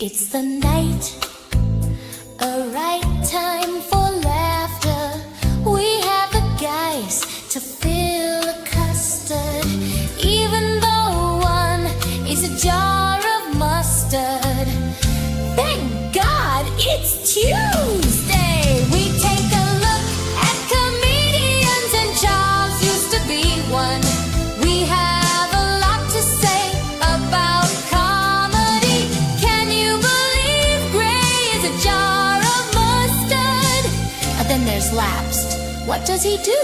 It's the night, a right time for laughter. We have the guys to fill a custard, even though one is a jar of mustard. Thank God it's Tuesday. We take a look at comedians, and Charles used to be one. We have a lot to say about comedy. Can you believe Gray is a jar of mustard? And then there's Lapsed. What does he do?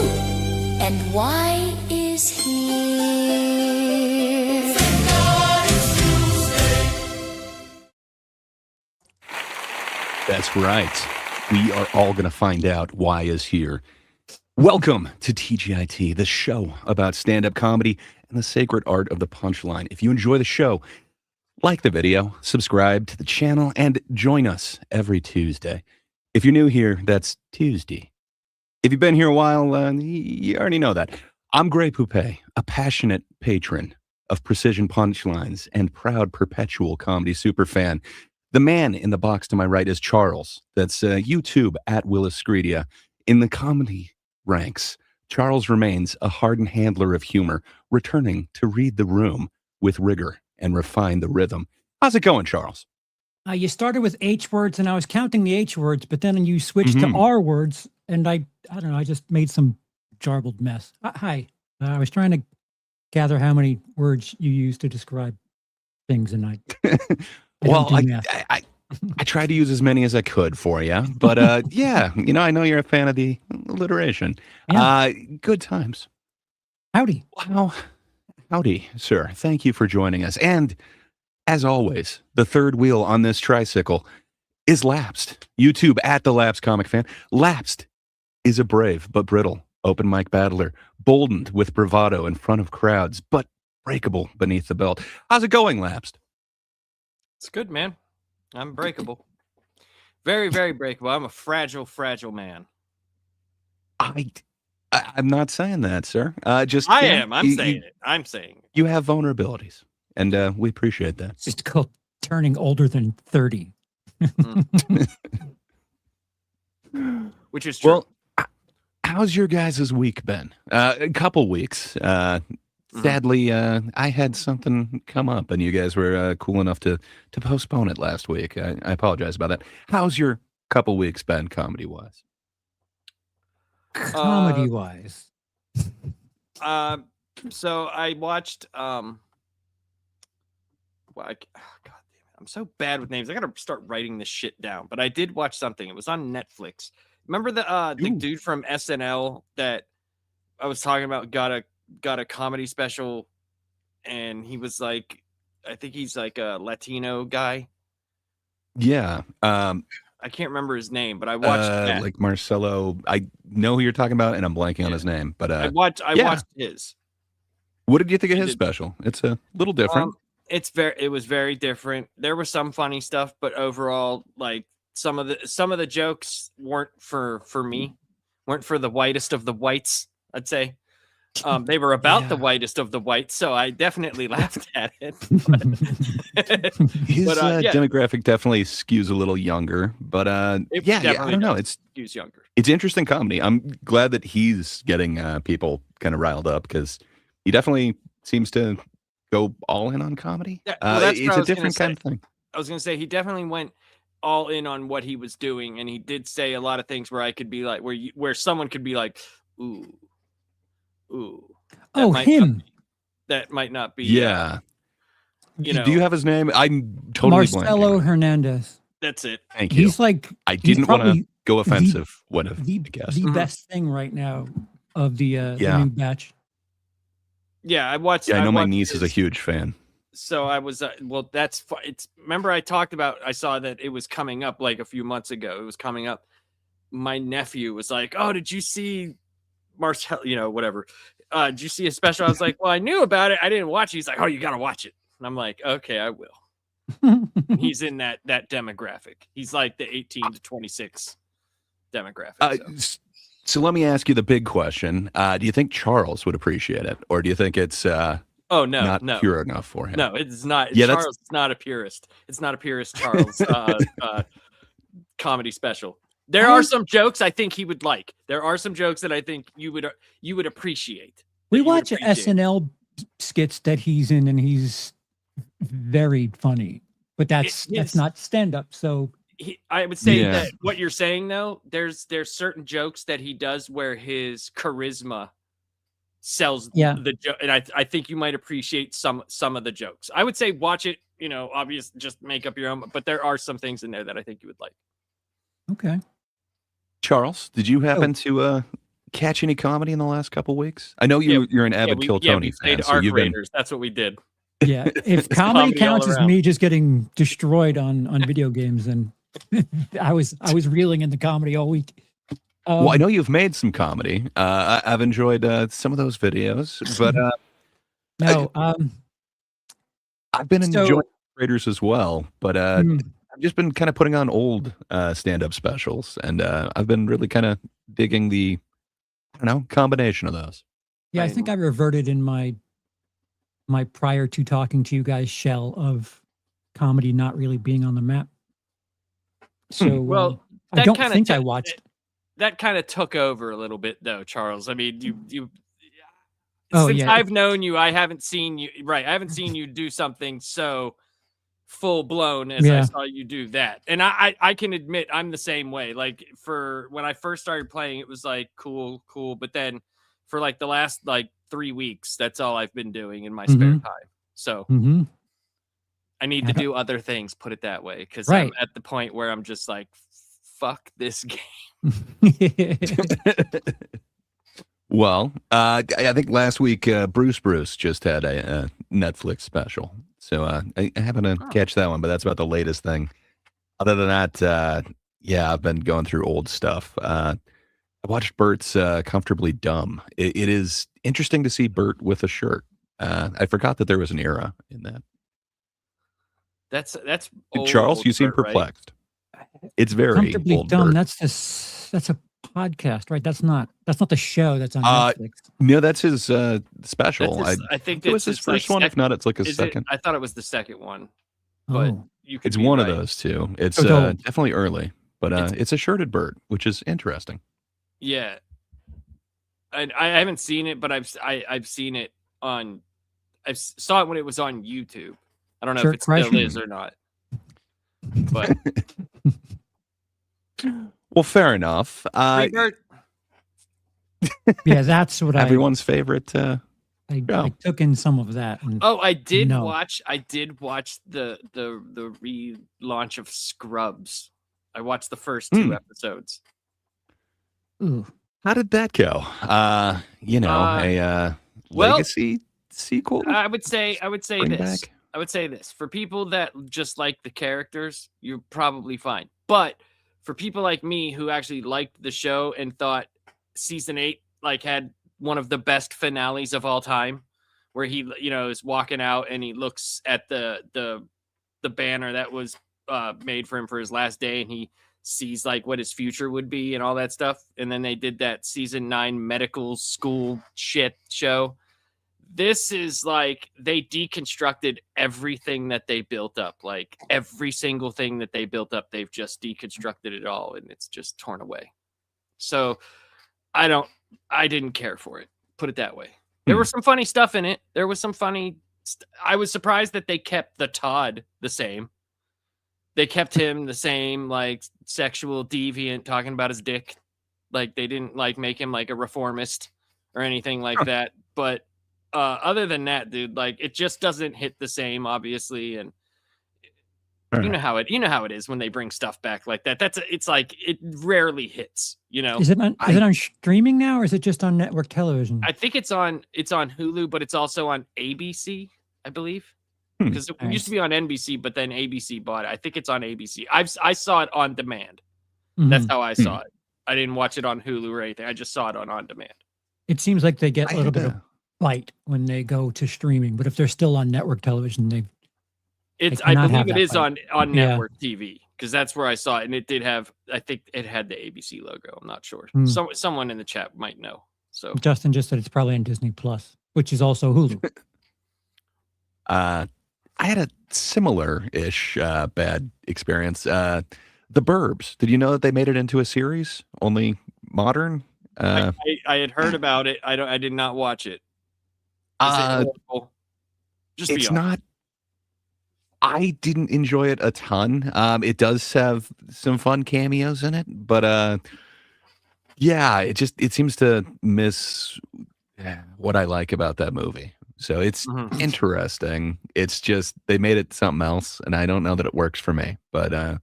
And why is he here? Thank God it's Tuesday. That's right. We are all going to find out why is here. Welcome to TGIT, the show about stand-up comedy and the sacred art of the punchline. If you enjoy the show, like the video, subscribe to the channel, and join us every Tuesday. If you're new here, that's Tuesday. If you've been here a while, you already know that. I'm Gray Poupée, a passionate patron of precision punchlines and proud perpetual comedy superfan. The man in the box to my right is Charles. That's YouTube at Willis Screedia. In the comedy ranks, Charles remains a hardened handler of humor, returning to read the room with rigor and refine the rhythm. How's it going, Charles? You started with H words, and I was counting the H words, but then you switched to R words, and I don't know, I just made some jarbled mess. Hi. I was trying to gather how many words you use to describe things, and I well, I tried to use as many as I could for you, but yeah, you know, I know you're a fan of the alliteration. Yeah. Good times. Howdy. Wow. Howdy, sir. Thank you for joining us. And as always, the third wheel on this tricycle is Lapsed. YouTube at the Lapsed Comic Fan. Lapsed is a brave but brittle open mic battler, boldened with bravado in front of crowds, but breakable beneath the belt. How's it going, Lapsed? It's good, man. I'm breakable. Very, very breakable. I'm a fragile, fragile man. I'm not saying that, sir. I'm saying it. I'm saying it. You have vulnerabilities, and we appreciate that. It's just called turning older than 30. Which is true. Well, how's your guys' week been? A couple weeks. Sadly, I had something come up, and you guys were cool enough to postpone it last week. I apologize about that. How's your couple weeks been, comedy-wise? Comedy-wise. So I watched God damn it. I'm so bad with names. I gotta start writing this shit down. But I did watch something. It was on Netflix. Remember the dude from SNL that I was talking about got a comedy special, and he was like, I think he's like a Latino guy. Yeah. I can't remember his name, but I watched that. Like Marcelo. I know who you're talking about, and I'm blanking on his name. But I watched his. What did you think of his special? It's a little different. It was very different. There was some funny stuff, but overall, like some of the jokes weren't for me, weren't for the whitest of the whites, I'd say. They were about the whitest of the whites, so I definitely laughed at it. His demographic definitely skews a little younger, but I don't know. It skews younger. It's interesting comedy. I'm glad that he's getting people kind of riled up, because he definitely seems to go all in on comedy. Yeah, it's a different kind of thing. I was going to say he definitely went all in on what he was doing, and he did say a lot of things where I could be like, where someone could be like, ooh. That might not be. Yeah. You know. Do you have his name? I'm totally Marcelo blanking. Hernandez. That's it. Thank you. He's like, I didn't want to go offensive. The best thing right now of the new batch. Yeah, I watched. Yeah, I know my niece is a huge fan. So I was remember I talked about, I saw that it was coming up like a few months ago. It was coming up. My nephew was like, "Oh, did you see Marcel, whatever. Did you see a special?" I was like, "Well, I knew about it. I didn't watch it." He's like, "Oh, you got to watch it." And I'm like, "Okay, I will." He's in that demographic. He's like the 18 to 26 demographic. So let me ask you the big question. Do you think Charles would appreciate it? Or do you think it's Oh no, not no, pure enough for him. no, it's not. Yeah, Charles is not a purist. It's not a purist Charles comedy special. There are some jokes I think he would like. There are some jokes that I think you would appreciate. We watch SNL skits that he's in, and he's very funny. But that's not stand up. So I would say that what you're saying though, there's certain jokes that he does where his charisma sells the joke, and I think you might appreciate some of the jokes. I would say watch it, obvious, just make up your own, but there are some things in there that I think you would like. Okay. Charles, did you happen to catch any comedy in the last couple weeks? I know you're an avid Kill Tony fan. So you've been... That's what we did. Yeah, if comedy counts as me just getting destroyed on video games, and I was reeling in the comedy all week. Well, I know you've made some comedy. I've enjoyed some of those videos, but I've been enjoying Raiders as well. But I've just been kind of putting on old stand-up specials, and I've been really kind of digging the, combination of those. Yeah, I think I reverted in my prior to talking to you guys shell of comedy not really being on the map. So I don't think I watched. That kind of took over a little bit, though, Charles. I mean, you. Since I've known you, I haven't seen you. Right, I haven't seen you do something so full blown as I saw you do that. And I can admit I'm the same way. Like for when I first started playing, it was like cool, but then for like the last 3 weeks, that's all I've been doing in my spare time. So I need to do other things. Put it that way, because I'm at the point where I'm just like, fuck this game. Well, I think last week Bruce just had a Netflix special, so I happened to catch that one, but that's about the latest thing. Other than that, I've been going through old stuff. I watched Bert's Comfortably Dumb. It is interesting to see Bert with a shirt. I forgot that there was an era in that. That's Charles, you seem perplexed. Right? It's very Comfortably old Dumb. Bert. That's a podcast, right? That's not the show that's on Netflix. No, that's his special. I think it was his first one. If not, it's like his second. I thought it was the second one, but it's one of those two. It's definitely early, but it's a shirted Bert, which is interesting. Yeah, and I haven't seen it, but I've seen it on. I saw it when it was on YouTube. I don't know if it still is or not. But well, fair enough. Yeah, that's what everyone's favorite. I took in some of that. And I did watch. I did watch the relaunch of Scrubs. I watched the first 2 episodes. Ooh, how did that go? A legacy sequel. I would say this. I would say this. For people that just like the characters, you're probably fine. But for people like me who actually liked the show and thought season 8 had one of the best finales of all time, where he is walking out and he looks at the banner that was made for him for his last day, and he sees what his future would be and all that stuff. And then they did that season 9 medical school shit show. This is they deconstructed everything that they built up. Every single thing that they built up, they've just deconstructed it all, and it's just torn away. So I didn't care for it. Put it that way. There was some funny stuff in it. There was some funny. I was surprised that they kept the Todd the same. They kept him the same, sexual deviant, talking about his dick. They didn't make him a reformist or anything like that. But other than that, dude, it just doesn't hit the same, obviously. And you know how it is when they bring stuff back like that. It rarely hits, Is it on streaming now, or is it just on network television? I think it's on Hulu, but it's also on ABC, I believe. Because it used to be on NBC, but then ABC bought it. I think it's on ABC. I saw it on demand. That's how I saw it. I didn't watch it on Hulu or anything. I just saw it on demand. It seems like they get a little bit of bite when they go to streaming, but if they're still on network television, I believe it is on network TV, because that's where I saw it, and it did have. I think it had the ABC logo. I'm not sure. Someone in the chat might know. So Justin just said it's probably on Disney Plus, which is also Hulu. I had a similar-ish bad experience. The Burbs. Did you know that they made it into a series? Only modern? I had heard about it. I did not watch it. Is it horrible? Just be it's honest. not. I didn't enjoy it a ton. It does have some fun cameos in it, but yeah, it seems to miss what I like about that movie. So it's interesting. It's just they made it something else, and I don't know that it works for me. But I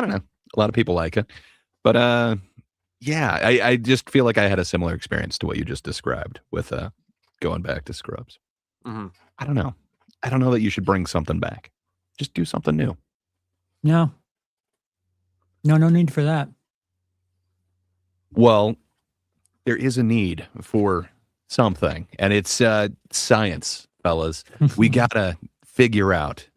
don't know. A lot of people like it, but yeah, I just feel like I had a similar experience to what you just described with going back to Scrubs. I don't know. I don't know that you should bring something back. Just do something new. No need for that. Well, there is a need for something, and it's science, fellas. We gotta figure out,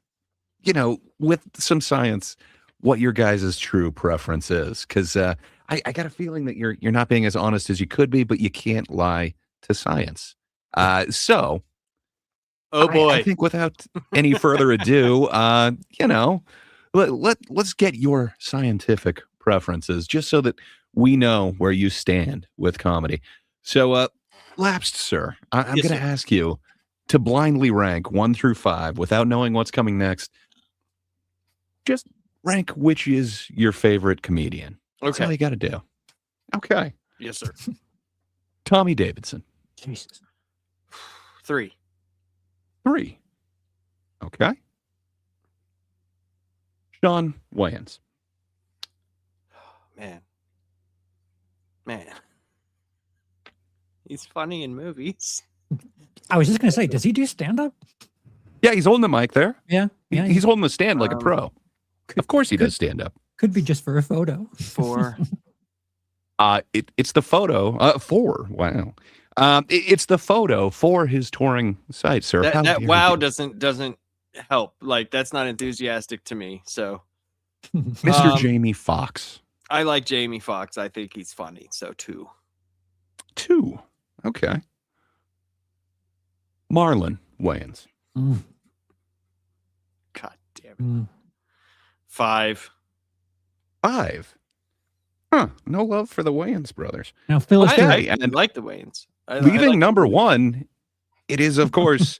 with some science, what your guys' true preference is. Because I got a feeling that you're not being as honest as you could be, but you can't lie to science. So, Oh boy! I think without any further ado, let's get your scientific preferences, just so that we know where you stand with comedy. So, Lapsed Sir, I'm Yes, going to sir. ask you to blindly rank 1 through 5 without knowing what's coming next. Just rank which is your favorite comedian. That's all Okay. you got to do. Okay. Yes, sir. Tommy Davidson. Jesus. 3. 3. Okay. Sean Wayans. Man. He's funny in movies. I was just going to say, does he do stand-up? Yeah, he's holding the mic there. Yeah. He's holding the stand like a pro. Of course he does stand up. Could be just for a photo. 4. It's the photo. 4. Wow. It's the photo for his touring site, sir. How That dare wow you. doesn't help. Like, that's not enthusiastic to me. So Mr. Jamie Foxx. I like Jamie Foxx. I think he's funny. So 2. 2. Okay. Marlon Wayans. Mm, God damn it. mm. 5. 5. Huh. No love for the Wayans brothers. Now, Phyllis, Okay. I and like the Wayans. I leaving like number 1, it is, of course,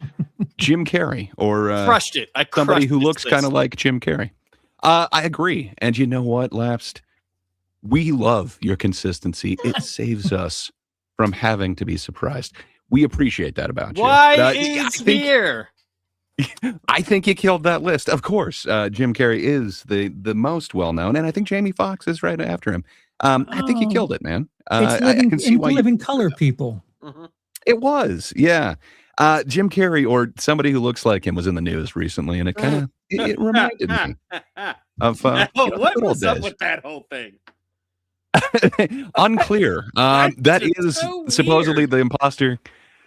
Jim Carrey, or crushed it. I somebody crushed who this looks kind of list. like Jim Carrey. I agree. And you know what, Lapsed? We love your consistency. It saves us from having to be surprised. We appreciate that about you. Why But, is here? I think you killed that list. Of course, Jim Carrey is the most well-known, and I think Jamie Foxx is right after him. I think you killed it, man. it's I living, can see why living color people. it was. Yeah. Jim Carrey, or somebody who looks like him, was in the news recently, and it kind of it reminded me of What the good old was up days. with that whole thing? Unclear. That It's is so supposedly weird. the imposter.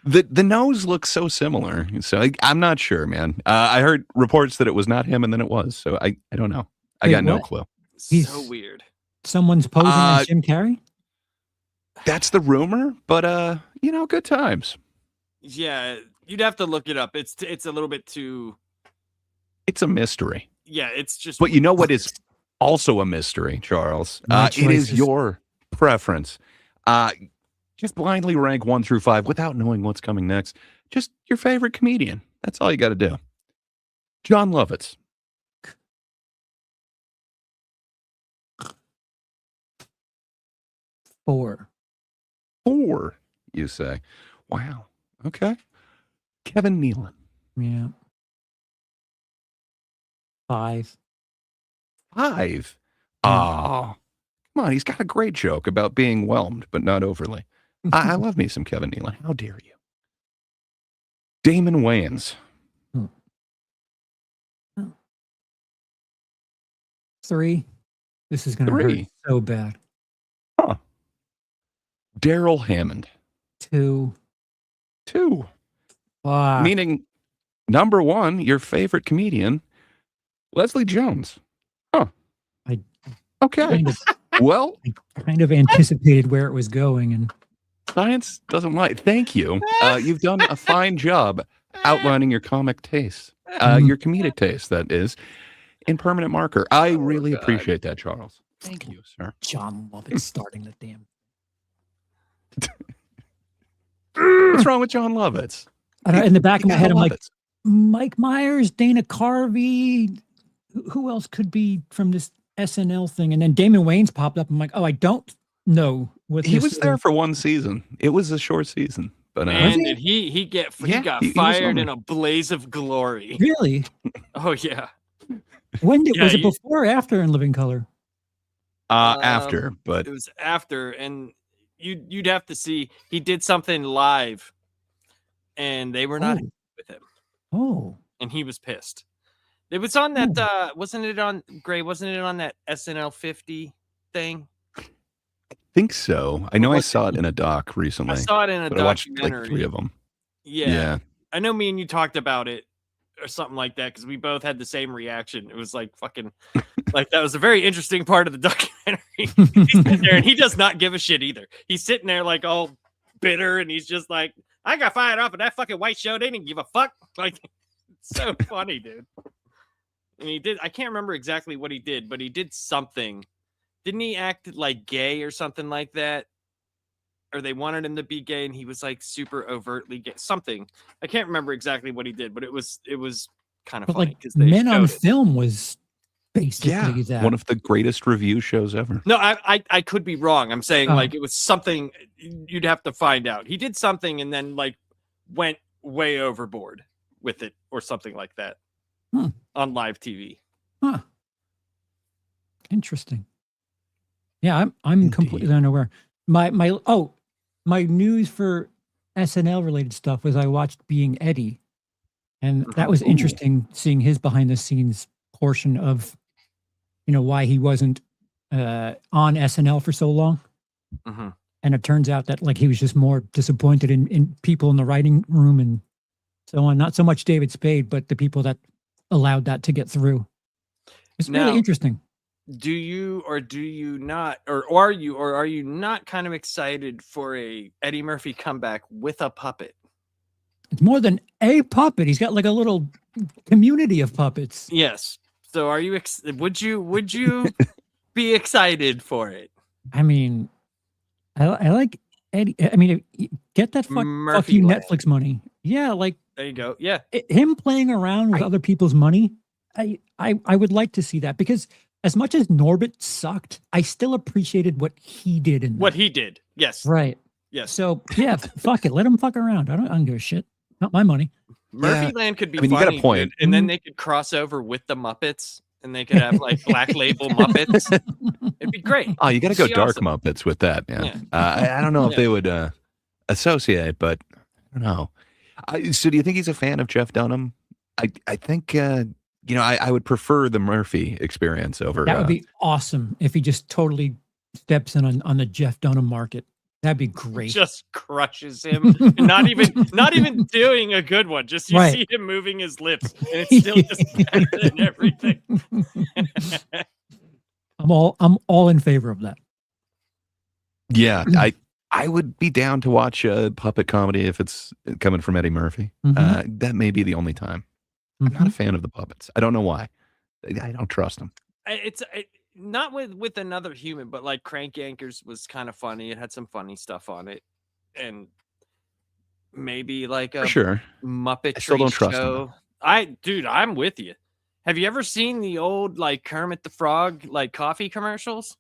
The nose looks so similar, so I'm not sure, man. I heard reports that it was not him, and then it was. So I don't know. I Wait, got no what? clue. He's- So weird. Someone's posing as Jim Carrey? That's the rumor, but good times. Yeah, you'd have to look it up. It's a little bit too. It's a mystery. Yeah, it's just. But you know what is also a mystery, Charles? My It is choices. your preference. Just blindly rank 1 through 5 without knowing what's coming next. Just your favorite comedian. That's all you got to do. John Lovitz. 4. 4, you say. Wow. Okay. Kevin Nealon. Yeah. 5. 5. Oh, come on. He's got a great joke about being whelmed, but not overly. I love me some Kevin Nealon. How dare you? Damon Wayans. 3. This is going to hurt 3. so bad. Huh. Daryl Hammond. 2. 2. Fuck. Meaning, number 1, your favorite comedian, Leslie Jones. Huh. Okay. Kind of, Well, kind of anticipated where it was going, and science doesn't lie. Thank you. You've done a fine job outlining your comic taste, your comedic taste, that is, in permanent marker. I really God. appreciate that, Charles. Thank you, sir. John Lovett starting the damn. What's wrong with John Lovitz? I don't know, in the back of my You head, gotta I'm love like, it. Mike Myers, Dana Carvey. Who else could be from this SNL thing? And then Damon Wayans popped up. I'm like, oh, I don't know what He this was there is. for one season. It was a short season, but Man, he? did he got he was fired on in there. a blaze of glory. Really? Oh yeah. When did Yeah, was it you- before or after In Living Color? After, but It was after, and you'd have to see. He did something live, and they were not happy with him, Oh, and he was pissed. It was on that. Wasn't it on Gray? Wasn't it on that SNL 50 thing? I think so. I know I was saw it in a doc recently. I saw it in a but I watched documentary. like 3 of them. Yeah. I know me and you talked about it or something like that because we both had the same reaction. It was like fucking like that was a very interesting part of the documentary. He's sitting there and he does not give a shit either. He's sitting there like all bitter and he's just like, I got fired off of that fucking white show. They didn't give a fuck. Like, it's so funny, dude. And he did. I can't remember exactly what he did, but he did something. Didn't he act like gay or something like that? Or they wanted him to be gay and he was like super overtly gay. Something. I can't remember exactly what he did, but it was kind of but funny like because they Men on showed it. Film was basically that. One of the greatest review shows ever. No, I could be wrong. I'm saying Oh. like it was something you'd have to find out. He did something and then like went way overboard with it or something like that on live TV. Huh. Interesting. Yeah, I'm completely unaware. My news for SNL related stuff was I watched Being Eddie, and that was interesting seeing his behind the scenes portion of, why he wasn't on SNL for so long. Mm-hmm. And it turns out that like he was just more disappointed in people in the writing room and so on. Not so much David Spade, but the people that allowed that to get through. It's Now, really interesting. Do you or do you not, or are you not kind of excited for a Eddie Murphy comeback with a puppet? It's more than a puppet. He's got like a little community of puppets. Yes. So are you? Would you be excited for it? I mean, I like Eddie. I mean, get that fuck you Murphy Land. Netflix money. Yeah, like There you go. Yeah. him playing around with other people's money. I would like to see that because as much as Norbit sucked, I still appreciated what he did in What that. he did. Yes. Right. Yes. So yeah, fuck it. Let him fuck around. I don't give a shit. Not my money. Murphy Land could be I mean, you funny, got a point. dude, and then they could cross over with the Muppets, and they could have like Black Label Muppets. It'd be great. Oh, you got to go It'd be dark awesome. Muppets with that, man. Yeah. I don't know if they would associate, but I don't know. So do you think he's a fan of Jeff Dunham? I think, I would prefer the Murphy experience over. That would be awesome if he just totally steps in on the Jeff Dunham market. That'd be great. Just crushes him. And not even doing a good one. Just you Right. see him moving his lips, and it's still just better than everything. I'm all in favor of that. Yeah, I would be down to watch a puppet comedy if it's coming from Eddie Murphy. Mhm. That may be the only time. I'm not a Mhm. fan of the puppets. I don't know why. I don't trust them. It's not with another human, but like Crank Yankers was kind of funny. It had some funny stuff on it, and maybe like a For sure. Muppet I still don't trust them, show. Dude, I'm with you. Have you ever seen the old like Kermit the Frog like coffee commercials?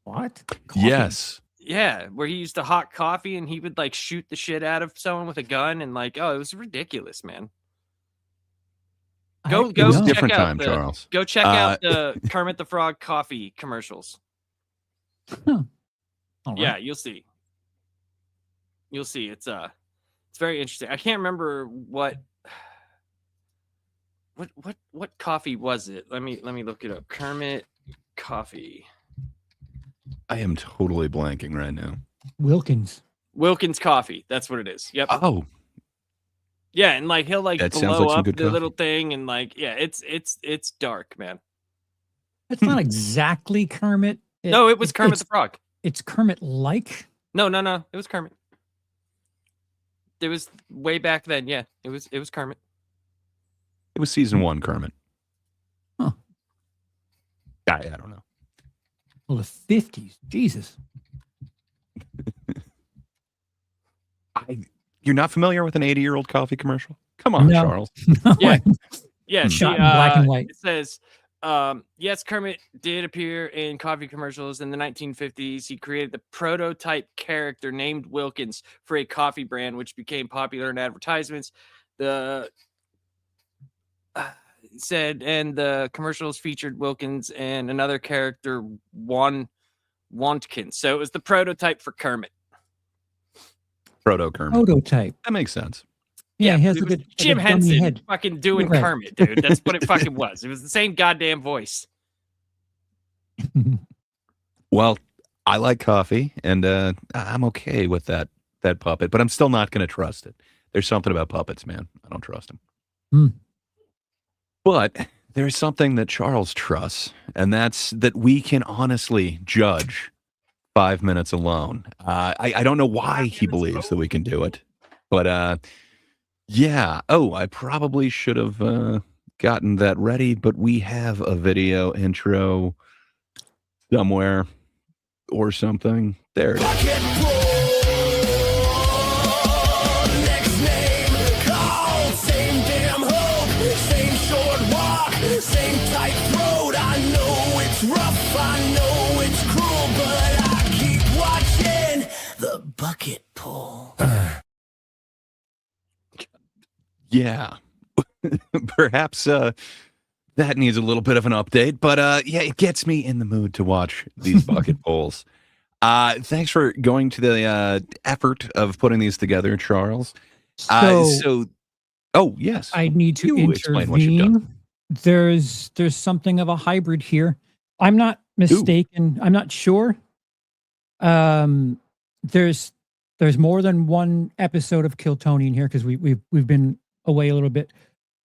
What? Yes. Yeah, where he used to hot coffee and he would like shoot the shit out of someone with a gun and like, oh, it was ridiculous, man. Go It was a no. different check out time, the- Charles. Go check out the Kermit the Frog coffee commercials. All right. Yeah, you'll see. You'll see. It's very interesting. I can't remember what coffee was it? Let me look it up. Kermit coffee. I am totally blanking right now. Wilkins. Wilkins coffee. That's what it is. Yep. Oh, Yeah, and like he'll like That sounds blow like some up the good coffee. little thing and like yeah, it's dark, man. It's not exactly Kermit. No, it was Kermit the Frog. It's Kermit like. No, it was Kermit. It was way back then. Yeah, it was Kermit. It was season 1, Kermit. Huh. I don't know. Well, the 50s. Jesus. You're not familiar with an 80-year-old coffee commercial? Come on, No. Charles. Yeah. Yeah, Shot in black and white. It says, yes, Kermit did appear in coffee commercials in the 1950s. He created the prototype character named Wilkins for a coffee brand, which became popular in advertisements. The said, and the commercials featured Wilkins and another character, Wantkins. So it was the prototype for Kermit. Proto Kermit. Prototype. That makes sense. Yeah, he has it a was good Jim like a dummy Henson head. fucking doing Right. Kermit, dude. That's what it fucking was. It was the same goddamn voice. Well, I like coffee, and I'm okay with that puppet, but I'm still not going to trust it. There's something about puppets, man. I don't trust them. Hmm. But there's something that Charles trusts, and that's that we can honestly judge 5 minutes alone. I don't know why he believes that we can do it, but yeah. Oh, I probably should have gotten that ready, but we have a video intro somewhere or something. There it is. Bucket pull. Yeah. Perhaps that needs a little bit of an update, but yeah, it gets me in the mood to watch these bucket polls. Thanks for going to the effort of putting these together, Charles. So Oh, yes. I need to You explain what you've done. intervene. There's something of a hybrid here. I'm not mistaken. I'm not sure. There's more than one episode of Kiltonian here because we've been away a little bit.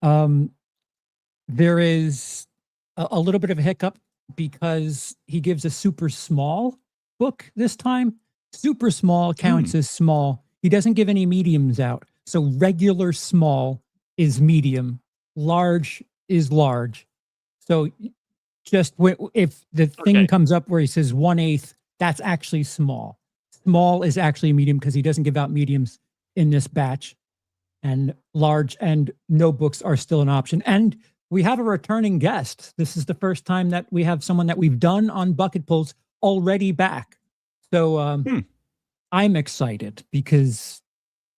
There is a little bit of a hiccup because he gives a super small book this time. Super small counts as small. He doesn't give any mediums out. So regular small is medium, large is large. So just if the thing comes up where he says 1/8, that's actually small. Small is actually medium because he doesn't give out mediums in this batch. And large and no books are still an option. And we have a returning guest. This is the first time that we have someone that we've done on bucket pulls already back. So I'm excited because...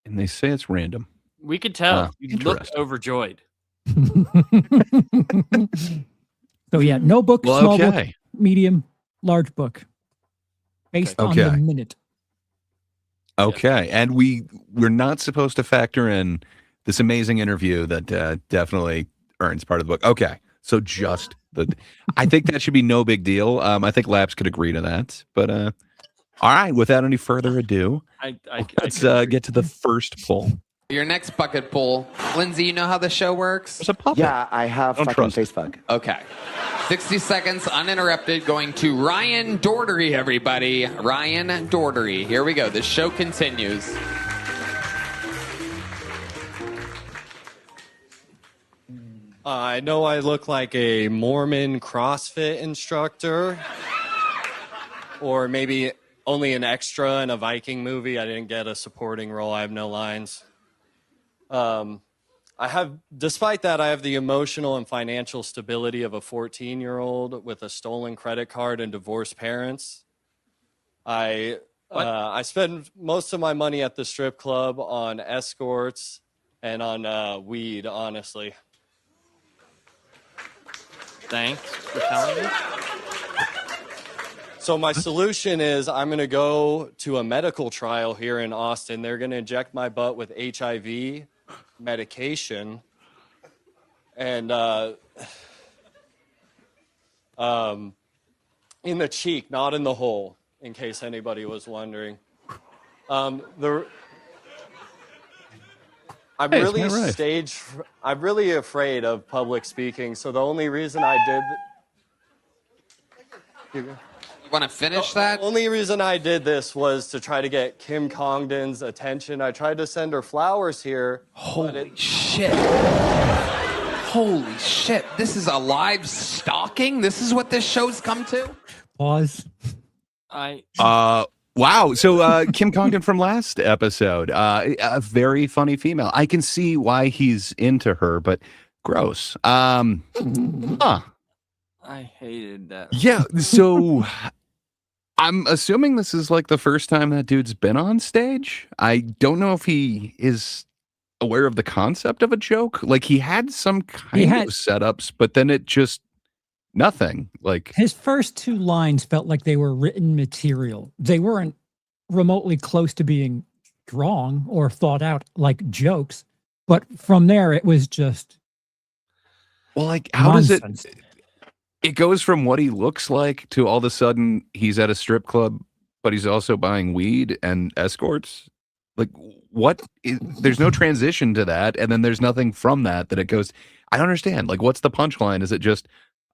And they say it's random. We could tell. You look interesting. overjoyed. So yeah, no book, Well, small book, okay. medium, large book. Based on the Okay. minute. Okay. And we're not supposed to factor in this amazing interview that definitely earns part of the book. Okay. So just I think that should be no big deal. I think Laps could agree to that. But all right, without any further ado, let's get to the first poll. Your next bucket poll. Lindsay, you know how the show works? There's a puppet. Yeah, I have Don't fucking trust it. face fuck. Okay. 60 seconds uninterrupted going to Ryan Dordery, everybody. Ryan Dordery. Here we go. The show continues. I know I look like a Mormon CrossFit instructor, or maybe only an extra in a Viking movie. I didn't get a supporting role. I have no lines. Despite that, I have the emotional and financial stability of a 14-year-old with a stolen credit card and divorced parents. I spend most of my money at the strip club on escorts and on weed, honestly. Thanks for telling me. So my solution is I'm going to go to a medical trial here in Austin. They're going to inject my butt with HIV medication. And in the cheek, not in the hole, in case anybody was wondering. I'm Hey, really it's my right. I'm really afraid of public speaking. So the only reason I did... Want to finish that? The only reason I did this was to try to get Kim Congdon's attention. I tried to send her flowers here. Holy shit. Holy shit. This is a live stalking? This is what this show's come to? Pause. Wow. So Kim Congdon from last episode, a very funny female. I can see why he's into her, but gross. Huh. I hated that. Yeah. So I'm assuming this is like the first time that dude's been on stage. I don't know if he is aware of the concept of a joke. Like he had some kind of setups, but then it just nothing. Like his first two lines felt like they were written material. They weren't remotely close to being strong or thought out like jokes. But from there, it was just well, like how nonsense. does it? It goes from what he looks like to all of a sudden he's at a strip club, but he's also buying weed and escorts. Like what? There's no transition to that, and then there's nothing from that it goes. I don't understand. Like, what's the punchline? Is it just,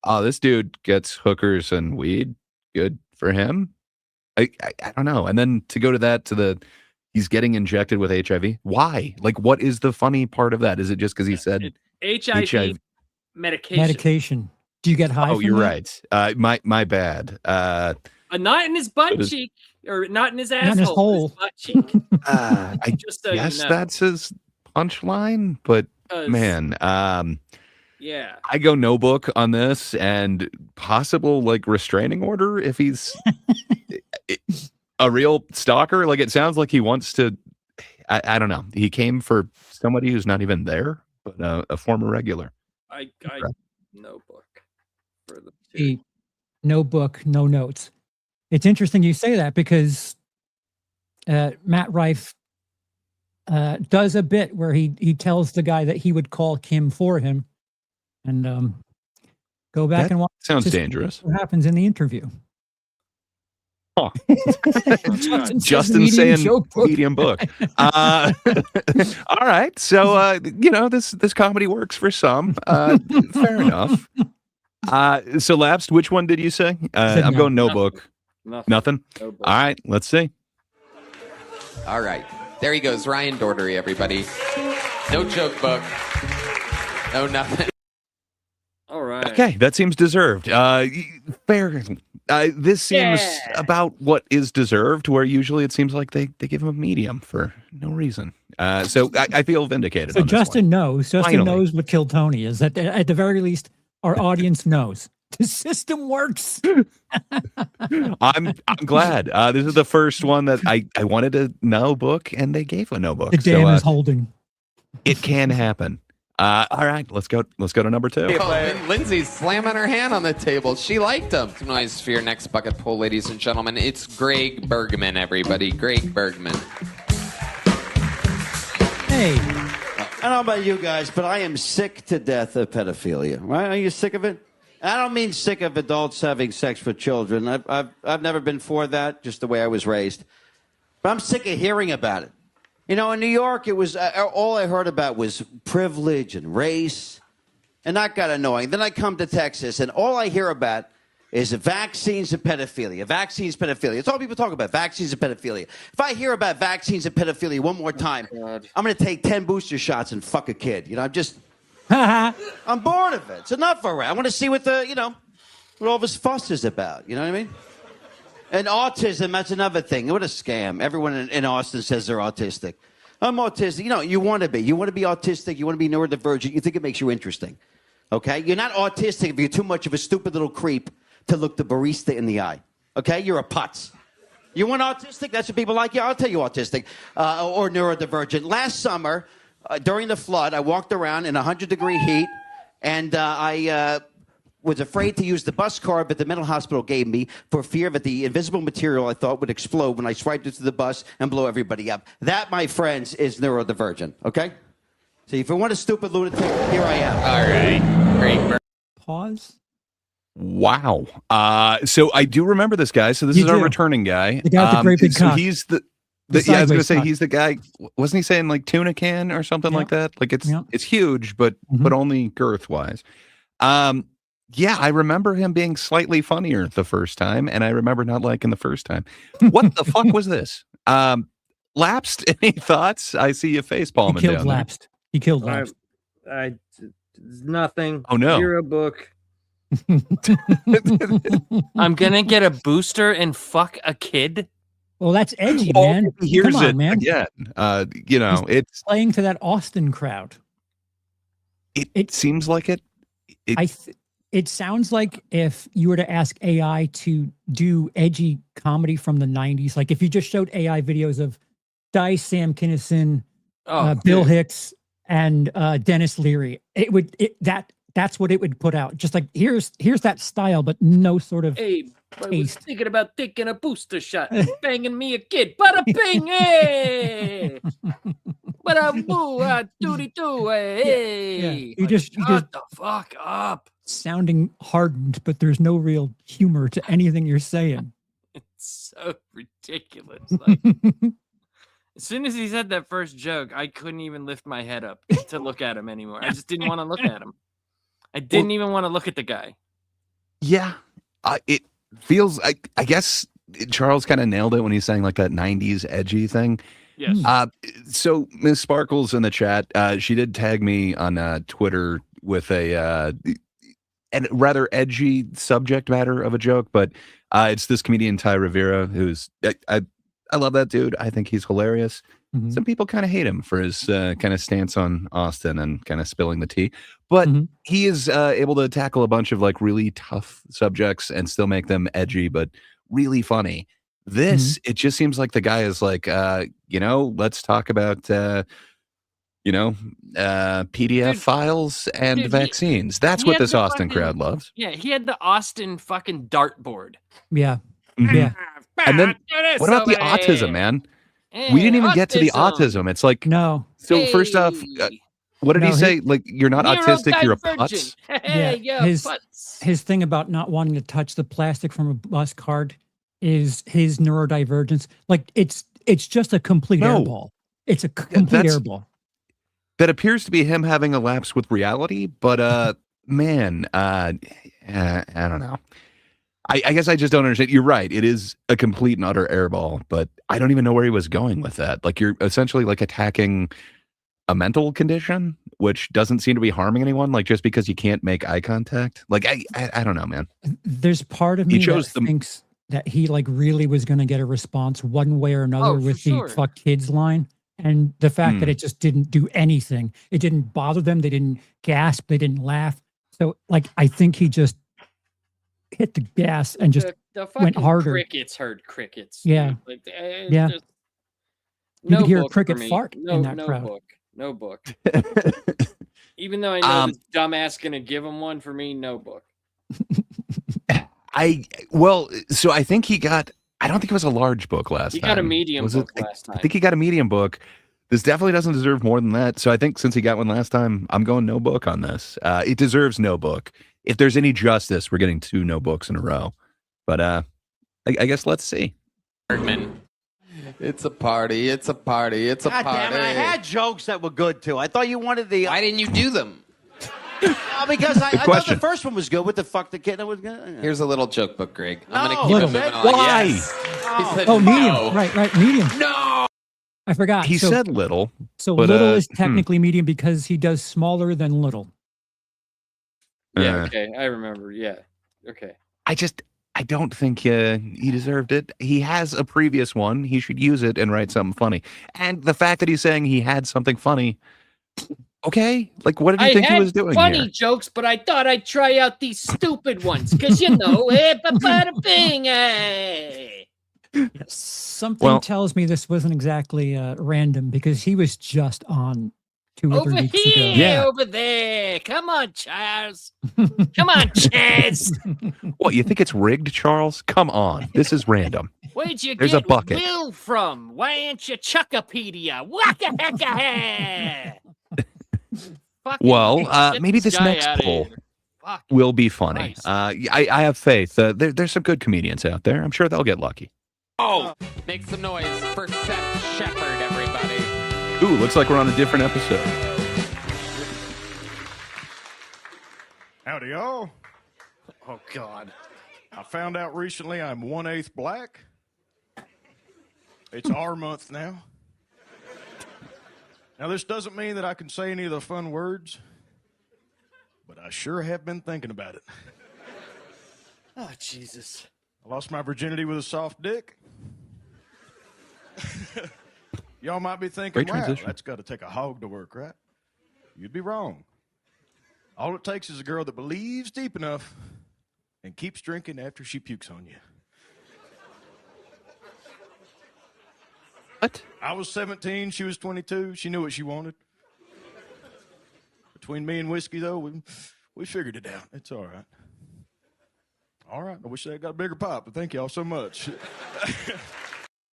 oh, this dude gets hookers and weed? Good for him. I don't know. And then to go to that he's getting injected with HIV. Why? Like, what is the funny part of that? Is it just because he said HIV medication? Medication. Do you get high? Oh, from you're that? right. My bad. Not in his butt cheek, or not in his asshole. Not in his hole. His butt cheek. I Just so guess you know. that's his punchline, but 'Cause, man, yeah. I go no book on this and possible like restraining order if he's a real stalker. Like it sounds like he wants to. I don't know. He came for somebody who's not even there, but a former regular. I no book for the Hey, no book, no notes. It's interesting you say that because Matt Rife does a bit where he tells the guy that he would call Kim for him, and go back That and watch. sounds to see dangerous. What happens in the interview? Huh. Justin Justin saying medium book. All right. So, this comedy works for some. Fair enough. So lapsed, which one did you say? I'm going no book. Nothing? No book. All right. Let's see. All right. There he goes. Ryan Doherty, everybody. No joke book. No nothing. All right. Okay. That seems deserved. Fair. This seems about what is deserved, where usually it seems like they give him a medium for no reason. So I feel vindicated. So on this one. Justin knows. Justin Finally. knows what killed Tony is. That at the very least, our audience knows the system works. I'm glad. This is the first one that I wanted a no book, and they gave a no book. The dam is holding. It can happen. All right, let's go to number 2. Oh, Lindsay's slamming her hand on the table. She liked him. Noise for your next bucket pull, ladies and gentlemen. It's Greg Bergman, everybody. Greg Bergman. Hey, I don't know about you guys, but I am sick to death of pedophilia. Right? Are you sick of it? I don't mean sick of adults having sex with children. I've never been for that, just the way I was raised. But I'm sick of hearing about it. You know, in New York, it was all I heard about was privilege and race, and that got annoying. Then I come to Texas, and all I hear about is vaccines and pedophilia. Vaccines, pedophilia. It's all people talk about, vaccines and pedophilia. If I hear about vaccines and pedophilia one more time, I'm going to take 10 booster shots and fuck a kid. You know, I'm bored of it. It's enough already. I want to see what what all this fuss is about. You know what I mean? And autism, that's another thing. What a scam. Everyone in Austin says they're autistic. I'm autistic. You know, you want to be. You want to be autistic. You want to be neurodivergent. You think it makes you interesting. Okay? You're not autistic if you're too much of a stupid little creep to look the barista in the eye. Okay? You're a putz. You want autistic? That's what people like? Yeah, I'll tell you autistic or neurodivergent. Last summer, during the flood, I walked around in 100-degree heat, and I was afraid to use the bus card that the mental hospital gave me for fear that the invisible material I thought would explode when I swiped it to the bus and blow everybody up. That, my friends, is neurodivergent, okay? So if you want a stupid lunatic, here I am. All right. Great. pause. Wow. So I do remember this guy. So this You is our do. returning guy. The guy with the great big so cock. he's the The yeah, I was gonna sideways say cock. he's the guy. Wasn't he saying like tuna can or something Yeah. like that? Like it's Yeah. it's huge, but Mhm. only girth wise. Yeah, I remember him being slightly funnier the first time, and I remember not liking the first time. What the fuck was this? Lapsed, any thoughts? I see you face He palming killed down there. Lapsed. He killed Lapsed. Nothing. Oh, no. Zero book. I'm gonna get a booster and fuck a kid. Well, that's edgy, Well, man. here's Come on, it man. again. You know, it's Playing to that Austin crowd. it seems like it. It sounds like if you were to ask AI to do edgy comedy from the 90s, like if you just showed AI videos of Dice, Sam Kinison, Bill Hicks, and Dennis Leary, that's what it would put out. Just like here's that style, but no sort of Hey, I was taste. thinking about taking a booster shot and banging me a kid. Bada bing, hey! Bada boo, doody doo, hey! Yeah. You just Shut the fuck up. sounding hardened, but there's no real humor to anything you're saying. It's so ridiculous. Like, as soon as he said that first joke, I couldn't even lift my head up to look at him anymore. I just didn't want to look at him. I didn't even want to look at the guy. Yeah, it feels. I guess Charles kind of nailed it when he's saying like that '90s edgy thing. Yes. So Ms. Sparkles in the chat, she did tag me on Twitter with a rather edgy subject matter of a joke, but it's this comedian Ty Rivera, who's I love that dude. I think he's hilarious. Mhm. Some people kind of hate him for his kind of stance on Austin and kind of spilling the tea, but Mhm. he is able to tackle a bunch of like really tough subjects and still make them edgy, but really funny. This, it just seems like the guy is like, let's talk about, PDF Dude, files and dude, vaccines. That's he what had this the Austin fucking- crowd loves. Yeah, he had the Austin fucking dartboard. Yeah. Mhm. Yeah. And then what about the autism, man? We didn't even get to the autism. It's like, No. so first off, what did he No, say? Like, you're not autistic, you're a putz. Hey, Yeah, his thing about not wanting to touch the plastic from a bus card is his neurodivergence. Like it's just a complete No. airball. It's a complete airball. That appears to be him having a lapse with reality, but man, I don't know. I guess I just don't understand. You're right. It is a complete and utter airball, but I don't even know where he was going with that. Like you're essentially like attacking a mental condition, which doesn't seem to be harming anyone. Like just because you can't make eye contact. Like I don't know, man. There's part of me that thinks that he like really was going to get a response one way or another with the fuck kids line. And the fact that it just didn't do anything. It didn't bother them. They didn't gasp. They didn't laugh. So like, I think he just hit the gas and just the went harder. Crickets heard crickets. Yeah. Like, Yeah. just- You no could hear a book for cricket me. fart no, in that no crowd. book. No book. Even though I know this dumbass gonna give him one, for me, no book. So I think he got. I don't think it was a large book last time. He got a medium book last time. I think he got a medium book. This definitely doesn't deserve more than that. So I think since he got one last time, I'm going no book on this. It deserves no book. If there's any justice, we're getting 2 no books in a row. But I guess let's see. Bergman. It's a party. It's a party. It's a God party. damn it, I had jokes that were good too. I thought you wanted the. Why didn't you do them? Because I thought question. the first one was good. What the fuck, the kid? I was gonna. Here's a little joke book, Greg. I'm No, gonna keep it moving on. Why? Yes. He said Oh, medium. no. Right, medium. No. I forgot. He So- said little. So but, little is technically medium because he does smaller than little. Yeah, Uh, okay, I remember. Yeah, okay. I don't think he deserved it. He has a previous one. He should use it and write something funny. And the fact that he's saying he had something funny, okay? Like, what did you think he was doing funny here? jokes, but I thought I'd try out these stupid ones because bada bing, hey. Something tells me this wasn't exactly random because he was just on 2 or 3 Over weeks here, ago. Yeah. over there. Come on, Charles. Come on, Chaz. What, you think it's rigged, Charles? Come on. This is random. Where'd you There's get a bucket. Will from? Why ain't you Chuckapedia? Waka hecka Well, maybe this next poll will be funny. Christ. I have faith. There's some good comedians out there. I'm sure they'll get lucky. Oh, make some noise for Seth Shepard, everybody. Ooh, looks like we're on a different episode. Howdy, y'all. Oh God. I found out recently I'm 1/8 black. It's R month now. Now, this doesn't mean that I can say any of the fun words, but I sure have been thinking about it. Oh, Jesus. I lost my virginity with a soft dick. Y'all might be thinking, Great wow, transition. that's got to take a hog to work, right? You'd be wrong. All it takes is a girl that believes deep enough and keeps drinking after she pukes on you. What? I was 17, she was 22. She knew what she wanted. Between me and whiskey, though, we figured it out. It's all right. All right. I wish I had got a bigger pop, but thank y'all so much.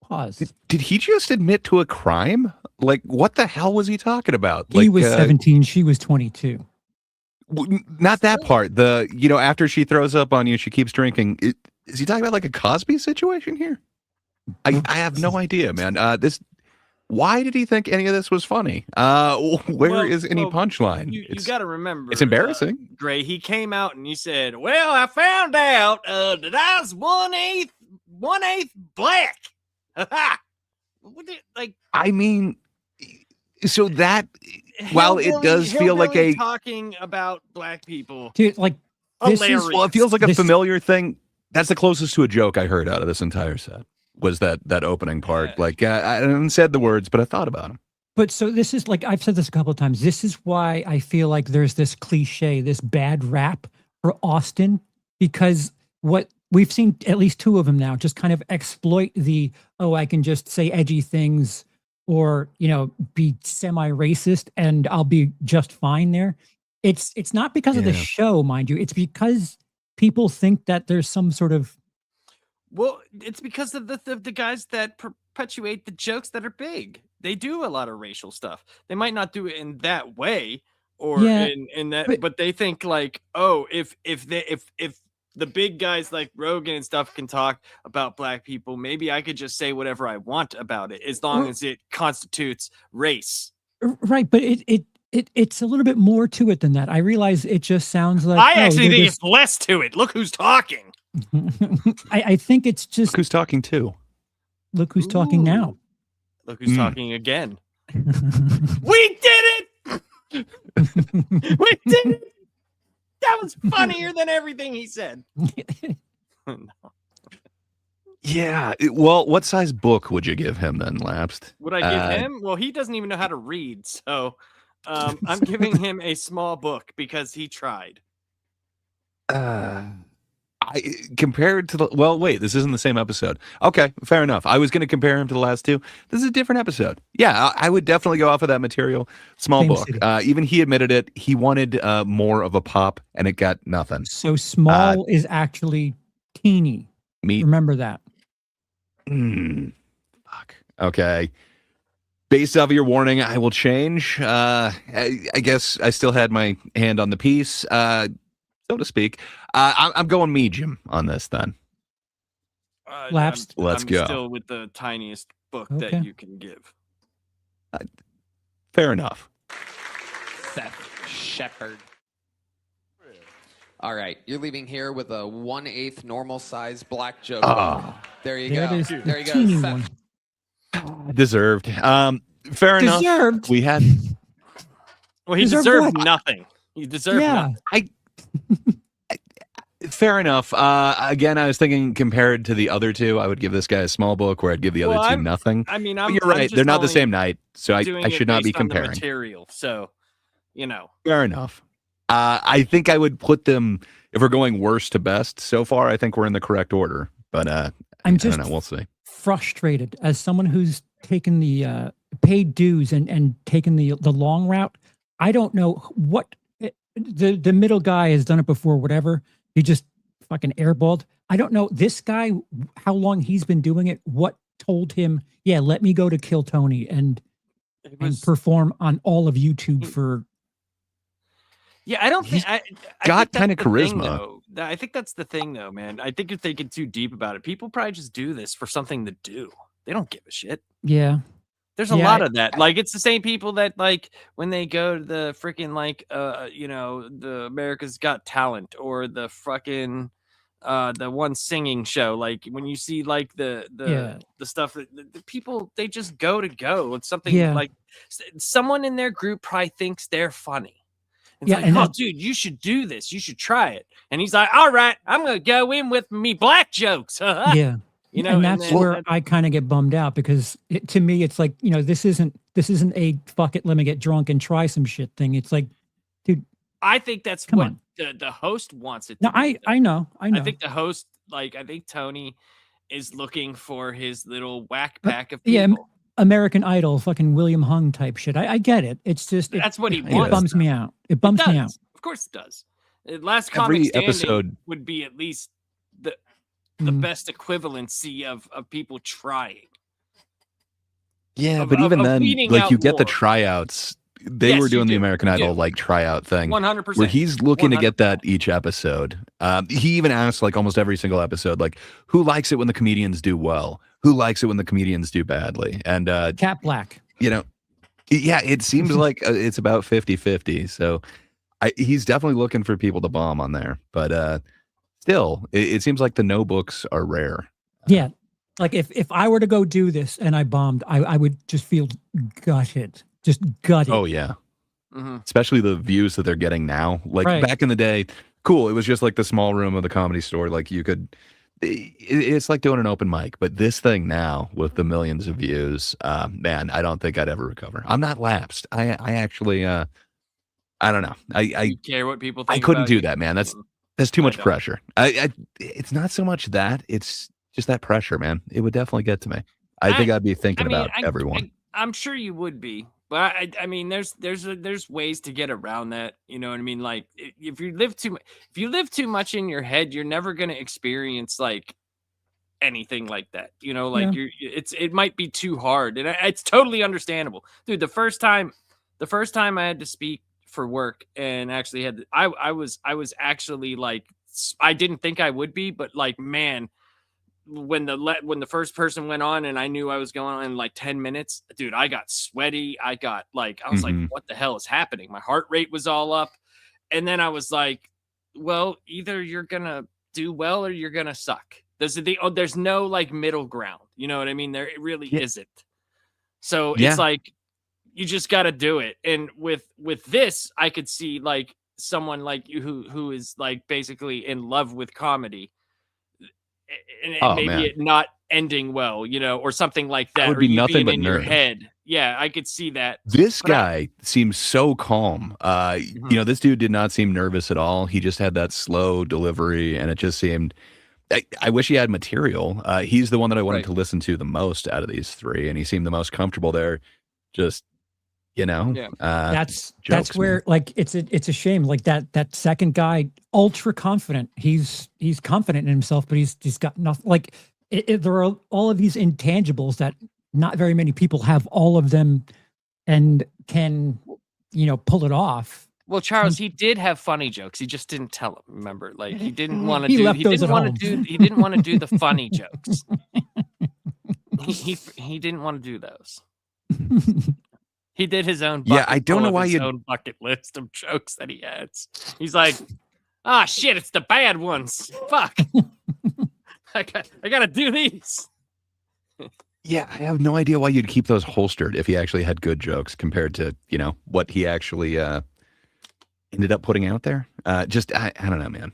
Pause. Did he just admit to a crime? Like, what the hell was he talking about? He Like, was 17. She was 22. Not that part. The, after she throws up on you, she keeps drinking. Is he talking about like a Cosby situation here? I have no idea, man. Why did he think any of this was funny? Where is any punchline? You got to remember. It's embarrassing. Gray, he came out and he said, well, I found out that I was 1/8 black. Like, I mean, so that, while it does feel like a talking about black people. Dude, like, this is, Hilarious. well, it feels like a This- familiar thing. That's the closest to a joke I heard out of this entire set. Was that opening part? Yeah. Like, I haven't said the words, but I thought about them. But so this is like, I've said this a couple of times. This is why I feel like there's this cliche, this bad rap for Austin, because what we've seen at least two of them now just kind of exploit I can just say edgy things or, be semi-racist and I'll be just fine there. It's not because of the Yeah. show, mind you. It's because people think that there's some sort of, Well, it's because of the guys that perpetuate the jokes that are big. They do a lot of racial stuff. They might not do it in that way or Yeah, in that, but they think like, oh, if the big guys like Rogan and stuff can talk about black people, maybe I could just say whatever I want about it as long as it constitutes race. right, but it's a little bit more to it than that. I realize it just sounds like, I actually they're think just- it's less to it. Look who's talking. I think it's just Look who's talking too. look who's talking now. Look who's talking again. We did it. We did it. That was funnier than everything he said. No. Yeah. Well, what size book would you give him then, Lapsed? Would I give him? Well, he doesn't even know how to read, so I'm giving him a small book because he tried. Compared to wait, this isn't the same episode. Okay, fair enough. I was going to compare him to the last two. This is a different episode. Yeah, I would definitely go off of that material. Small Same book. city. Even he admitted it. He wanted more of a pop, and it got nothing. So small is actually teeny. Meat. Remember that. Fuck. Okay. Based off of your warning, I will change. I guess I still had my hand on the piece, so to speak. I'm going medium on this then. Lapsed. Let's I'm go. Still with the tiniest book Okay. that you can give. Fair enough. Seth Shepard. All right, you're leaving here with a 1/8 normal size black joke. Oh. There you There go. it is. There you go, Teeny Seth. one. Deserved. Fair enough. Deserved. We had. Well, he Deserve deserved what? nothing. He deserved Yeah. nothing. Fair enough. Again, I was thinking compared to the other two, I would give this guy a small book where I'd give the other Well, two nothing. I mean, But I'm you're right. just They're not the only same night, so doing I it should not be based on the comparing. material. So, Fair enough. I think I would put them, if we're going worst to best so far, I think we're in the correct order. But I I'm don't just know. We'll see. frustrated as someone who's taken the paid dues and taken the long route. I don't know what the middle guy has done it before. Whatever, he just fucking airballed. I don't know this guy how long he's been doing it. What told him? Yeah, let me go to Kill Tony and perform on all of YouTube for. Yeah, I don't think I got think kinda that's the thing, charisma. though. I think that's the thing, though, man. I think if they get too deep about it, people probably just do this for something to do. They don't give a shit. Yeah, There's a Yeah, lot of that. Like, it's the same people that, like, when they go to the freaking, like, you know, the America's Got Talent or the fucking the one singing show. Like, when you see like Yeah. the stuff that the people, they just go to go. It's something Yeah. like someone in their group probably thinks they're funny. It's Yeah, like, and oh, that- dude, you should do this. You should try it. And he's like, all right, I'm gonna go in with me black jokes. yeah. You know, and that's then where I kind of get bummed out because to me, it's like, this isn't a fuck it, let me get drunk and try some shit thing. It's like, dude, I think that's Come what on. the host wants it to no, be. I know. I think the host, like, I think Tony is looking for his little whack pack of Yeah, people. American Idol, fucking William Hung type shit. I get it. It's just, That's what he it wants. bums me out. It bums me out. Of course it does. Last Every comic standing episode- would be at least the Mm. best equivalency of people trying. Yeah, Of- but of- even of then, weeding like out you get the more. tryouts. They Yes, were you doing the do. American You Idol do. like tryout thing, 100%. where he's looking to get that 100%. each episode. He even asks like almost every single episode, like, who likes it when the comedians do well? Who likes it when the comedians do badly? And Cat Black. yeah, it seems like it's about 50-50. So he's definitely looking for people to bomb on there. But still, it seems like the no books are rare. Yeah. Like if I were to go do this and I bombed, I would just feel gutted. Just gutted. Oh yeah. Mhm. Especially the views that they're getting now. Like Right. back in the day, cool. It was just like the small room of the Comedy Store. Like you could, it's like doing an open mic. But this thing now with the millions of views, man, I don't think I'd ever recover. I'm not lapsed. I actually, I don't know. You care what people think. I couldn't about do you? that, man. That's too I much don't. pressure. It's not so much that. It's just that pressure, man. It would definitely get to me. I think I'd be thinking about everyone. I'm sure you would be, but I mean, there's ways to get around that. You know what I mean? Like if you live too much in your head, you're never gonna experience like anything like that. You know, like Yeah. it might be too hard, and it's totally understandable, dude. The first time I had to speak for work and actually I was actually like, I didn't think I would be, but like, man, when the first person went on and I knew I was going on in like 10 minutes, dude, I got sweaty. I was like, Mhm. what the hell is happening? My heart rate was all up. And then I was like, well, either you're gonna do well or you're gonna suck. There's no like middle ground. You know what I mean? There it really Yeah. isn't. So Yeah. it's like you just got to do it. And with this, I could see like someone like you who is like basically in love with comedy, and Oh, maybe man. it not ending well, you know, or something like that. would or be you nothing being but in your nerves. head. Yeah, I could see that. This But guy seems so calm. This dude did not seem nervous at all. He just had that slow delivery, and it just seemed. I wish he had material. He's the one that I wanted Right. to listen to the most out of these three, and he seemed the most comfortable there. Just, Yeah. That's jokes, where man. like it's a shame. Like that second guy, ultra confident. He's confident in himself, but he's got nothing. Like there are all of these intangibles that not very many people have all of them and can pull it off. Well, Charles, he did have funny jokes. He just didn't tell them. Remember, like he didn't want to He do. left He those didn't at want to home. do. He didn't want to do the funny jokes. He didn't want to do those. He did his own. Yeah, bucket I don't full know of why his you'd- own bucket list of jokes that he has. He's like, ah, shit, it's the bad ones. Fuck. I got to do these. Yeah, I have no idea why you'd keep those holstered if he actually had good jokes compared to what he actually ended up putting out there. I don't know, man.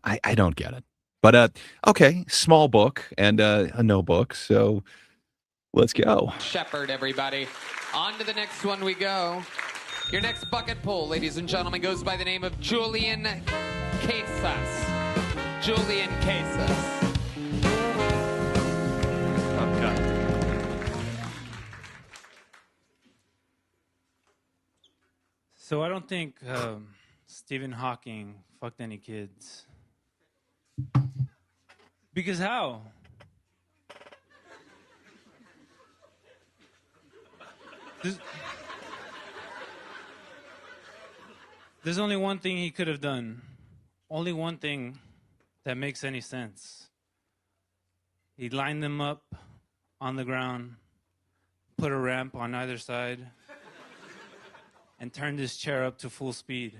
I don't get it. But okay, small book and a no book. So let's go. Shepherd, everybody. On to the next one we go. Your next bucket pull, ladies and gentlemen, goes by the name of Julian Casas. Julian Casas. Oh, God. So I don't think Stephen Hawking fucked any kids. Because how? There's only one thing he could have done. Only one thing that makes any sense. He lined them up on the ground, put a ramp on either side, and turned his chair up to full speed.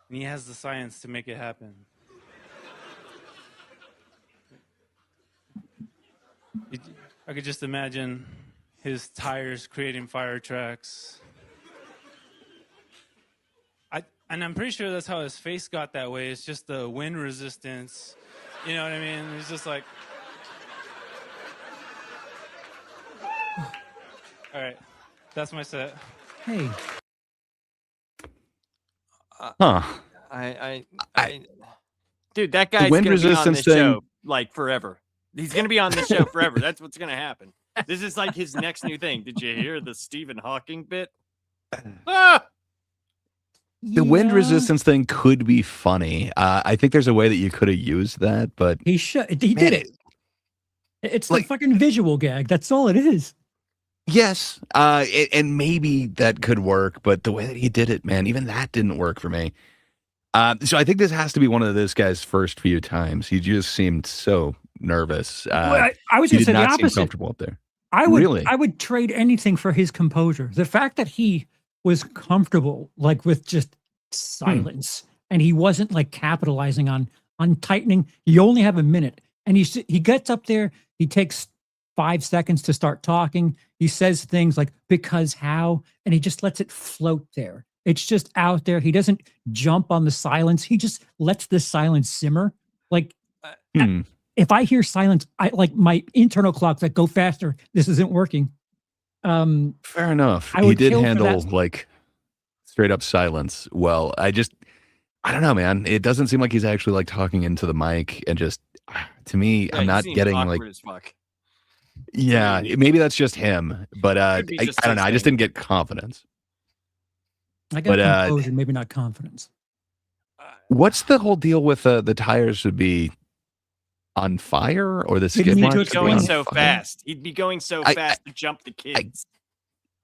And he has the science to make it happen. I could just imagine his tires creating fire tracks. And I'm pretty sure that's how his face got that way. It's just the wind resistance. You know what I mean? It's just like... All right. That's my set. Hey. Huh. Dude, that guy's wind gonna be on resistance this thing- show like forever. He's gonna be on this show forever. That's what's gonna happen. This is like his next new thing. Did you hear the Stephen Hawking bit? Ah! The wind resistance thing could be funny. I think there's a way that you could have used that, but He did it. It's like- the fucking visual gag. That's all it is. yes, and maybe that could work, but the way that he did it, man, even that didn't work for me. So I think this has to be one of this guy's first few times. He just seemed so nervous. Well, I was he going to did say the not seem opposite. comfortable up there. I would trade anything for his composure. The fact that he was comfortable, like with just silence, and he wasn't like capitalizing on tightening. You only have a minute, and he gets up there. He takes 5 seconds to start talking. He says things like "because how," and he just lets it float there. It's just out there. He doesn't jump on the silence. He just lets the silence simmer. Like if I hear silence, I like my internal clock's like, go faster. This isn't working. Fair enough. I He would did kill for handle that. like straight up silence well. I don't know, man. It doesn't seem like he's actually like talking into the mic, and just to me, Yeah, I'm he not seems getting awkward like. as fuck. Yeah, maybe that's just him, but I Could be just don't know. his I just thing. didn't get confidence. I got But, composure, maybe not confidence. What's the whole deal with the tires would be on fire, or the skid need to marks He'd would be be going on so fire? fast. He'd be going so I- fast to jump the kids.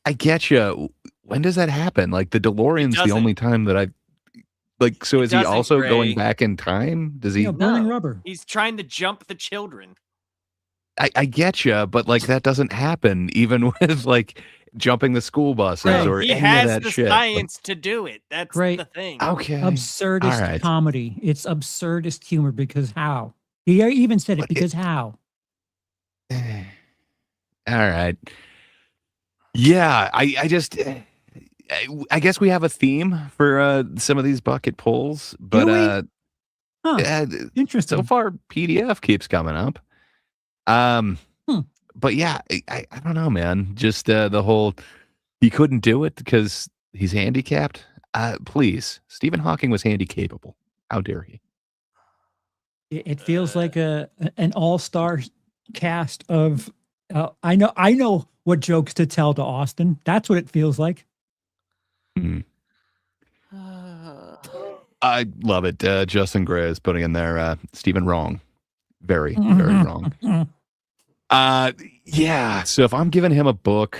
I get you. When does that happen? Like the DeLorean's the doesn't. only time that I like. So is he doesn't, also Gray. going back in time? Does he? You know, burning No. rubber. He's trying to jump the children. I get you, but like that doesn't happen even with like jumping the school buses Right. or He any of has that the shit. science to do it. That's Great. the thing. Okay. Absurdist All right. comedy. It's absurdist humor because how? He even said it But because how? All right. Yeah, I just I guess we have a theme for some of these bucket pulls, but we? Huh. Interesting. so far PDF keeps coming up. But yeah, I don't know, man. Just the whole he couldn't do it because he's handicapped. Please, Stephen Hawking was handicapable. How dare he? It feels like an all-star cast of I know what jokes to tell to Austin. That's what it feels like. I love it. Justin Gray is putting in there Stephen wrong. Very, very wrong. Yeah, so if I'm giving him a book,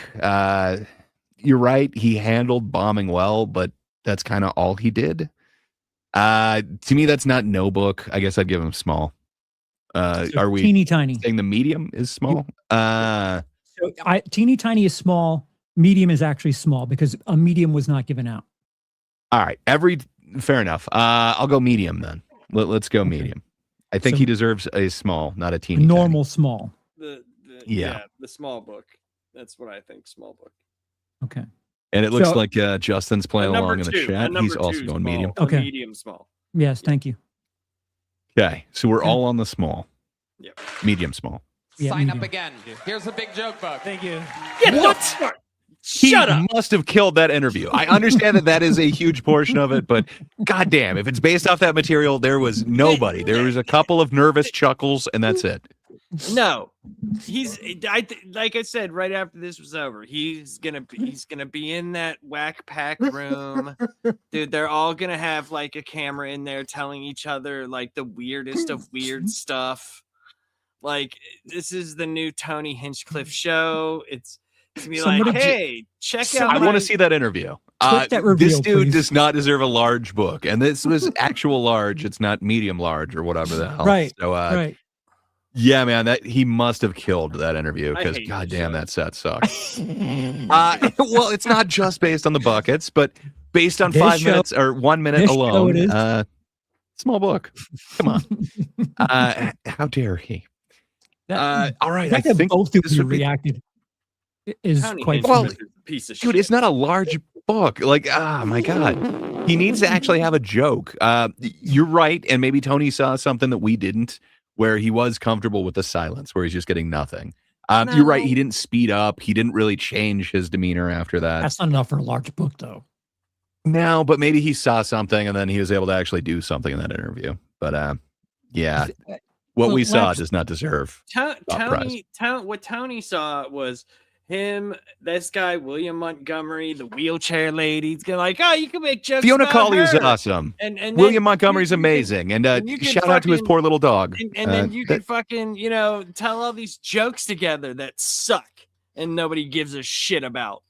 you're right, he handled bombing well, but that's kind of all he did. To me, that's not no book. I guess I'd give him small. Are we teeny tiny? saying the medium is small? So teeny tiny is small. Medium is actually small because a medium was not given out. All right, fair enough. I'll go medium then. Let's go medium. I think So- he deserves a small, not a A teeny. normal small. Yeah. The small book. That's what I think. Small book. Okay. And it looks So- like Justin's playing Number along in the two, chat. number He's two also going small, medium. a Okay. Medium small. Yes, thank you. Okay, so we're Okay. all on the small. Yep. Medium small. Yeah, Sign up medium. again. Here's a big joke book. Thank you. What? He Shut up. must have killed that interview. I understand that is a huge portion of it, but goddamn, if it's based off that material, there was nobody. There was a couple of nervous chuckles, and that's it. No, like I said right after this was over. He's gonna be in that whack pack room, dude. They're all gonna have like a camera in there telling each other like the weirdest of weird stuff. Like this is the new Tony Hinchcliffe show. It's to be like, Somebody hey, check out. I want my- to see that interview. Click that reveal, This dude please. does not deserve a large book, and this was actual large. It's not medium large or whatever the hell. Right, So, Right. Yeah, man, that he must have killed that interview I because hate goddamn, this that set sucks. Well, it's not just based on the buckets, but based on This 5 show- minutes or 1 minute this show alone. it is. Small book. Come on. How dare he? All right, the I fact that think both of this you would be reacted is Tony quite Hinchcliffe Well, is a piece of Dude, shit. it's not a large book. Like, my God. He needs to actually have a joke. You're right. And maybe Tony saw something that we didn't, where he was comfortable with the silence, where he's just getting nothing. You're right. He didn't speed up. He didn't really change his demeanor after that. That's not enough for a large book, though. No, but maybe he saw something and then he was able to actually do something in that interview. But yeah, what Well, we saw Lex- does not deserve. What Tony saw was him, this guy, William Montgomery, the wheelchair lady. He's gonna like, oh, you can make jokes. Fiona about Collier is her. awesome. And William then Montgomery's you can- amazing. And and you can shout out to his fucking- poor little dog. And then you can fucking, tell all these jokes together that suck and nobody gives a shit about.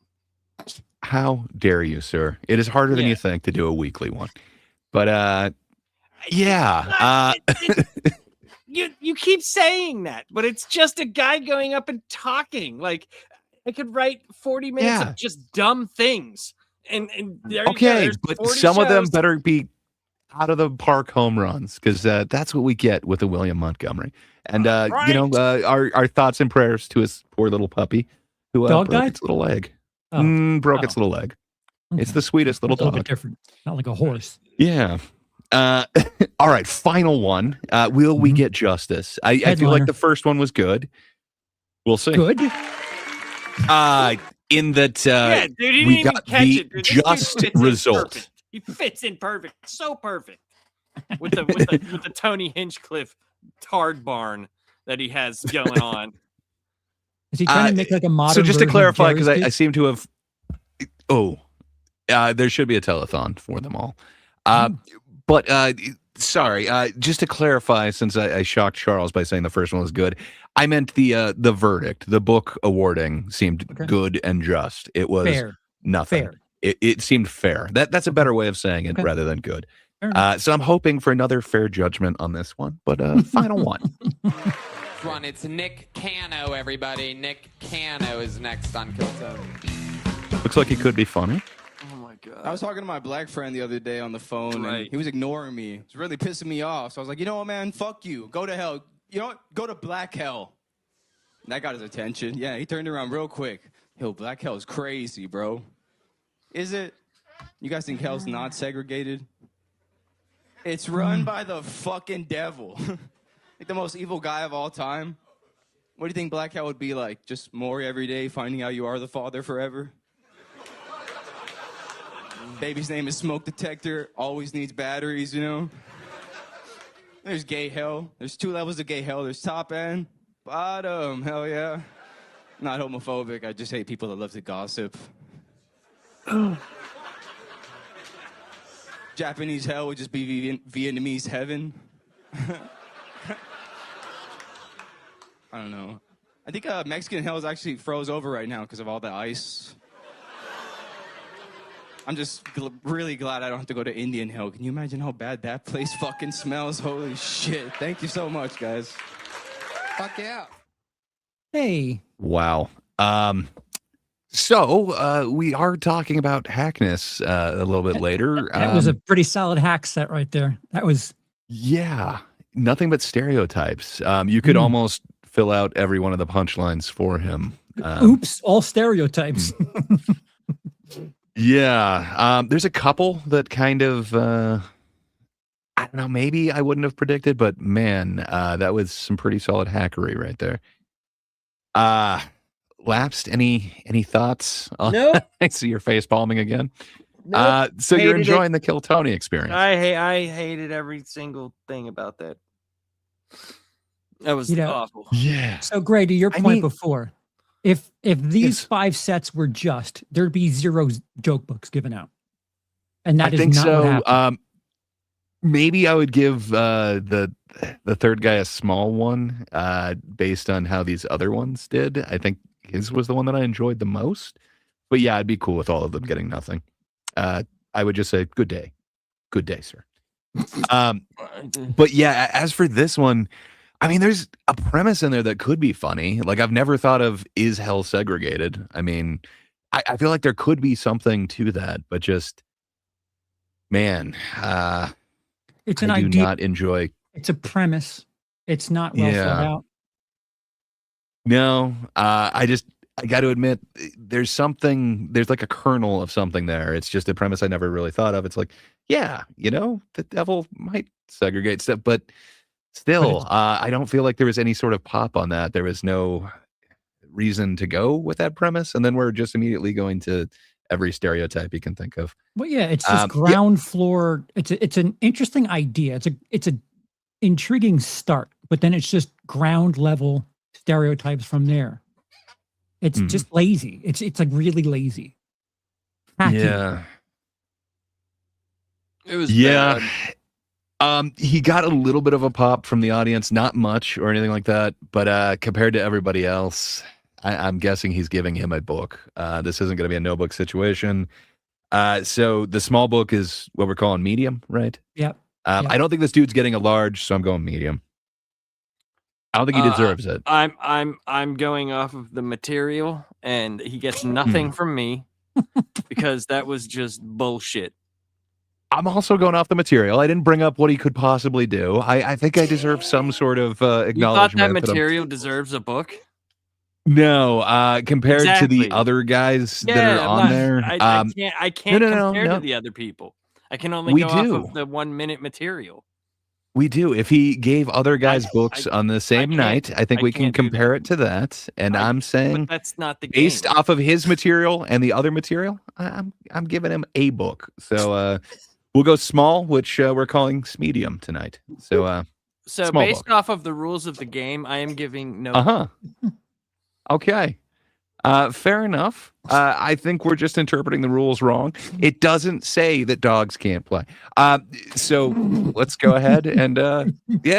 How dare you, sir? It is harder than Yeah. you think to do a weekly one. But yeah. You keep saying that, but it's just a guy going up and talking. Like, I could write 40 minutes Yeah. of just dumb things. And there you go. Okay, There's but 40 some of them shows. better be out of the park home runs because that's what we get with the William Montgomery. And our thoughts and prayers to his poor little puppy who Dog broke died? its little leg. Oh. Broke its little leg. It's Okay. the sweetest little It's a little dog. bit different. Not like a horse. Yeah. All right, final one. Will we get justice? I feel like Headliner. the first one was good. We'll see. Good. In that Yeah, dude, he we didn't even got catch the it. Dude. This dude just fits in result. perfect. He fits in perfect. So perfect. With the Tony Hinchcliffe tard barn that he has going on. Is he trying to make like a modern? So just to version of clarify, because Jerry's I Case? seem to have. There should be a telethon for them all. But sorry, just to clarify, since I shocked Charles by saying the first one was good, I meant the verdict, the book awarding seemed Okay. good and just. It was Fair. nothing. Fair. It seemed fair. That's a better way of saying it Okay. rather than good. Fair enough. So I'm hoping for another fair judgment on this one, but final one. Next one, it's Nick Cano, everybody. Nick Cano is next on Kill Tony. Looks like it could be funny. Oh my god. I was talking to my black friend the other day on the phone, Right. and he was ignoring me. It was really pissing me off. So I was like, you know what, man? Fuck you. Go to hell. You know what? Go to black hell. And that got his attention. Yeah, he turned around real quick. Yo, black hell is crazy, bro. Is it? You guys think hell's not segregated? It's run by the fucking devil. Like the most evil guy of all time. What do you think black hell would be like? Just more every day, finding out you are the father forever? Baby's name is Smoke Detector, always needs batteries, you know? There's gay hell. There's 2 levels of gay hell. There's top end, bottom, hell yeah. Not homophobic, I just hate people that love to gossip. Japanese hell would just be Vietnamese heaven. I don't know. I think Mexican hell is actually froze over right now because of all the ice. I'm just really glad I don't have to go to Indian hell. Can you imagine how bad that place fucking smells? Holy shit. Thank you so much, guys. Fuck yeah. Hey. Wow. So we are talking about Hackness a little bit later. That was a pretty solid hack set right there. That was Yeah, nothing but stereotypes. You could almost fill out every one of the punchlines for him. oops, all stereotypes. Yeah, there's a couple that kind of I don't know. Maybe I wouldn't have predicted, but man, that was some pretty solid hackery right there. Lapsed. Any thoughts? Nope. I see your face palming again. Nope. So you're Hated it. enjoying the Kill Tony experience. I hated every single thing about that. That was awful. Yeah. So, Gray, to your I point mean- before, if these Yes. 5 sets were just, there'd be 0 joke books given out, and that I is think not what so. happened. Maybe I would give the third guy a small one based on how these other ones did. I think his was the one that I enjoyed the most. But yeah, I'd be cool with all of them getting nothing. I would just say, good day, sir. But yeah, as for this one, I mean, there's a premise in there that could be funny. Like, I've never thought of, is hell segregated? I mean, I feel like there could be something to that, but just, man, It's an I do idea. not enjoy. It's a premise. It's not well thought out. No, I got to admit, there's like a kernel of something there. It's just a premise I never really thought of. It's like, yeah, the devil might segregate stuff, but still, I don't feel like there was any sort of pop on that. There was no reason to go with that premise, and then we're just immediately going to every stereotype you can think of. Well, yeah, it's just ground floor. It's an interesting idea. It's a intriguing start, but then it's just ground level stereotypes from there. It's just lazy. It's like really lazy. Hacky. Yeah. It was Yeah. bad. He got a little bit of a pop from the audience, not much or anything like that, but compared to everybody else, I'm guessing he's giving him a book. This isn't going to be a no book situation. So the small book is what we're calling medium, right? Yep. I don't think this dude's getting a large, so I'm going medium. I don't think he deserves it. I'm going off of the material, and he gets nothing from me because that was just bullshit. I'm also going off the material. I didn't bring up what he could possibly do. I think I deserve some sort of acknowledgement. You thought that that I'm- material deserves a book? No, compared to the Exactly. other guys that are on there. I can't no, compare no. to the other people. I can only We go off do. of the 1 minute material. We do. If he gave other guys books on the same can't- night, I think I we can can't do compare it to that. And I'm But saying, that's not the game. based off of his material and the other material, I'm giving him a book. So we'll go small, which we're calling medium tonight. So So small based book. off of the rules of the game, I am giving no. Okay. Fair enough. I think we're just interpreting the rules wrong. It doesn't say that dogs can't play. So let's go ahead and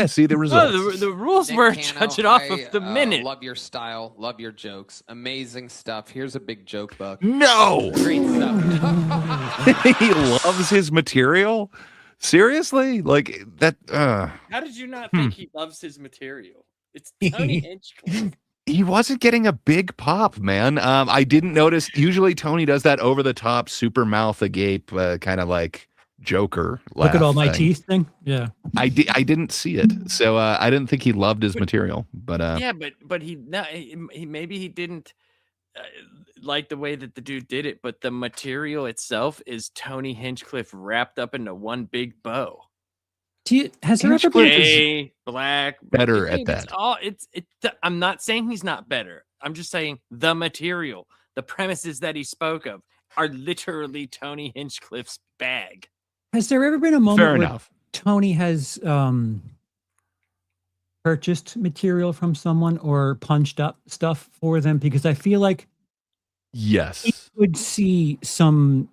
see the results. No, the rules Nick were Cano, judged off I, of the minute. Love your style. Love your jokes. Amazing stuff. Here's a big joke book. No, Great stuff. he loves his material. Seriously, like that. How did you not think he loves his material? It's Tony Hinchcliffe. He wasn't getting a big pop, man. I didn't notice. Usually, Tony does that over the top, super mouth agape, kind of like Joker. Look at all my thing. teeth thing. Yeah. I didn't see it, so I didn't think he loved his material. But Yeah, but he maybe he didn't like the way that the dude did it, but the material itself is Tony Hinchcliffe wrapped up into one big bow. Has there ever been? Gay, black, better it's at that. all I'm not saying he's not better. I'm just saying the material, the premises that he spoke of are literally Tony Hinchcliffe's bag. Has there ever been a moment Fair where enough. Tony has purchased material from someone or punched up stuff for them? Because I feel like he Yes. would see some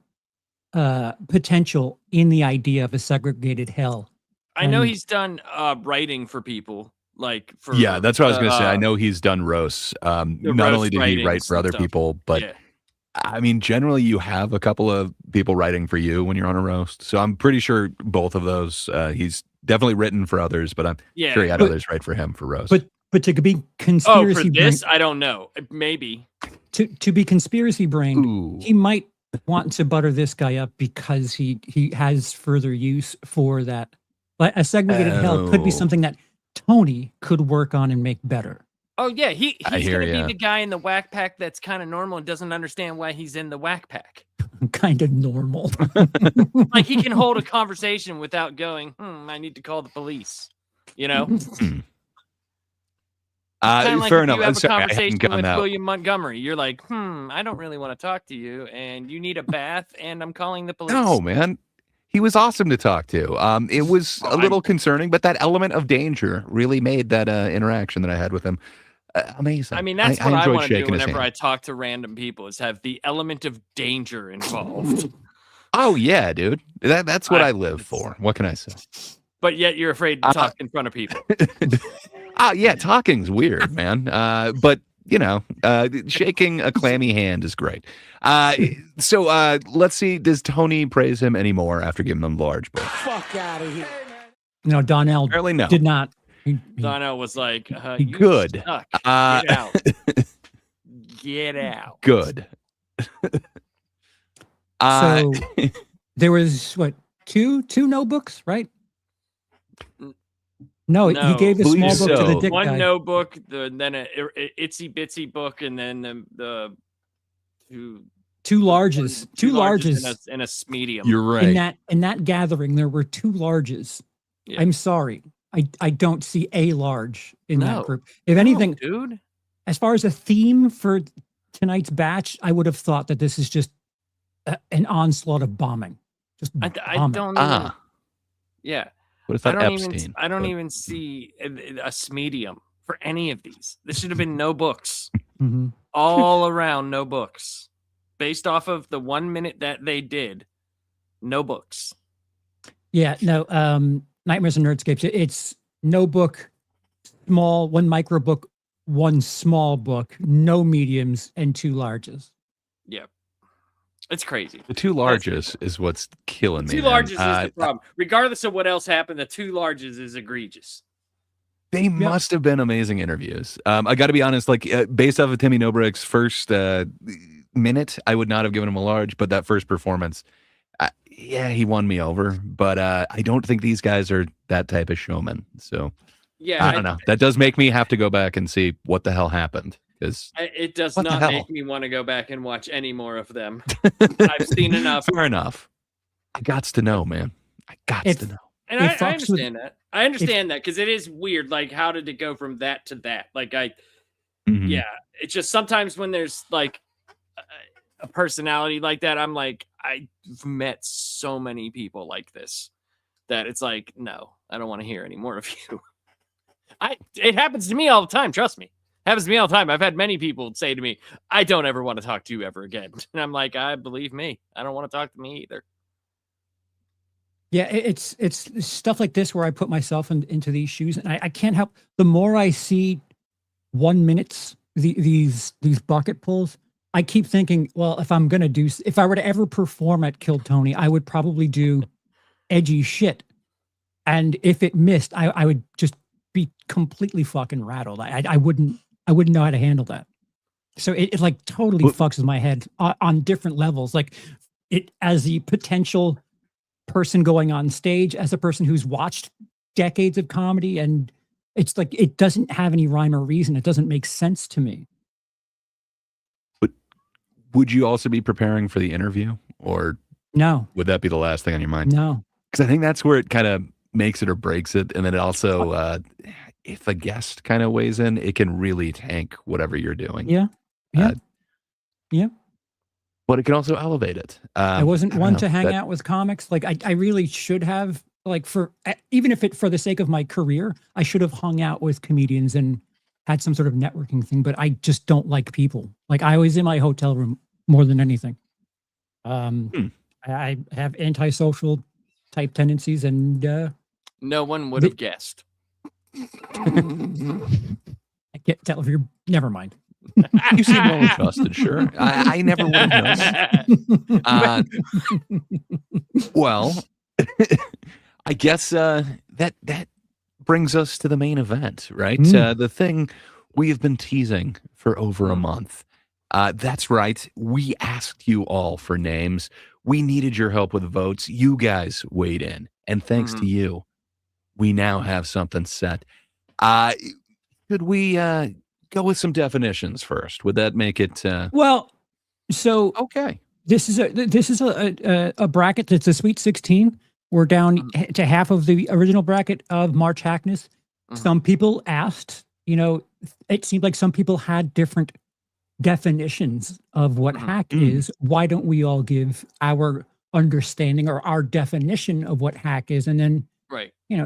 potential in the idea of a segregated hell. I know And- he's done writing for people, like for Yeah, that's what I was going to say. I know he's done roasts. Not roast only did he write writings for and other stuff. people, but yeah. I mean, generally, you have a couple of people writing for you when you're on a roast. So I'm pretty sure both of those. He's definitely written for others, but I'm Yeah. sure he had But- others write for him for roast. But to be Oh, conspiracy for this, brain, I don't know. Maybe. to be conspiracy brained, Ooh. he might want to butter this guy up because he has further use for that. But a segregated hell could be Oh. something that Tony could work on and make better. Oh yeah, he's hear gonna ya. be the guy in the whack pack that's kind of normal and doesn't understand why he's in the whack pack. Kind of normal. Like he can hold a conversation without going, I need to call the police. You know? Kinda like Fair if enough. you I'm have a sorry, I hadn't conversation gotten with that. William Montgomery. You're like, I don't really want to talk to you, and you need a bath, and I'm calling the police. No, man. He was awesome to talk to. It was a little concerning, but that element of danger really made that interaction that I had with him amazing. I mean, that's what I enjoyed want to do shaking his whenever I hand. talk to random people is have the element of danger involved. Oh yeah, dude. That's what I live it's- for. What can I say? But yet you're afraid to talk in front of people. Yeah, talking's weird, man. But you know, shaking a clammy hand is great. So let's see. Does Tony praise him anymore after giving him the large book? No, Donnell Apparently no. did not. Donnell was like, He you good. suck. Get out. Get out. Good. So there was what two notebooks, right? No, he gave a small Believe book to the so. dick One guy. notebook, then a itsy bitsy book, and then the Two larges and a medium. You're right. in that gathering. There were two larges. Yeah. I'm sorry, I don't see a large in No. that group. If anything, dude, as far as a theme for tonight's batch, I would have thought that this is just an onslaught of bombing. Just I bombing. don't. Even, yeah. What if I that don't Epstein? even see a medium for any of these. There should have been no books. Mhm. All around, no books. Based off of the 1 minute that they did, no books. Yeah, no. Nightmares and Nerdscapes. It's no book, small, one micro book, one small book, no mediums, and two larges. Yeah. It's crazy. The two larges is what's killing me. Two man. larges is the problem. Regardless of what else happened, the two larges is egregious. They must have been amazing interviews. I got to be honest, like based off of Timmy Nobrick's first minute, I would not have given him a large, but that first performance, yeah, he won me over. But I don't think these guys are that type of showman. So Yeah, I don't know. That does make me have to go back and see what the hell happened. Because it does what the not hell? make me want to go back and watch any more of them. I've seen enough. Fair enough. I gots to know, man. I gots to know. And I understand that. I understand that because it is weird. Like, how did it go from that to that? Like, yeah, it's just sometimes when there's like a personality like that, I'm like, I've met so many people like this that it's like, no, I don't want to hear any more of you. It happens to me all the time. Trust me. Happens to me all the time. I've had many people say to me, I don't ever want to talk to you ever again. And I'm like, I believe me. I don't want to talk to me either. Yeah, it's stuff like this where I put myself into these shoes, and I can't help. The more I see 1 minutes, these bucket pulls, I keep thinking, well, if I were to ever perform at Kill Tony, I would probably do edgy shit, and if it missed, I would just be completely fucking rattled. I wouldn't know how to handle that. So it like totally fucks with my head on different levels. Like it as the potential person going on stage, as a person who's watched decades of comedy, and it's like it doesn't have any rhyme or reason. It doesn't make sense to me. But would you also be preparing for the interview, or no? Would that be the last thing on your mind? No, because I think that's where it kind of makes it or breaks it, and then it also, if a guest kind of weighs in, it can really tank whatever you're doing. Yeah. But it can also elevate it. I wasn't one know, to hang out with comics. Like I really should have, like even if for the sake of my career, I should have hung out with comedians and had some sort of networking thing, but I just don't like people. Like I was in my hotel room more than anything. I have antisocial type tendencies, and no one would have guessed. I can't tell if you're, never mind. You seem well adjusted, sure. I never would have noticed. Well, I guess that brings us to the main event, right? The thing we have been teasing for over a month. That's right. We asked you all for names. We needed your help with votes. You guys weighed in. And thanks to you, we now have something set. Could we go with some definitions first? Would that make it well? So okay, this is a bracket that's a Sweet 16. We're down to half of the original bracket of March Hackness. Some people asked, it seemed like some people had different definitions of what hack is. Why don't we all give our understanding or our definition of what hack is, and then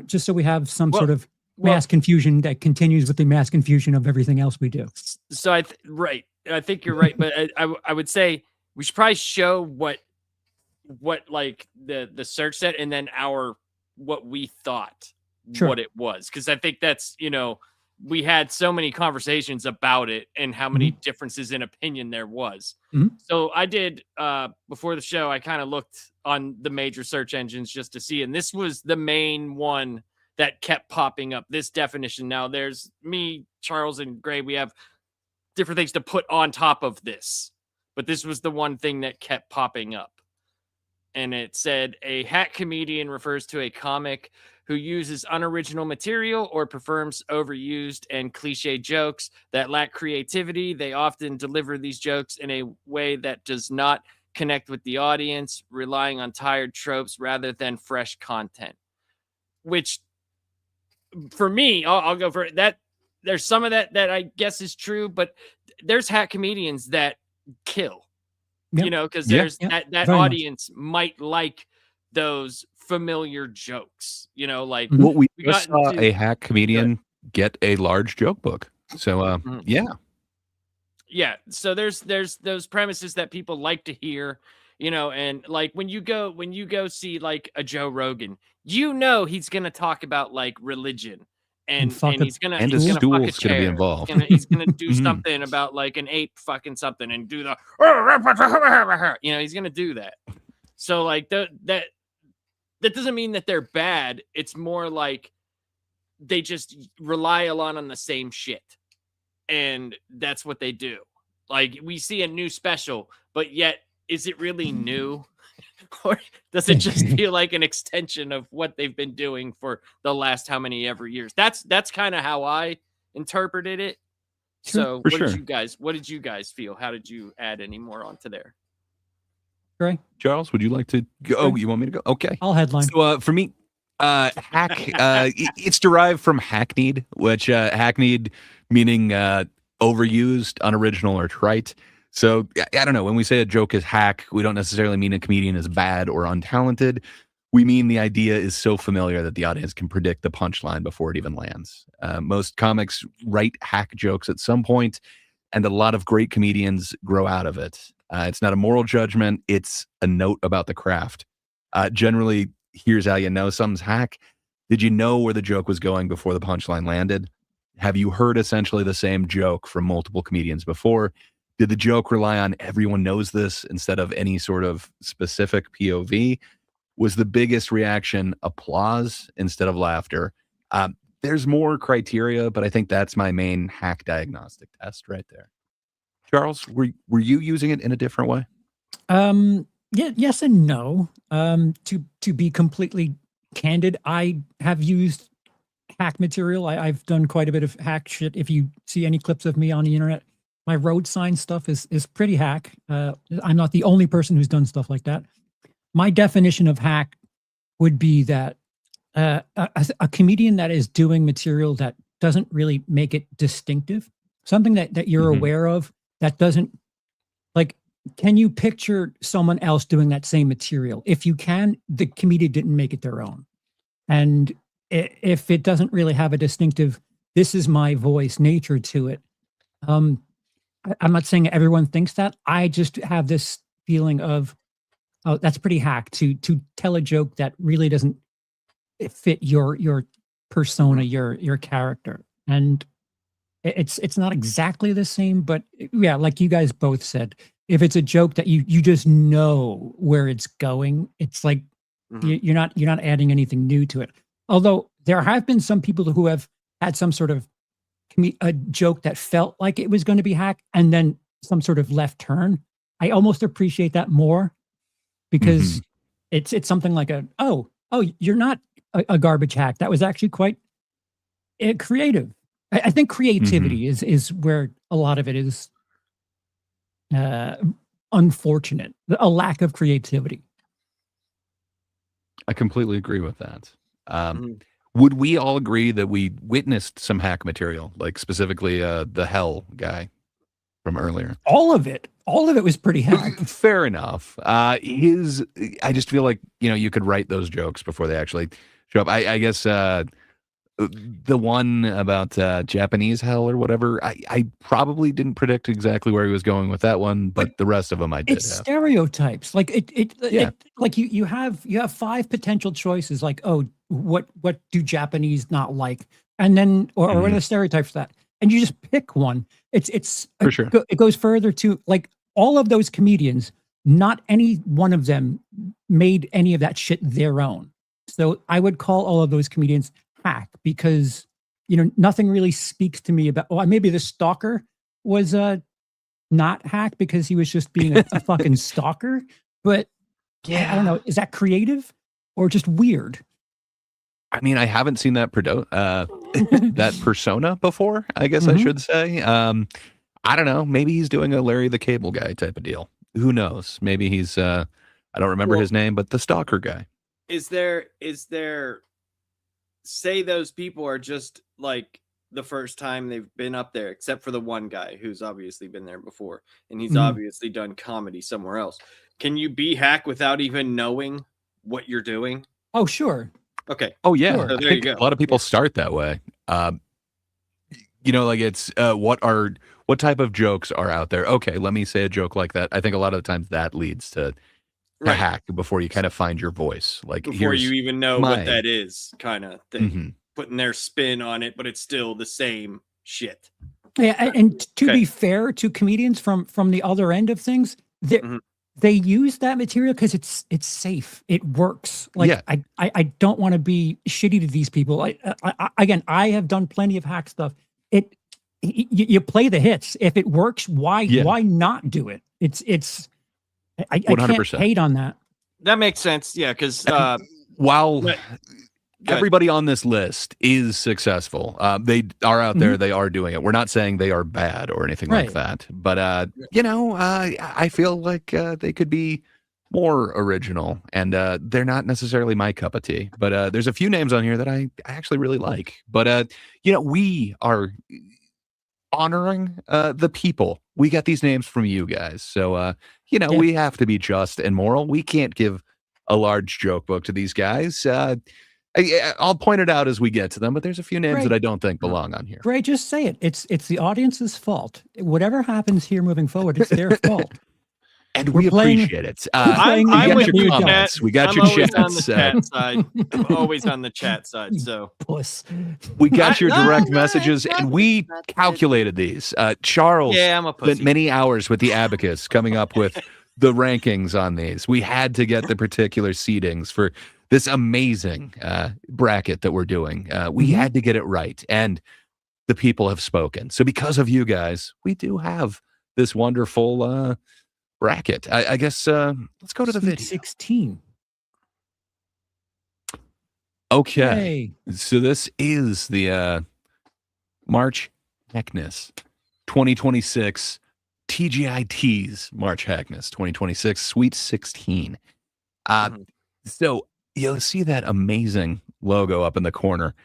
just so we have some sort of mass confusion that continues with the mass confusion of everything else we do. So I think you're right, but I would say we should probably show what like the search set, and then what we thought what it was, because I think that's we had so many conversations about it and how many differences in opinion there was. So I did before the show, I kind of looked on the major search engines just to see, and this was the main one that kept popping up. This definition. Now there's me, Charles, and Gray. We have different things to put on top of this, but this was the one thing that kept popping up. And it said a hack comedian refers to a comic who uses unoriginal material or performs overused and cliche jokes that lack creativity. They often deliver these jokes in a way that does not connect with the audience, relying on tired tropes rather than fresh content. Which, for me, I'll go for that. There's some of that I guess is true, but there's hack comedians that kill. Yep. You know, because Yep. there's Yep. that Very much. audience might like those familiar jokes. You know, like Well, we we just got saw into- a hack comedian get a large joke book. So, yeah. Yeah, so there's those premises that people like to hear, you know, and like when you go see like a Joe Rogan, you know he's gonna talk about like religion and fuck a- he's gonna And he's a gonna fuck a stool's gonna be chair. involved. He's gonna do Mhm. something about like an ape fucking something and do the you know, he's gonna do that. So like that doesn't mean that they're bad. It's more like they just rely a lot on the same shit. And that's what they do. Like we see a new special, but yet is it really new? Or does it just feel like an extension of what they've been doing for the last how many ever years? That's kind of how I interpreted it. So For what did you guys feel? How did you add any more onto there? Gray, Charles, would you like to go? Oh, you want me to go? Okay. I'll headline. So for me, hack, it's derived from hackneyed, which hackneyed meaning overused, unoriginal, or trite. So I don't know. When we say a joke is hack, we don't necessarily mean a comedian is bad or untalented. We mean the idea is so familiar that the audience can predict the punchline before it even lands. Most comics write hack jokes at some point, and a lot of great comedians grow out of it. It's not a moral judgment. It's a note about the craft. Generally, here's how you know something's hack. Did you know where the joke was going before the punchline landed? Have you heard essentially the same joke from multiple comedians before? Did the joke rely on everyone knows this instead of any sort of specific POV? Was the biggest reaction applause instead of laughter? There's more criteria, but I think that's my main hack diagnostic test right there. Charles, were you using it in a different way? Yeah, yes and no. To be completely candid, I have used hack material. I've done quite a bit of hack shit. If you see any clips of me on the internet, my road sign stuff is pretty hack. I'm not the only person who's done stuff like that. My definition of hack would be that a comedian that is doing material that doesn't really make it distinctive, something that you're aware of that doesn't, like, can you picture someone else doing that same material? If you can, the comedian didn't make it their own. And if it doesn't really have a distinctive, this is my voice nature to it, I'm not saying everyone thinks that. I just have this feeling of, oh, that's pretty hack to tell a joke that really doesn't fit your persona, your character. And it's not exactly the same, but yeah, like you guys both said, if it's a joke that you just know where it's going, it's like you're not adding anything new to it. Although there have been some people who have had some sort of a joke that felt like it was going to be hack and then some sort of left turn. I almost appreciate that more because it's something like oh, you're not a garbage hack. That was actually quite creative. I think creativity is where a lot of it is unfortunate. A lack of creativity. I completely agree with that. Would we all agree that we witnessed some hack material, like specifically the Hell guy from earlier? All of it was pretty hack. Fair enough. I just feel like, you could write those jokes before they actually show up. I guess the one about Japanese Hell or whatever, I probably didn't predict exactly where he was going with that one, but the rest of them I did. It's stereoterios. Like like you have 5 potential choices. Like, oh, what do Japanese not like? And then or what are the stereotypes for that? And you just pick one. It's for sure. It goes further to, like, all of those comedians, not any one of them made any of that shit their own. So I would call all of those comedians hack because nothing really speaks to me about. Well, maybe the stalker was not hack because he was just being a fucking stalker. But I don't know. Is that creative or just weird? I mean, I haven't seen that that persona before, I guess I should say. I don't know. Maybe he's doing a Larry the Cable Guy type of deal. Who knows? Maybe he's I don't remember his name, but the stalker guy. Is there say those people are just like the first time they've been up there, except for the one guy who's obviously been there before, and he's obviously done comedy somewhere else. Can you be hack without even knowing what you're doing? Oh, sure. Okay. Oh, yeah. Sure. So there you go. A lot of people start that way. Like it's what type of jokes are out there? Okay, let me say a joke like that. I think a lot of the times that leads to hack before you kind of find your voice. Like before you even know what that is, kind of thing. Putting their spin on it, but it's still the same shit. Yeah, and to be fair to comedians from the other end of things, they use that material because it's safe. It works. Like I don't want to be shitty to these people. I have done plenty of hack stuff. You play the hits. If it works, why not do it? I 100%. Can't hate on that. That makes sense. Yeah, because while everybody on this list is successful, they are out there. They are doing it. We're not saying they are bad or anything like that. But I feel like they could be more original, and they're not necessarily my cup of tea. But there's a few names on here that I actually really like. But we are honoring the people. We got these names from you guys, so we have to be just and moral. We can't give a large joke book to these guys. I'll point it out as we get to them, but there's a few names that I don't think belong on here. Gray, just say it. It's the audience's fault. Whatever happens here moving forward, it's their fault. And we appreciate it. I'm with your comments. We got I'm your always chats. on the chat side. I'm always on the chat side. So puss. We got your direct messages, and we calculated these. Charles spent many hours with the abacus coming up with the rankings on these. We had to get the particular seedings for this amazing bracket that we're doing. We had to get it right, and the people have spoken. So because of you guys, we do have this wonderful bracket. I guess let's go to the video. 16. Okay. So this is the March Hackness 2026 TGIT's March Hackness 2026 Sweet 16. So you'll see that amazing logo up in the corner.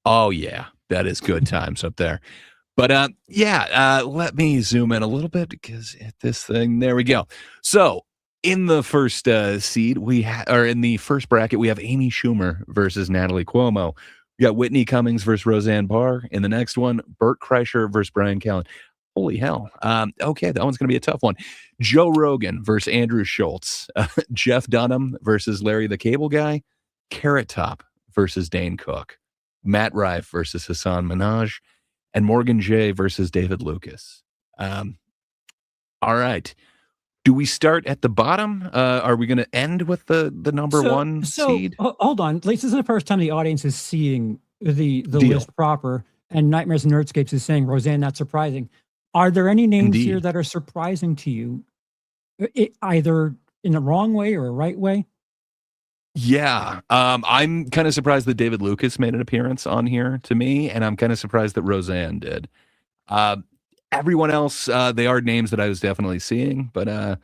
Oh yeah, that is good times up there. But let me zoom in a little bit because at this thing, there we go. So in the first seed, in the first bracket, we have Amy Schumer versus Natalie Cuomo. We got Whitney Cummings versus Roseanne Barr. In the next one, Bert Kreischer versus Brian Callen. Holy hell. Okay, that one's going to be a tough one. Joe Rogan versus Andrew Schultz. Jeff Dunham versus Larry the Cable Guy. Carrot Top versus Dane Cook. Matt Rife versus Hassan Minhaj. And Morgan J versus David Lucas. All right. Do we start at the bottom? Are we going to end with the number one seed? Hold on. This is the first time the audience is seeing the list proper. And Nightmares and Nerdscapes is saying, Roseanne, not surprising. Are there any names here that are surprising to you? Either in the wrong way or a right way? Yeah, I'm kind of surprised that David Lucas made an appearance on here to me, and I'm kind of surprised that Roseanne did. Everyone else, they are names that I was definitely seeing, but I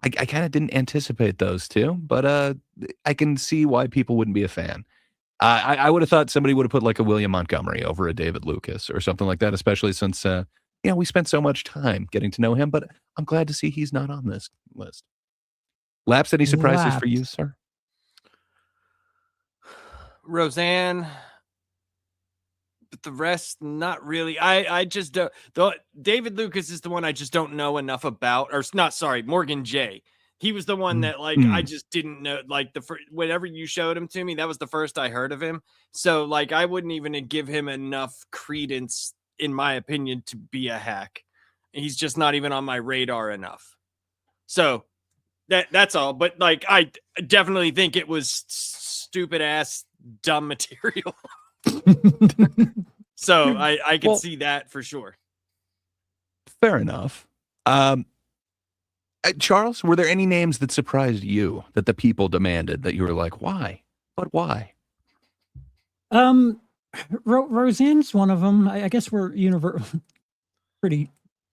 kind of didn't anticipate those two, but I can see why people wouldn't be a fan. I would have thought somebody would have put like a William Montgomery over a David Lucas or something like that, especially since we spent so much time getting to know him, but I'm glad to see he's not on this list. Laps, any surprises for you, sir? Roseanne, but the rest not really. I just don't. David Lucas is the one I just don't know enough about, or not. Sorry, Morgan J. He was the one that I just didn't know. Like whenever you showed him to me, that was the first I heard of him. So I wouldn't even give him enough credence, in my opinion, to be a hack. He's just not even on my radar enough. So that's all. But I definitely think it was stupid ass dumb material. So I can Well- see that for sure. Fair enough. Charles, were there any names that surprised you that the people demanded that you were like, why? But why? Roseanne's one of them. I guess we're pretty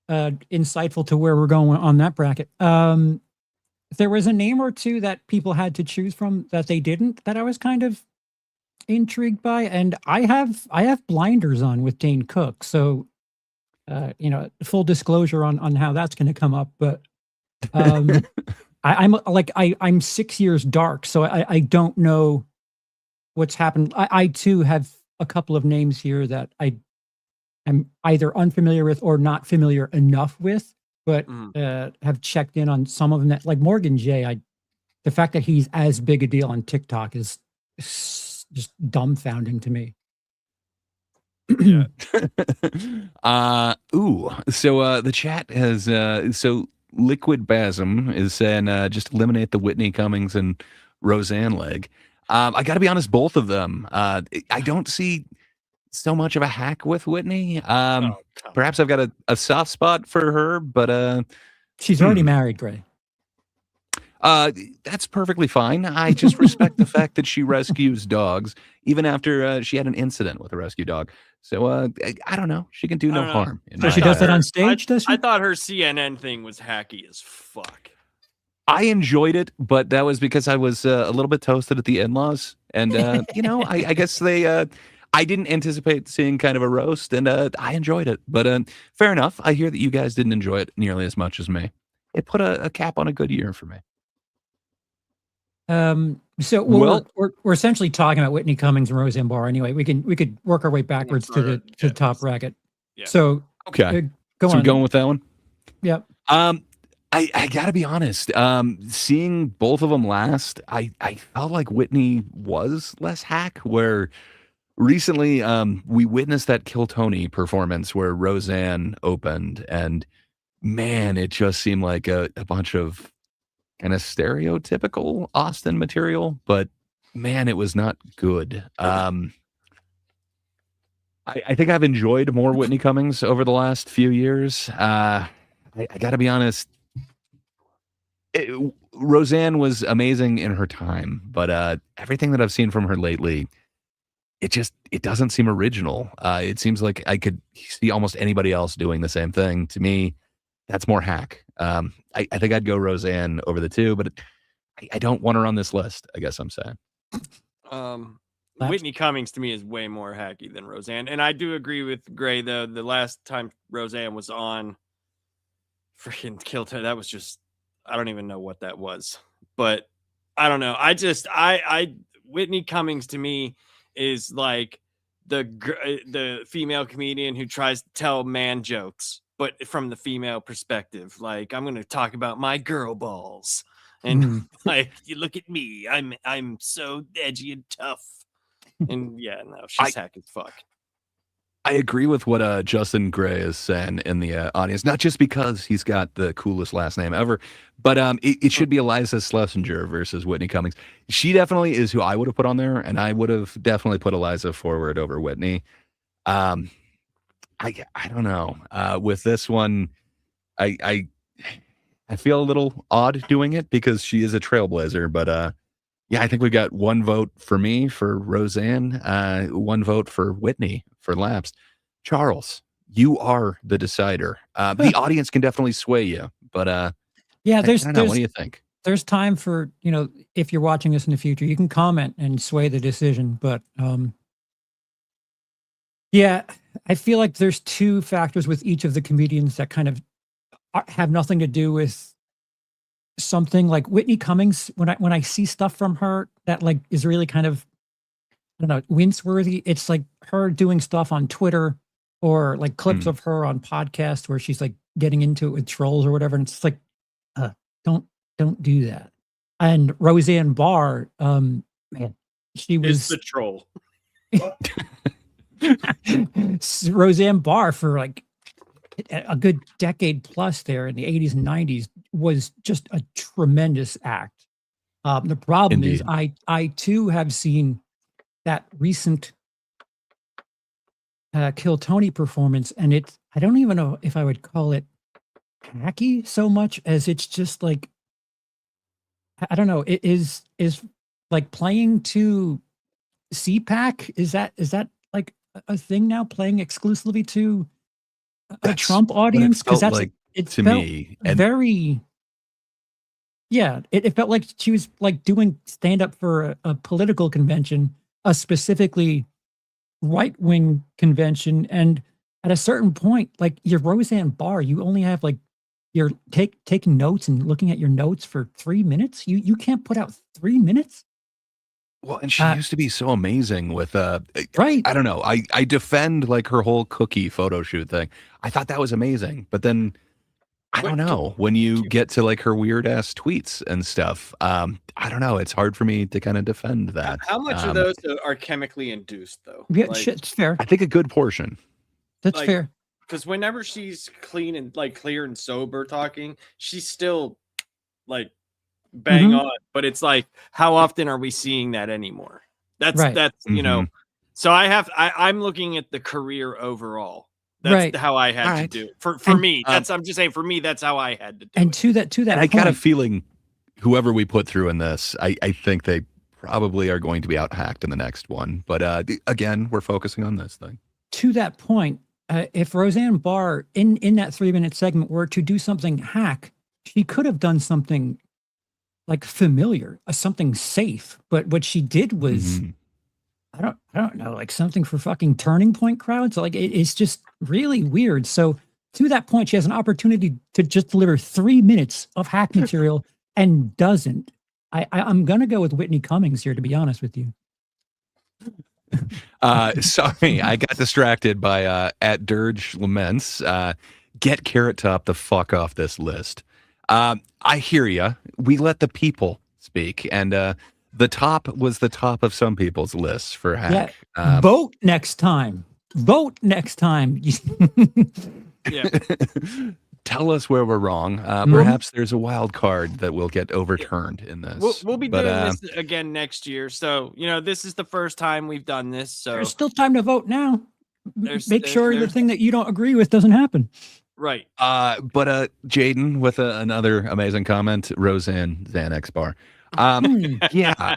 insightful to where we're going on that bracket. There was a name or two that people had to choose from that they didn't, that I was kind of intrigued by, and I have blinders on with Dane Cook, so full disclosure on how that's going to come up, but I'm 6 years dark, so I don't know what's happened. I too have a couple of names here that I am either unfamiliar with or not familiar enough with, but have checked in on some of them. That, like Morgan J, the fact that he's as big a deal on TikTok is just dumbfounding to me. Yeah. So the chat has so Liquid Basm is saying just eliminate the Whitney Cummings and Roseanne leg. I got to be honest, both of them. I don't see so much of a hack with Whitney. Perhaps I've got a soft spot for her, but she's already married, Gray. That's perfectly fine. I just respect the fact that she rescues dogs, even after she had an incident with a rescue dog. So I don't know. She can do no harm. So she does that on stage, does she? I thought her CNN thing was hacky as fuck. I enjoyed it, but that was because I was a little bit toasted at the in-laws. And, I guess I didn't anticipate seeing kind of a roast, and I enjoyed it. But fair enough. I hear that you guys didn't enjoy it nearly as much as me. It put a cap on a good year for me. So we're essentially talking about Whitney Cummings and Roseanne Barr anyway. We could work our way backwards to the top bracket. Yeah. So okay, go so on. going with that one. Yep. I gotta be honest. Seeing both of them last, I felt like Whitney was less hack. Where recently, we witnessed that Kill Tony performance where Roseanne opened, and man, it just seemed like a bunch of kind of stereotypical Austin material, but man, it was not good. I think I've enjoyed more Whitney Cummings over the last few years. I got to be honest. Roseanne was amazing in her time, but everything that I've seen from her lately, it doesn't seem original. It seems like I could see almost anybody else doing the same thing. To me, that's more hack. I think I'd go Roseanne over the two, but I don't want her on this list, I guess I'm saying. Whitney Cummings to me is way more hacky than Roseanne. And I do agree with Gray, though. The last time Roseanne was on freaking Kill Tony, that was just, I don't even know what that was. But I don't know. Whitney Cummings to me is like the female comedian who tries to tell man jokes, but from the female perspective. Like, I'm going to talk about my girl balls. And like, you look at me, I'm so edgy and tough. And yeah, no, she's hack as fuck. I agree with what Justin Gray is saying in the audience, not just because he's got the coolest last name ever, but it should be Eliza Schlesinger versus Whitney Cummings. She definitely is who I would have put on there, and I would have definitely put Eliza forward over Whitney. I don't know. With this one, I feel a little odd doing it because she is a trailblazer, but yeah, I think we got one vote for me for Roseanne, one vote for Whitney for Lapsed. Charles, you are the decider. The audience can definitely sway you, but yeah, I don't know. What do you think? There's time for, if you're watching this in the future, you can comment and sway the decision. But yeah, I feel like there's two factors with each of the comedians that kind of have nothing to do with something. Like Whitney Cummings, when I see stuff from her that like is really kind of, I don't know, wince-worthy, it's like her doing stuff on Twitter or like clips of her on podcasts where she's like getting into it with trolls or whatever. And it's like, don't do that. And Roseanne Barr, man, she was the troll. Roseanne Barr for like a good decade plus there in the 80s and 90s was just a tremendous act. The problem is I too have seen that recent Kill Tony performance, and I don't even know if I would call it hacky so much as it's just like, I don't know. It is like playing to CPAC. Is that like a thing now? Playing exclusively to a That's Trump what it audience? Because felt that's like it to felt me. And very. Yeah, it felt like she was like doing stand up for a political convention, a specifically right wing convention, and at a certain point, like your Roseanne Barr, you only have like you're taking notes and looking at your notes for 3 minutes. You can't put out 3 minutes, well, and she uh, used to be so amazing with right? I don't know. I defend like her whole cookie photo shoot thing. I thought that was amazing. But then I don't know, when you get to like her weird ass tweets and stuff, I don't know. It's hard for me to kind of defend that. How much of those are chemically induced, though? Yeah, Like, shit, it's fair. I think a good portion. That's like, fair. because whenever she's clean and like clear and sober talking, she's still like bang Mhm. on. But it's like, how often are we seeing that anymore? That's Right. you know. So I'm looking at the career overall. That's Right. how I had to Alright. do it. For And- me. I'm just saying for me, that's how I had to do And it. to that And I point, got a feeling whoever we put through in this, I think they probably are going to be out hacked in the next one. But again, we're focusing on this thing. to that point, if Roseanne Barr in that 3 minute segment were to do something hack, she could have done something like familiar, something safe. But what she did was, Mhm. I don't know, like something for fucking Turning Point crowds. Like it's just really weird. So to that point, she has an opportunity to just deliver 3 minutes of hack material and doesn't. I'm gonna go with Whitney Cummings here, to be honest with you. Sorry, I got distracted by at Dirge Laments. Get Carrot Top the fuck off this list. I hear ya. We let the people speak, and the top was the top of some people's lists for hack. Vote next time. Vote next time. Yeah. Tell us where we're wrong. Perhaps there's a wild card that will get overturned in this. We'll be But, doing this again next year. So, this is the first time we've done this. So There's still time to vote now. Make sure the there's- thing that you don't agree with doesn't happen. right. but Jaden with another amazing comment, Roseanne Xanax bar. Yeah,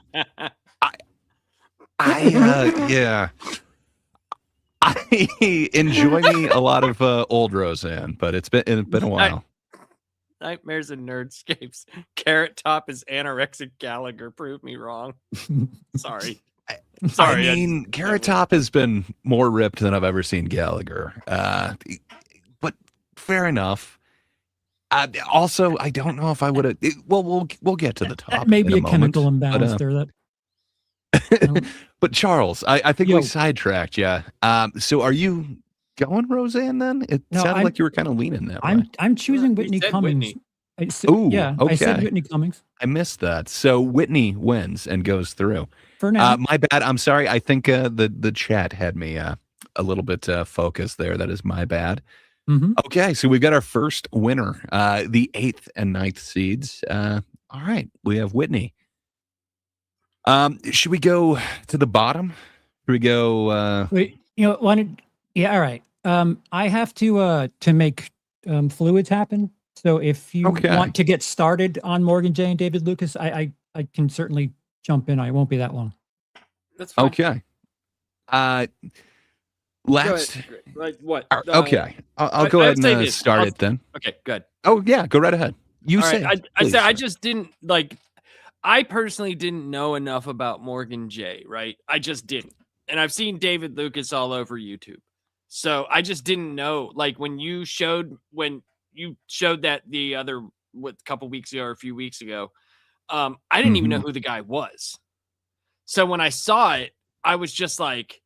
yeah. I enjoy me a lot of old Roseanne, but it's been a while. Nightmares and Nerdscapes. Carrot Top is anorexic Gallagher. Prove me wrong. Sorry. Sorry. I mean, Carrot Top has been more ripped than I've ever seen Gallagher. But fair enough. Also, I don't know if I would have. Well, we'll get to the top. That may be in a chemical moment, imbalance but, there. That but Charles, I think Yo. we sidetracked. Yeah. So are you going Roseanne then? It No, sounded I'm- like you were kind of leaning that way. I'm choosing Whitney said Cummings. Whitney. Ooh, I said okay. Whitney Cummings I missed that. So Whitney wins and goes through. for now. My bad. I'm sorry. I think the chat had me a little bit focused there. That is my bad. Mhm. Okay, so we've got our first winner, the 8th and 9th seeds. All right, we have Whitney. Should we go to the bottom? Should we go? Wait, yeah, all right. I have to make fluids happen. So if you Okay. want to get started on Morgan J and David Lucas, I can certainly jump in. I won't be that long. That's fine. Okay. Go Last. ahead. Like what? Okay, I'll go I ahead would say and this. start I'll- it then. Okay, good. Oh yeah, go right ahead. You All say. right, I please, said I sir. just didn't like. I personally didn't know enough about Morgan J. Right, I just didn't, and I've seen David Lucas all over YouTube, so I just didn't know. Like when you showed that the other couple weeks ago or a few weeks ago, I didn't even know who the guy was. So when I saw it, I was just like,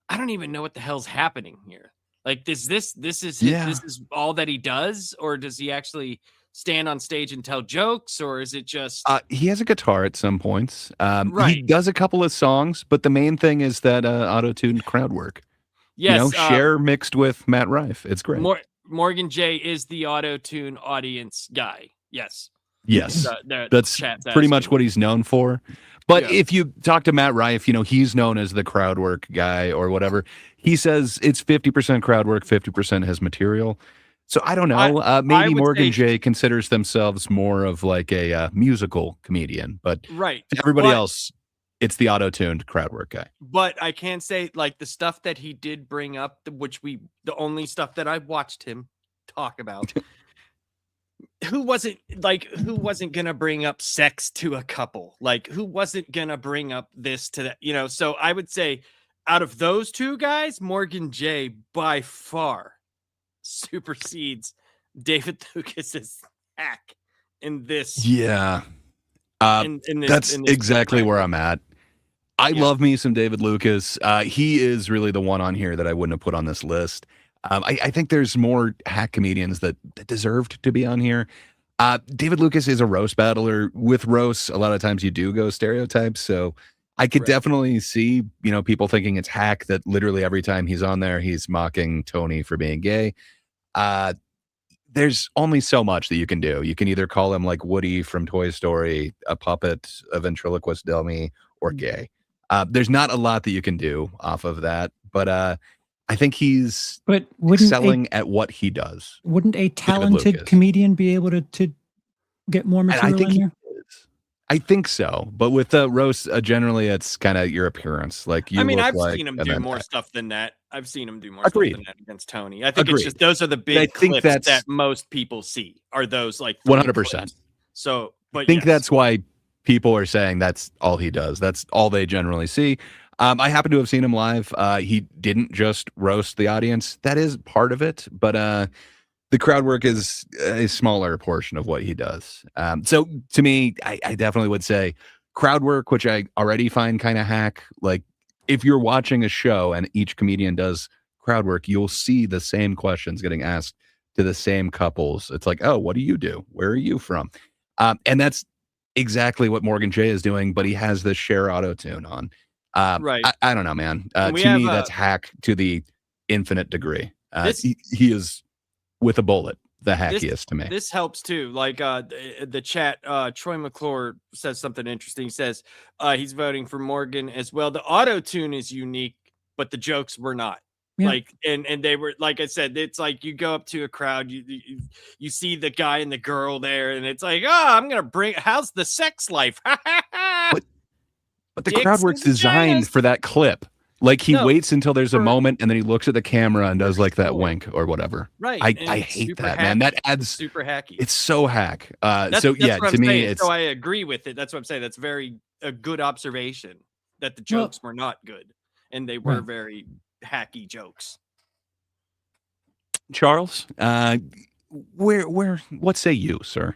I don't even know what the hell's happening here. Like, this is Yeah. this is all that he does, or does he actually stand on stage and tell jokes, or is it just He has a guitar at some points. He Right. does a couple of songs, but the main thing is that auto-tuned crowd work. yes? Cher mixed with Matt Rife. It's great. Morgan J is the auto-tune audience guy. Yes, Yes. The That's chat's pretty much asking. what he's known for. But Yeah. if you talk to Matt Rife, he's known as the crowd work guy or whatever. He says it's 50% crowd work, 50% his material. So I don't know. I Maybe would Morgan say- J considers themselves more of like a musical comedian, but Right. to everybody But- else, it's the auto-tuned crowd work guy. But I can say, like, the stuff that he did bring up, the only stuff that I watched him talk about, who wasn't gonna bring up sex to a couple? Like, who wasn't gonna bring up this to that? So I would say, out of those two guys, Morgan J by far supersedes David Lucas's hack in this. Yeah. in this, That's in this exactly program. where I'm at. I Yeah. love me some David Lucas. He is really the one on here that I wouldn't have put on this list. I think there's more hack comedians that deserved to be on here. David Lucas is a roast battler. With roasts, a lot of times you do go stereotypes. So I could Right. definitely see, people thinking it's hack that literally every time he's on there, he's mocking Tony for being gay. There's only so much that you can do. You can either call him like Woody from Toy Story, a puppet, a ventriloquist dummy, or gay. There's not a lot that you can do off of that, but I think he's But wouldn't excelling at what he does. wouldn't a talented Lucas. comedian be able to get more And I material think in he there? is. I think so. But with the roast, generally it's kind of your appearance. Like you look I've like, seen him and do then more that. stuff than that. I've seen him do more Agreed. stuff than that against Tony. I think it's Agreed. just those are the I big think clips that's- that most people see. Are those like 100%. clips. So, but I think yes. that's why people are saying that's all he does. That's all they generally see. I happen to have seen him live. He didn't just roast the audience. That is part of it, but the crowd work is a smaller portion of what he does. So to me, I definitely would say crowd work, which I already find kind of hack. Like if you're watching a show and each comedian does crowd work, you'll see the same questions getting asked to the same couples. It's like, oh, what do you do? Where are you from? And that's exactly what Morgan J is doing, but he has this share auto tune on. Right. I don't know, man. And we To have, me, that's hack to the infinite degree. This- He is with a bullet the hackiest to me. This helps too. Like the chat, Troy McClure says something interesting. He says he's voting for Morgan as well. The auto tune is unique, but the jokes were not. Yeah. Like and they were, like I said, it's like you go up to a crowd, you see the guy and the girl there, and it's like, oh, I'm gonna bring. How's the sex life? But the Dicks crowd work's and designed vaginas. for that clip. Like he No, waits until there's a for- moment and then he looks at the camera and does like that Sure. wink or whatever. Right. I and it's hate super that, man. hacky. That adds. Super hacky. It's so hack. That's So what yeah, I'm to me, saying. it's So I agree with it. That's what I'm saying. That's a good observation that the Well- jokes were not good and they were Right. very hacky jokes. Charles. What say you, sir?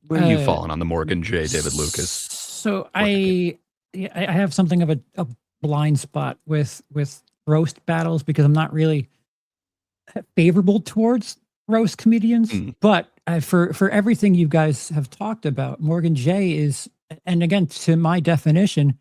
Where are you falling on the Morgan J. David Lucas? So I have something of a blind spot with roast battles because I'm not really favorable towards roast comedians. Mm. But for everything you guys have talked about, Morgan J is, and again, to my definition,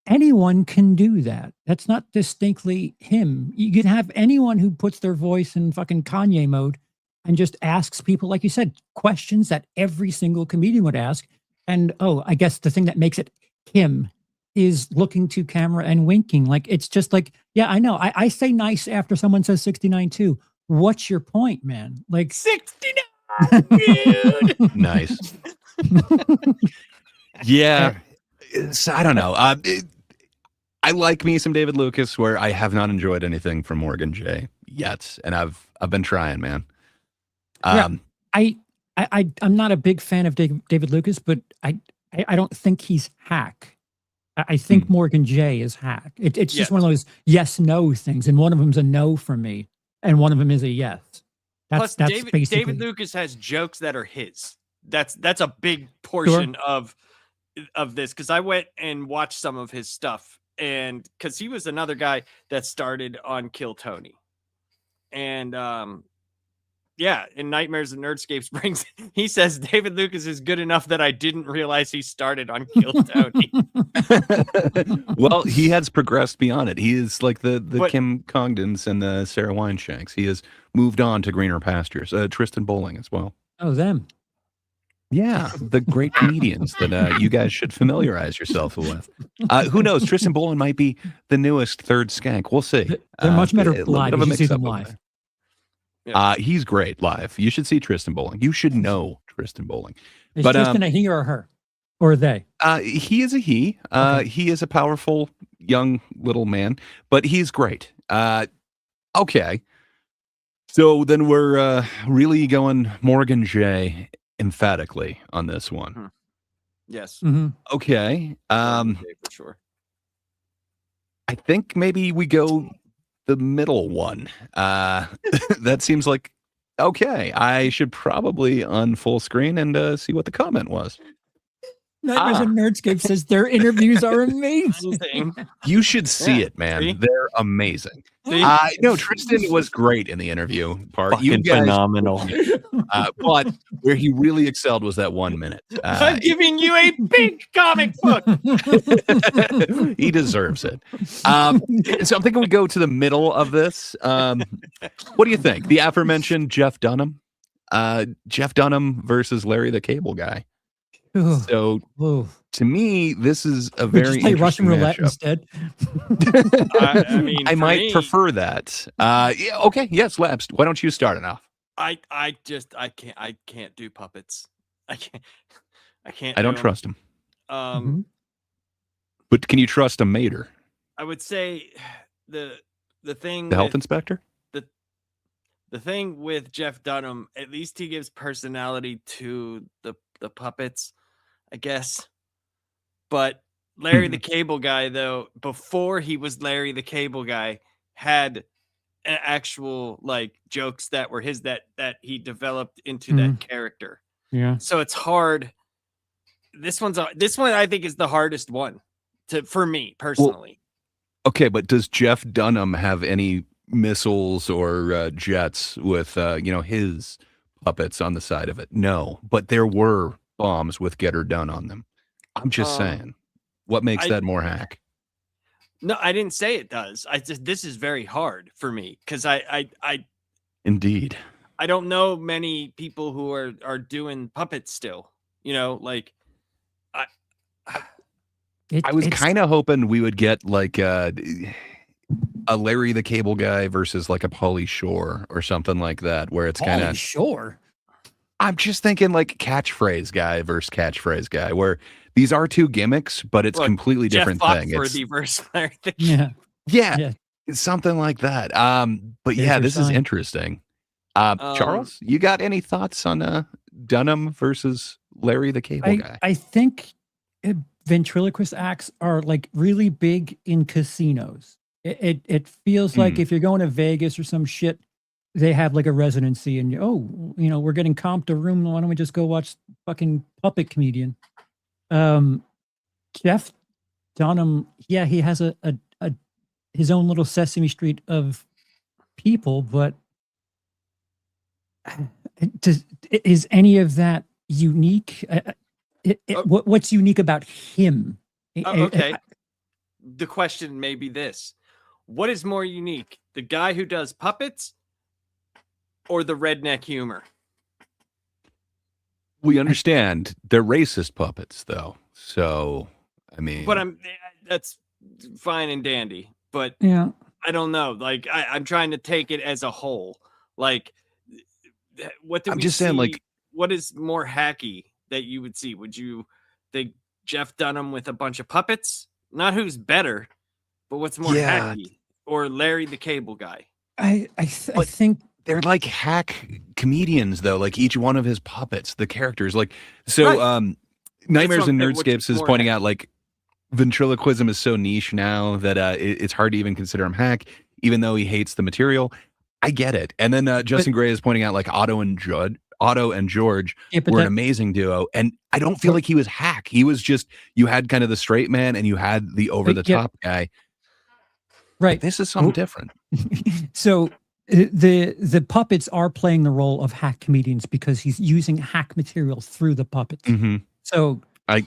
anyone can do that. That's not distinctly him. You can have anyone who puts their voice in fucking Kanye mode and just asks people, like you said, questions that every single comedian would ask. And I guess the thing that makes it him is looking to camera and winking. Like, it's just like, yeah, I know. I say nice after someone says 69 too. What's your point, man? Like 69, dude. Nice. Yeah. I don't know. I like me some David Lucas, where I have not enjoyed anything from Morgan J yet, and I've been trying, man. Yeah. I'm not a big fan of David Lucas, but I don't think he's hack. I think Morgan J is hack. It's just one of those yes no things, and one of them's a no for me, and one of them is a yes. Plus, That's David basically Lucas has jokes that are his. That's a big portion of this, because I went and watched some of his stuff, and because he was another guy that started on Kill Tony, and yeah, in Nightmares and Nerdscapes he says David Lucas is good enough that I didn't realize he started on Kill Tony. Well, he has progressed beyond it. He is like the But- Kim Congdons and the Sarah Wineshanks. He has moved on to greener pastures. Tristan Bowling as well. them. Yeah, the great comedians that you guys should familiarize yourself with. Who knows? Tristan Bolin might be the newest third skank. We'll see. They're much better a little live. bit of a You should see mix-up them over live. there. He's great live. You should see Tristan Bolin. You should know Tristan Bolin. Is But Tristan a he or a her? Or they? he is a he. Okay. He is a powerful young little man, but he's great. Okay. So then we're really going Morgan J emphatically on this one. Yes. Mhm. Okay. For sure. I think maybe we go the middle one. That seems like okay. I should probably on full screen and see what the comment was. Nightmares and Nerdscape says their interviews are amazing. You should see Yeah, it, man. see? They're amazing. See? No, Tristan was great in the interview part. Fucking phenomenal. But where he really excelled was that 1 minute. I'm giving you a big comic book. He deserves it. So I'm thinking we go to the middle of this. What do you think? The aforementioned Jeff Dunham? Jeff Dunham versus Larry the Cable Guy. Ooh. So Ooh. to me, this is a We very just play Russian interesting roulette matchup. instead. I mean, I for might me, prefer that. Yeah, okay, yes, Labs. Why don't you start it off? I can't do puppets. I can't. I don't do 'em. trust him. Mhm. But can you trust a mater? I would say the thing The health with- inspector? the thing with Jeff Dunham, at least he gives personality to the puppets, I guess. But Larry the Cable Guy, though, before he was Larry the Cable Guy, had actual like jokes that were his that he developed into that character. Yeah. So it's hard. This one I think is the hardest one for me personally. Okay, but does Jeff Dunham have any missiles or jets with his puppets on the side of it? No, but there were bombs with Get Her Done on them. I'm just saying, what makes that more hack? No, I didn't say it does. This is very hard for me because I Indeed. I don't know many people who are doing puppets still. Like I was kind of hoping we would get like a Larry the Cable Guy versus like a Pauly Shore or something like that, where it's kind of Sure. I'm just thinking like catchphrase guy versus catchphrase guy, where these are two gimmicks, but it's completely Jeff different thing. Foxworthy versus Larry the Yeah. Yeah, it's something like that. But There's yeah, your this is sign. interesting. Charles, you got any thoughts on Dunham versus Larry the Cable Guy? I think ventriloquist acts are like really big in casinos. It feels like if you're going to Vegas or some shit, they have like a residency and we're getting comped a room. Why don't we just go watch fucking Puppet Comedian? Jeff Dunham, yeah, he has a his own little Sesame Street of people, but is any of that unique? What's unique about him? Okay. The question may be this: what is more unique, the guy who does puppets or the redneck humor? We understand they're racist puppets, though. So, I mean, But that's fine and dandy. But Yeah. I don't know. Like I'm trying to take it as a whole. Like, what do I'm we just saying, see? like- what is more hacky that you would see? Would you think Jeff Dunham with a bunch of puppets? Not who's better, but what's more Yeah. hacky? Or Larry the Cable Guy? I think they're like hack comedians, though. Like each one of his puppets, the characters, like so. Right. Nightmares what and I'm saying, which Nerdscapes is is more pointing hack. out like ventriloquism is so niche now that it's hard to even consider him hack, even though he hates the material. I get it. And then Justin Gray is pointing out like Otto and George Yeah, but were an that- amazing duo, and I don't feel like he was hack. He was just, you had kind of the straight man and you had the over the top guy. right. This is something different. So the puppets are playing the role of hack comedians because he's using hack material through the puppets. Mhm. So I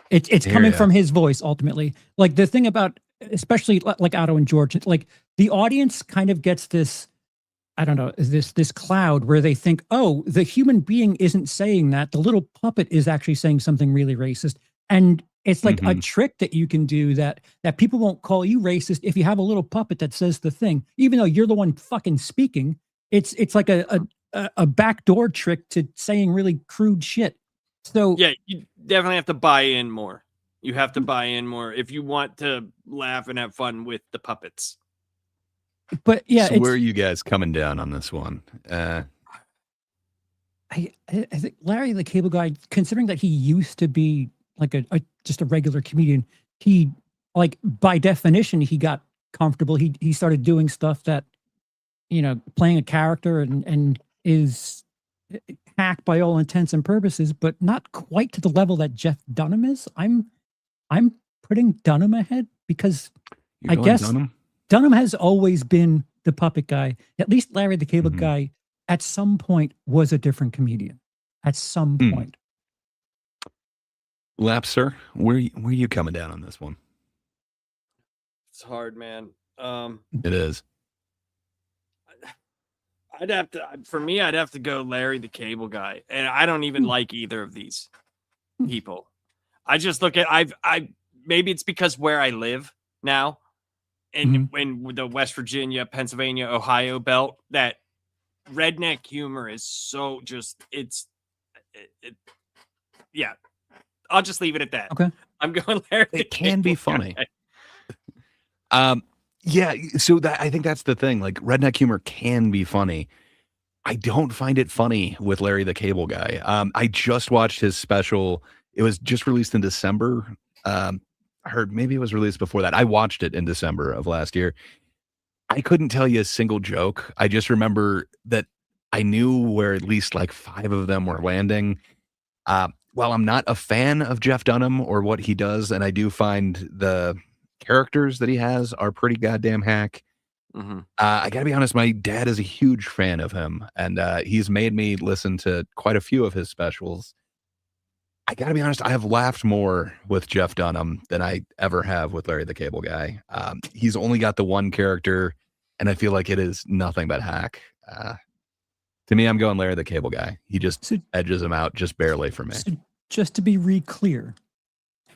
it's hear coming ya. from his voice ultimately. Like the thing about especially like Otto and George, like the audience kind of gets this I don't know, this cloud where they think, oh, the human being isn't saying that. The little puppet is actually saying something really racist. And it's like a trick that you can do that people won't call you racist if you have a little puppet that says the thing, even though you're the one fucking speaking. It's like a backdoor trick to saying really crude shit. So yeah, you definitely have to buy in more. You have to buy in more if you want to laugh and have fun with the puppets. But yeah, so where are you guys coming down on this one? I think Larry the Cable Guy, considering that he used to be like just a regular comedian, he, like, by definition, he got comfortable. He started doing stuff that, you know, playing a character and is hack by all intents and purposes, but not quite to the level that Jeff Dunham is. I'm putting Dunham ahead because I guess Dunham has always been the puppet guy. At least Larry the Cable Guy at some point was a different comedian. At some point. Lap, sir, where are you coming down on this one? It's hard, man. It is. I'd have to go Larry the Cable Guy, and I don't even like either of these people. I just look at I maybe it's because where I live now, and when the West Virginia, Pennsylvania, Ohio belt, that redneck humor is so just yeah. I'll just leave it at that. Okay, I'm going Larry. It can be funny. Yeah, so I think that's the thing. Like, redneck humor can be funny. I don't find it funny with Larry the Cable Guy. I just watched his special. It was just released in December. I heard maybe it was released before that. I watched it in December of last year. I couldn't tell you a single joke. I just remember that I knew where at least like 5 of them were landing. While I'm not a fan of Jeff Dunham or what he does, and I do find the characters that he has are pretty goddamn hack. I gotta be honest, my dad is a huge fan of him, and he's made me listen to quite a few of his specials. I gotta be honest, I have laughed more with Jeff Dunham than I ever have with Larry the Cable Guy. He's only got the one character, and I feel like it is nothing but hack. To me, I'm going Larry the Cable Guy. He just edges him out just barely for me. So just to be clear,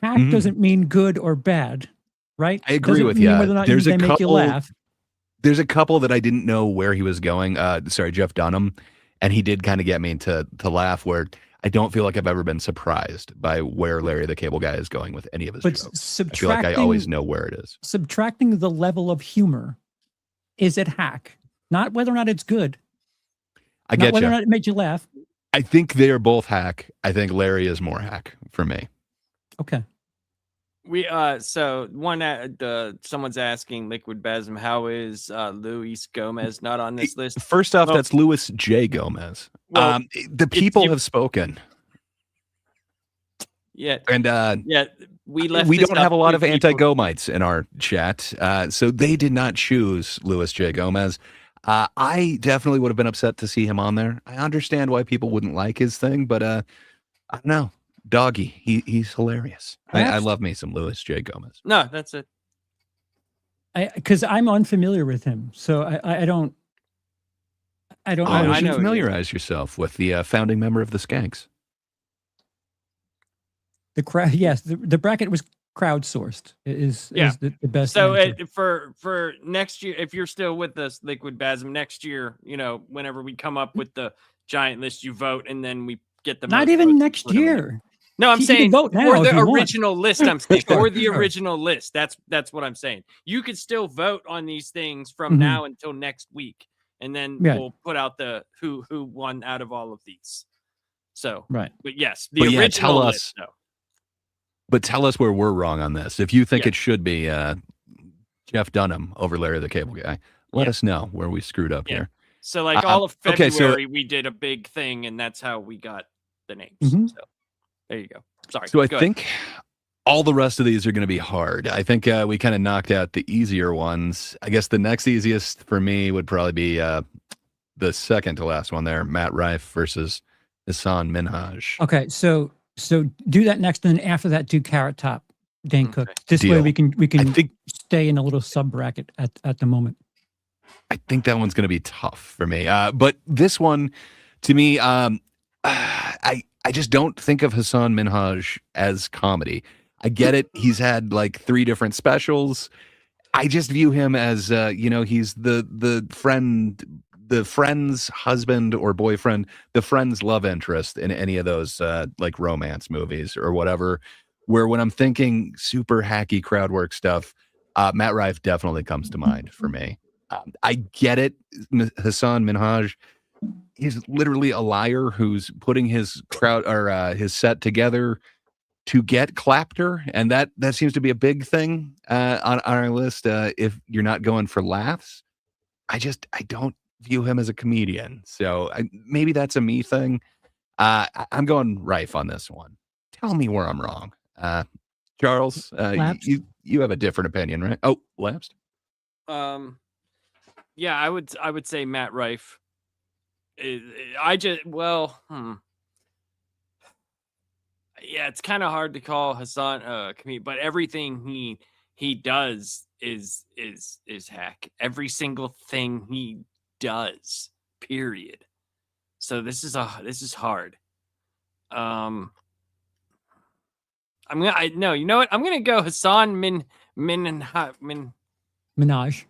hack doesn't mean good or bad, right? I agree with you. There's a couple. Make you laugh. There's a couple that I didn't know where he was going. Sorry, Jeff Dunham, and he did kind of get me to laugh. Where I don't feel like I've ever been surprised by where Larry the Cable Guy is going with any of his jokes. I feel like I always know where it is. Subtracting the level of humor, is it hack? Not whether or not it's good. I get you. Whether or not it made you laugh. I think they are both hack. I think Larry is more hack for me. Okay. We so someone's asking Liquid Basm, how is Luis Gomez not on this list? First off, that's Louis J. Gomez. Well, the people have spoken. Yeah. And we don't have a lot of anti-Gomites in our chat. So they did not choose Louis J. Gomez. I definitely would have been upset to see him on there. I understand why people wouldn't like his thing, but I don't know. Doggy, he's hilarious. I love me some Louis J. Gomez. No, that's it. Because I'm unfamiliar with him, so I don't. You should familiarize yourself with the founding member of the Skanks. The crowd, yes, the bracket was crowdsourced. Is the best. So for next year, if you're still with us, Liquid Basm, next year, whenever we come up with the giant list, you vote, and then we get the not even next year. No, I'm saying for the original list. I'm saying for the original list. That's what I'm saying. You could still vote on these things from now until next week, and then we'll put out the who won out of all of these. So right, but yes, the original list. Though. But tell us where we're wrong on this. If you think it should be Jeff Dunham over Larry the Cable Guy, let us know where we screwed up here. So like all of February, we did a big thing, and that's how we got the names. So there you go. Sorry. So I think all the rest of these are going to be hard. I think we kind of knocked out the easier ones. I guess the next easiest for me would probably be the second to last one there, Matt Rife versus Hassan Minhaj. Okay, so do that next, and then after that, do Carrot Top, Dane Cook. This way we can stay in a little sub bracket at the moment. I think that one's going to be tough for me. But this one, to me, I just don't think of Hassan Minhaj as comedy. I get it. He's had like 3 different specials. I just view him as, he's the friend's husband or boyfriend, the friend's love interest in any of those like romance movies or whatever. Where when I'm thinking super hacky crowd work stuff, Matt Rife definitely comes to mind for me. I get it. Hassan Minhaj is literally a liar who's putting his crowd or his set together to get clapter, and that seems to be a big thing on our list. If you're not going for laughs, I don't view him as a comedian. So maybe that's a me thing. I'm going Rife on this one. Tell me where I'm wrong. Charles, you have a different opinion, right? Oh, lapsed. Yeah, I would say Matt Rife. Yeah, it's kind of hard to call Hassan comedian, but everything he does is hack. Every single thing he does, period. So this is hard. You know what? I'm gonna go Hassan Minaj.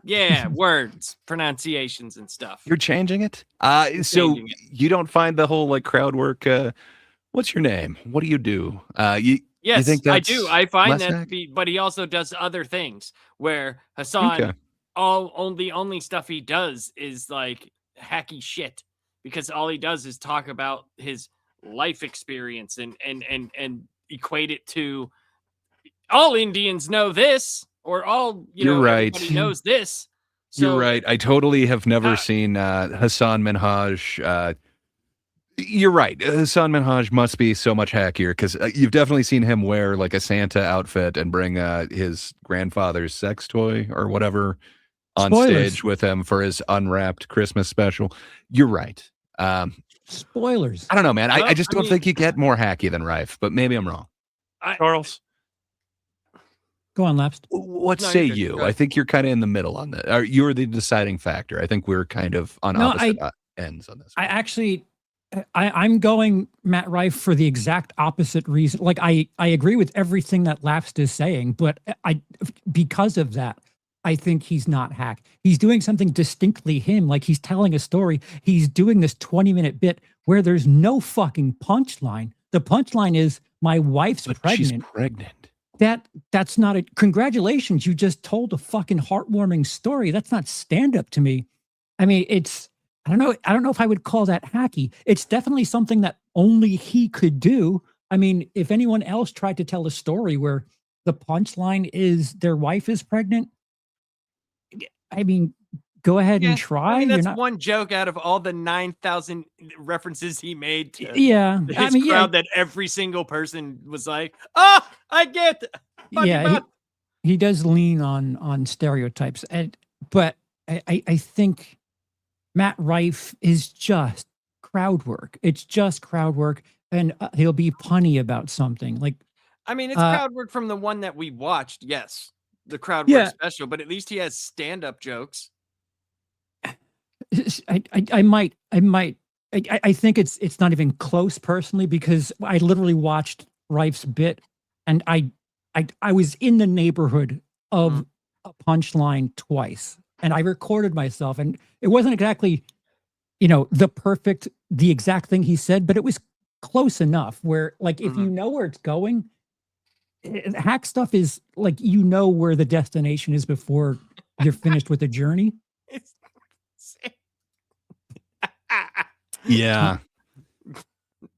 Yeah, words, pronunciations, and stuff. You're changing it. You don't find the whole like crowd work. What's your name? What do you do? Yes, you think I do. I find less that, hack? but he also does other things. Where Hassan, only stuff he does is like hacky shit, because all he does is talk about his life experience and equate it to all Indians know this, or all You're right. everybody knows this. So, You're right. I totally have never seen Hassan Minhaj. You're right. Hassan Minhaj must be so much hackier, because you've definitely seen him wear like a Santa outfit and bring his grandfather's sex toy or whatever on stage with him for his unwrapped Christmas special. You're right. Spoilers. I don't know, man. I just don't think you get more hacky than Rife, but maybe I'm wrong. Charles? Go on, Lapsed. What say you? I think you're kind of in the middle on that. You're the deciding factor. I think we're kind of on opposite ends on this. I'm going Matt Rife for the exact opposite reason. Like I agree with everything that Lapsed is saying, but because of that, I think he's not hack. He's doing something distinctly him. Like he's telling a story. He's doing this 20-minute bit where there's no fucking punchline. The punchline is my wife's pregnant. She's pregnant. That's not a congratulations. You just told a fucking heartwarming story. That's not stand up to me. I mean, I don't know if I would call that hacky. It's definitely something that only he could do. I mean, if anyone else tried to tell a story where the punchline is their wife is pregnant, I mean, go ahead and try. I mean, that's one joke out of all the 9,000 references he made to his crowd that every single person was like, "Oh, I get." He does lean on stereotypes, but I think Matt Rife is just crowd work. It's just crowd work, and he'll be punny about something. Like, I mean, it's crowd work from the one that we watched. Yes, the crowd work special, but at least he has stand-up jokes. I think it's not even close personally, because I literally watched Rife's bit, and I was in the neighborhood of a punchline twice, and I recorded myself, and it wasn't exactly, the exact thing he said, but it was close enough where, like, if you know where it's going, hack stuff is like, where the destination is before you're finished with the journey. Yeah.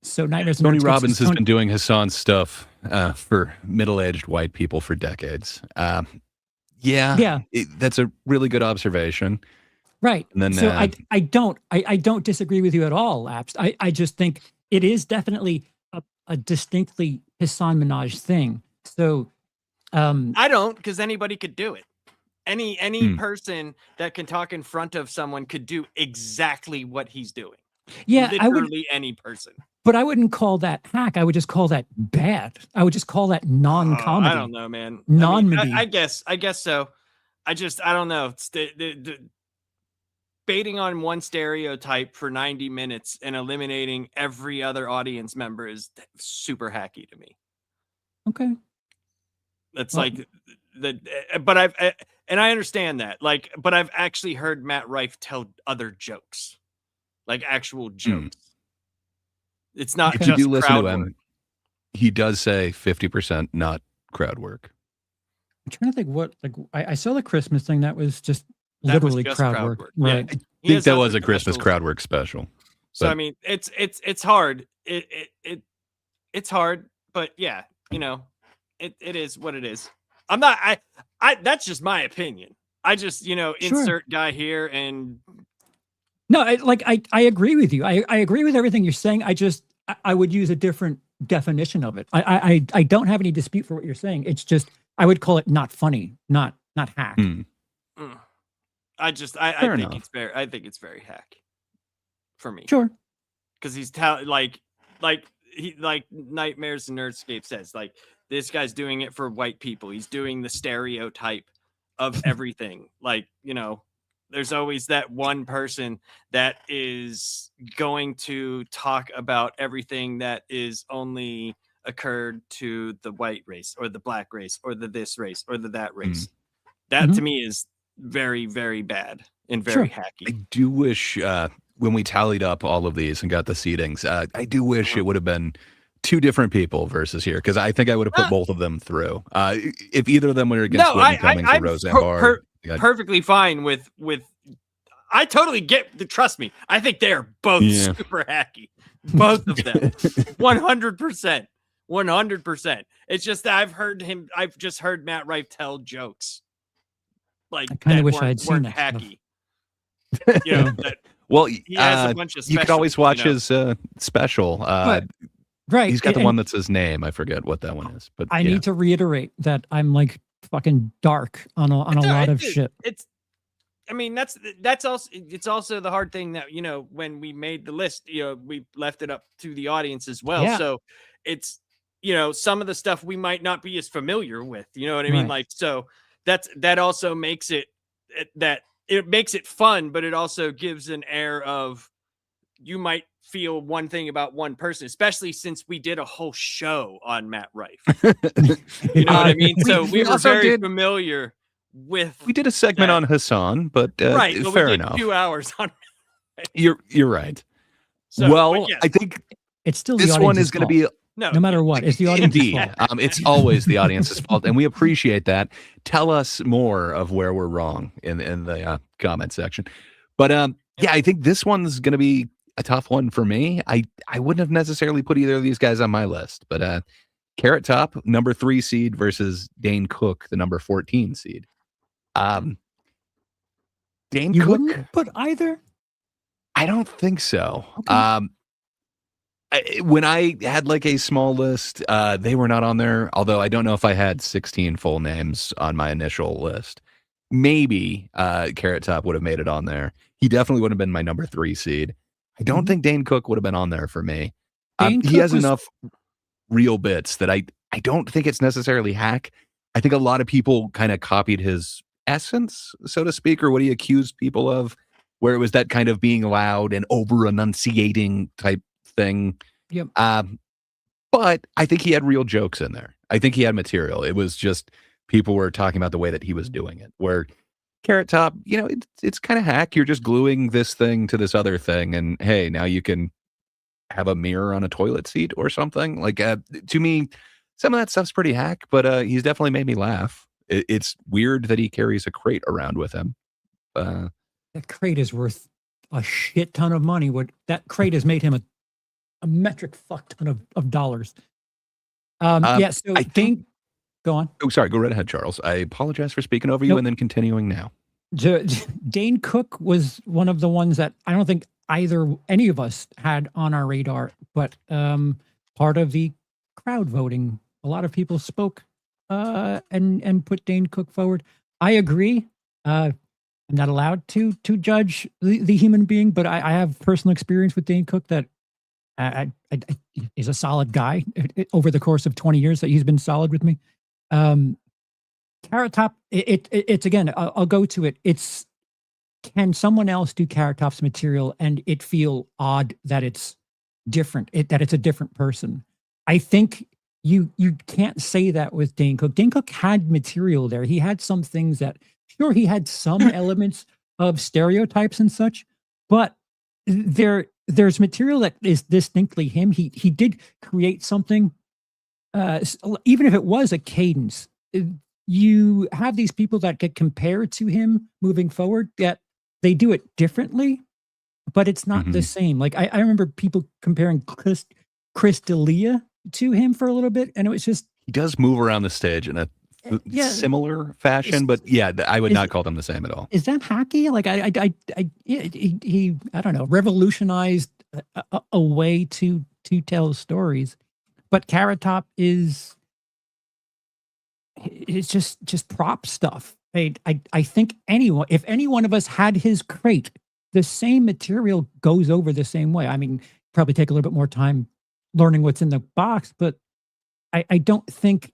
So Nightmares. Tony Robbins has been doing Hassan's stuff for middle-aged white people for decades. That's a really good observation. Right. And then, so I don't disagree with you at all, Lapsed. I just think it is definitely a distinctly Hassan Minhaj thing. So I don't, because anybody could do it. Any person that can talk in front of someone could do exactly what he's doing. Yeah, literally any person. But I wouldn't call that hack. I would just call that bad. I would just call that non-comedy. I don't know, man. Non-comedy. I guess so. I don't know. It's the baiting on one stereotype for 90 minutes and eliminating every other audience member is super hacky to me. Okay. That's Well- like but I understand that. Like, but I've actually heard Matt Rife tell other jokes, like actual jokes. It's not If just you do listen crowd to him, work. he does say 50% not crowd work. I'm trying to think what, like, I saw the Christmas thing that was just That was literally just crowd work. Yeah. Right. I He think has that other was a Christmas specials. crowd work special. So I but- mean, it's hard. It's hard, but yeah, you know, it is what it is. I'm not. I that's just my opinion. I just, you know, Sure. insert guy here and No, I agree with you. I agree with everything you're saying. I would use a different definition of it. I don't have any dispute for what you're saying. It's just I would call it not funny, not hack. Hmm. I Fair think enough. I think it's very hack for me. Sure. Because he's like Nightmares and Nerdscape says, like, this guy's doing it for white people. He's doing the stereotype of everything. Like, you know, there's always that one person that is going to talk about everything that is only occurred to the white race or the black race or the this race or the that race. That to me is very, very bad and very hacky. I do wish when we tallied up all of these and got the seatings, I do wish it would have been two different people versus here, because I think I would have put both of them through. If either of them were against Whitney Cummings or Roseanne Barr. Perfectly fine with I totally get the, trust me, I think they are both super hacky, both of them. 100%. It's just that I've just heard Matt Rife tell jokes like I kind that of wish I weren't had seen that hacky. stuff. You know, that Well, he has a bunch of you could always specials, watch you know. his special. Right. He's got the and one that's his name. I forget what that one is. But I yeah. need to reiterate that I'm like fucking dark on a lot of shit. I mean, that's also, it's also the hard thing that, you know, when we made the list, you know, we left it up to the audience as well. Yeah. So it's, you know, some of the stuff we might not be as familiar with, you know what I mean? Right. Like, so that also makes it makes it fun, but it also gives an air of, you might feel one thing about one person, especially since we did a whole show on Matt Rife. You know what I mean? So we were also very familiar with. We did a segment that. on Hassan, but Right, well, fair we did enough. 2 hours on. You're right. So, well, but yes. I think It's still the this one audience's is going to fault. be no matter what. It's the audience's indeed. fault. It's always the audience's fault, and we appreciate that. Tell us more of where we're wrong in the comment section. But yeah, I think this one's going to be a tough one for me. I wouldn't have necessarily put either of these guys on my list, but Carrot Top, number 3 seed, versus Dane Cook, the number 14 seed. Dane You Cook, wouldn't put either? I don't think so. Okay. When I had like a small list, they were not on there. Although I don't know if I had 16 full names on my initial list. Maybe Carrot Top would have made it on there. He definitely would have been my number 3 seed. I don't think Dane Cook would have been on there for me. Dane He Cook has was- enough real bits that I don't think it's necessarily hack. I think a lot of people kind of copied his essence, so to speak, or what he accused people of, where it was that kind of being loud and over enunciating type thing. Yep. But I think he had real jokes in there. I think he had material. It was just people were talking about the way that he was doing it. Where Carrot Top, you know, it's kind of hack. You're just gluing this thing to this other thing, and hey, now you can have a mirror on a toilet seat or something. Like to me, some of that stuff's pretty hack. But he's definitely made me laugh. It's weird that he carries a crate around with him. That crate is worth a shit ton of money. What that crate has made him a metric fuck ton of dollars. Yeah, so I think. Go on. Oh, sorry. Go right ahead, Charles. I apologize for speaking over you Nope. and then continuing now. Dane Cook was one of the ones that I don't think any of us had on our radar, but part of the crowd voting, a lot of people spoke and put Dane Cook forward. I agree. I'm not allowed to judge the human being, but I have personal experience with Dane Cook that is a solid guy over the course of 20 years that he's been solid with me. Carrot Top, it's again, I'll go to it. It's, can someone else do Carrot Top's material and it feel odd that it's different, that it's a different person? I think you can't say that with Dane Cook. Dane Cook had material there. He had some things that, sure, he had some elements of stereotypes and such, but there's material that is distinctly him. He did create something, even if it was a cadence. You have these people that get compared to him moving forward, that they do it differently, but it's not the same. Like I remember people comparing Chris D'Elia to him for a little bit, and it was just, he does move around the stage in a similar fashion, but I would not call them the same at all. Is that hacky? Like he I don't know, revolutionized a way to tell stories, but Carrot Top is, it's just prop stuff. I think if any one of us had his crate, the same material goes over the same way. I mean, probably take a little bit more time learning what's in the box, but I don't think,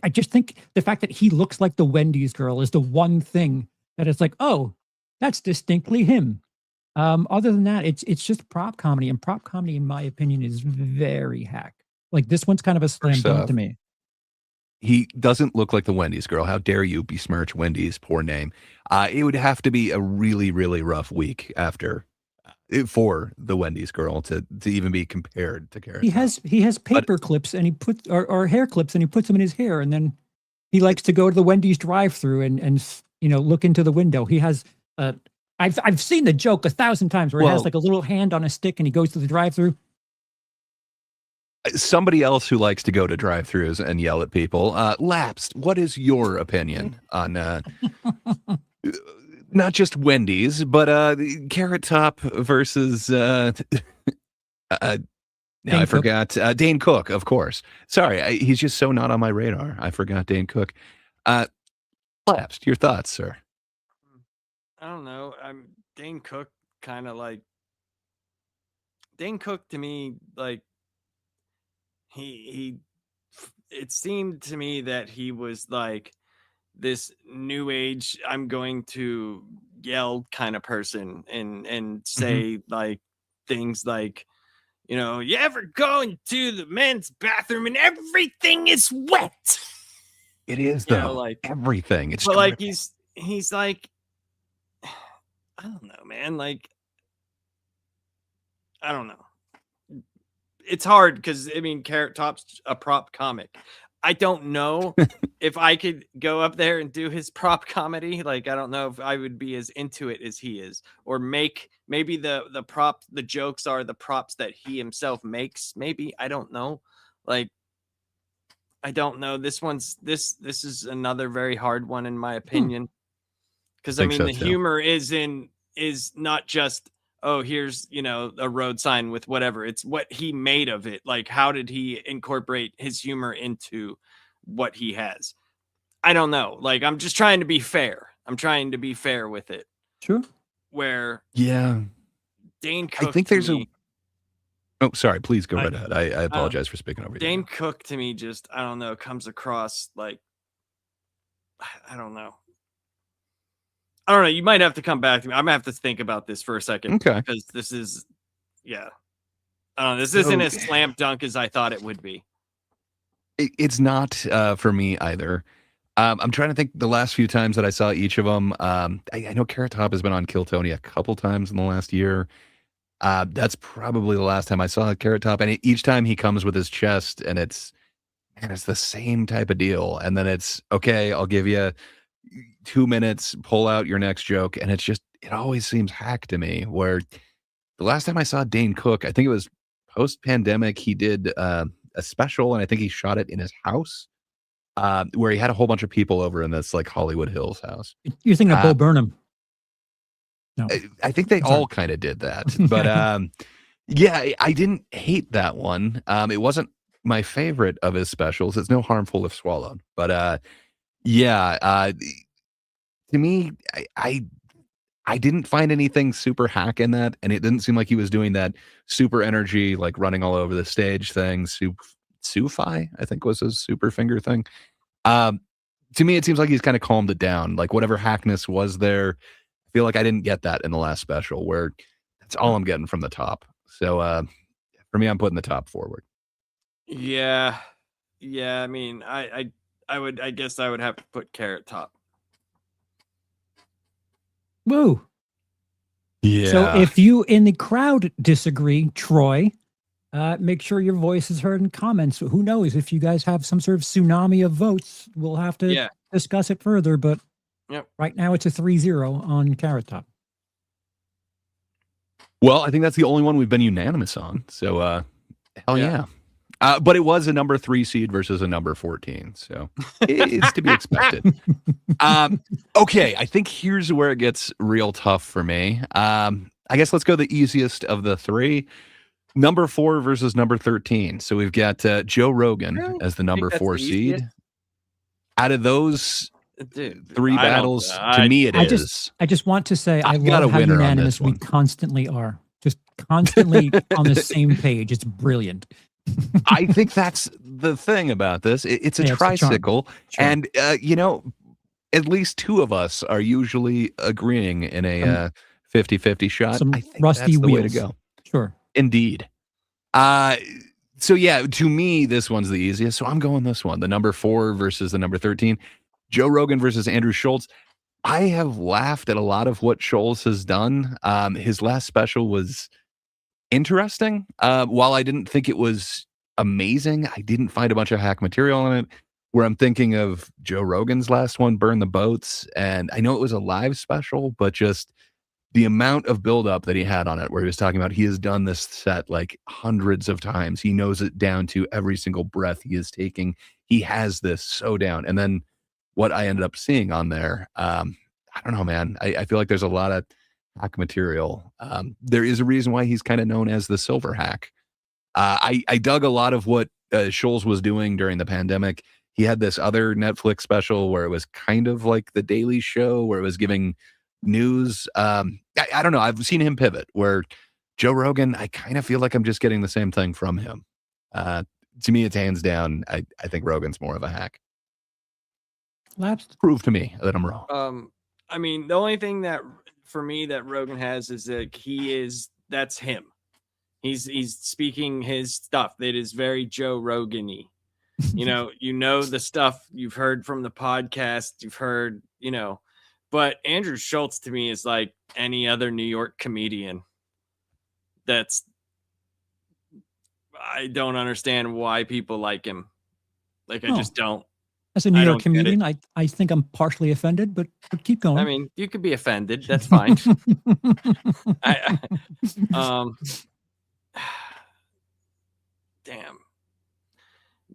I just think the fact that he looks like the Wendy's girl is the one thing that it's like, oh, that's distinctly him. Other than that, it's just prop comedy, and prop comedy, in my opinion, is very hack. Like this one's kind of a slam dunk to me. He doesn't look like the Wendy's girl. How dare you besmirch Wendy's poor name? It would have to be a really, really rough week for the Wendy's girl to even be compared to Carrot Top. He has paper clips, and he puts, or hair clips, and he puts them in his hair, and then he likes to go to the Wendy's drive-through and look into the window. He has I've seen the joke 1,000 times where he has like a little hand on a stick and he goes to the drive-through. Somebody else who likes to go to drive-thrus and yell at people. Lapsed, what is your opinion on not just Wendy's, but Carrot Top versus I forgot Dane Cook, of course. Sorry, he's just so not on my radar. I forgot Dane Cook. Lapsed, your thoughts, sir? I don't know. Dane Cook Dane Cook to me, like, it seemed to me that he was like this new age, I'm going to yell kind of person and say like things like, you ever go into the men's bathroom and everything is wet? It is, though. Like everything. It's but like he's like, I don't know, man. Like, I don't know. It's hard because Carrot Top's a prop comic. I don't know if I could go up there and do his prop comedy. Like, I don't know if I would be as into it as he is, or maybe the jokes are the props that he himself makes. Maybe, I don't know. Like, I don't know. This is another very hard one in my opinion. Because the humor is not just, oh, here's, a road sign with whatever. It's what he made of it. Like, how did he incorporate his humor into what he has? I don't know. Like, I'm just trying to be fair. I'm trying to be fair with it. Sure. Where, Dane Cook, I think there's oh, sorry, please go right ahead. I apologize for speaking over you. Dane Cook to me just, I don't know, comes across like, I don't know. You might have to come back to me. I'm gonna have to think about this for a second. Okay. Because this is, I don't know. This isn't as slam dunk as I thought it would be. It's not for me either. I'm trying to think the last few times that I saw each of them. I know Carrot Top has been on Kill Tony a couple times in the last year. That's probably the last time I saw Carrot Top. And each time he comes with his chest, and it's the same type of deal. And then it's, okay, I'll give you 2 minutes, pull out your next joke. And it always seems hack to me, where the last time I saw Dane Cook, I think it was post-pandemic, he did a special, and I think he shot it in his house, where he had a whole bunch of people over in this like Hollywood Hills house. You're thinking of Bo Burnham. No. I think they all kind of did that. But I didn't hate that one. It wasn't my favorite of his specials. It's no harmful if swallowed. But to me, I didn't find anything super hack in that, and it didn't seem like he was doing that super energy, like running all over the stage thing. Sufi, I think, was his super finger thing. To to me, it seems like he's kind of calmed it down. Like whatever hackness was there, I feel like I didn't get that in the last special where that's all I'm getting from the top. So for me, I'm putting the top forward. Yeah. Yeah. I mean, I guess I would have to put Carrot top. Woo. Yeah. So if you in the crowd disagree, Troy, make sure your voice is heard in comments. Who knows if you guys have some sort of tsunami of votes, we'll have to discuss it further. But right now it's a 3-0 on Carrot Top. Well, I think that's the only one we've been unanimous on. So hell yeah. But it was a number 3 seed versus a number 14. So it's to be expected. Okay, I think here's where it gets real tough for me. I guess let's go the easiest of the 3. Number 4 versus number 13. So we've got Joe Rogan as the number 4 seed. Out of those 3 battles, to me it is. I just want to say I love how unanimous we constantly are. Just constantly on the same page. It's brilliant. I think that's the thing about this. It's a tricycle. And, at least 2 of us are usually agreeing in a 50-50 shot. Some I think rusty that's the wheels. way to go. Sure. Indeed. So yeah, to me, this one's the easiest. So I'm going this one, the number 4 versus the number 13. Joe Rogan versus Andrew Schultz. I have laughed at a lot of what Schultz has done. His last special was interesting. While I didn't think it was amazing, I didn't find a bunch of hack material in it. Where I'm thinking of Joe Rogan's last one, Burn the Boats. And I know it was a live special, but just the amount of buildup that he had on it, where he was talking about he has done this set like hundreds of times. He knows it down to every single breath he is taking. He has this so down. And then what I ended up seeing on there, I don't know, man. I feel like there's a lot of hack material. There is a reason why he's kind of known as the silver hack. I dug a lot of what Schultz was doing during the pandemic. He had this other Netflix special where it was kind of like The Daily Show, where it was giving news. I don't know. I've seen him pivot where Joe Rogan, I kind of feel like I'm just getting the same thing from him. To me, it's hands down. I think Rogan's more of a hack. Lapsed. Prove to me that I'm wrong. I mean, the only thing that for me that Rogan has is that that's him. He's speaking his stuff that is very Joe Rogan-y. You know the stuff you've heard from the podcast, you've heard, but Andrew Schultz to me is like any other New York comedian. I don't understand why people like him. Like, I just don't. As a New York comedian, I think I'm partially offended, but keep going. I mean, you could be offended. That's fine. Damn.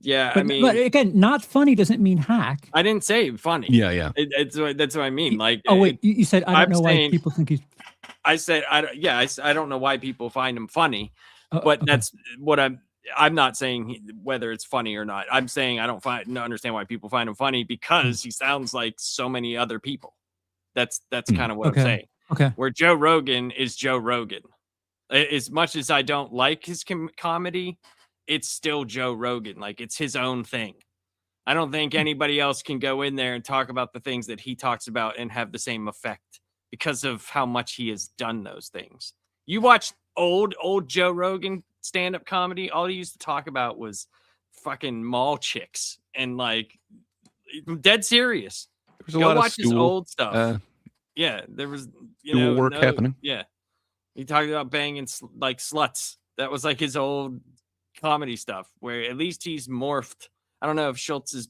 Yeah, but again, not funny doesn't mean hack. I didn't say funny. Yeah. That's what I mean. Like, oh wait, you said I don't know why people think he's. I said I don't know why people find him funny, but that's what I'm not saying whether it's funny or not. I'm saying I don't understand why people find him funny because he sounds like so many other people. That's kind of what I'm saying. Okay. Where Joe Rogan is Joe Rogan. As much as I don't like his comedy, it's still Joe Rogan. Like, it's his own thing. I don't think anybody else can go in there and talk about the things that he talks about and have the same effect because of how much he has done those things. You watch old Joe Rogan stand-up comedy, all he used to talk about was fucking mall chicks and like dead serious. There was a lot watch of his old stuff. Yeah, there was work happening. Yeah, he talked about banging like sluts. That was like his old comedy stuff. Where at least he's morphed. I don't know if Schultz is,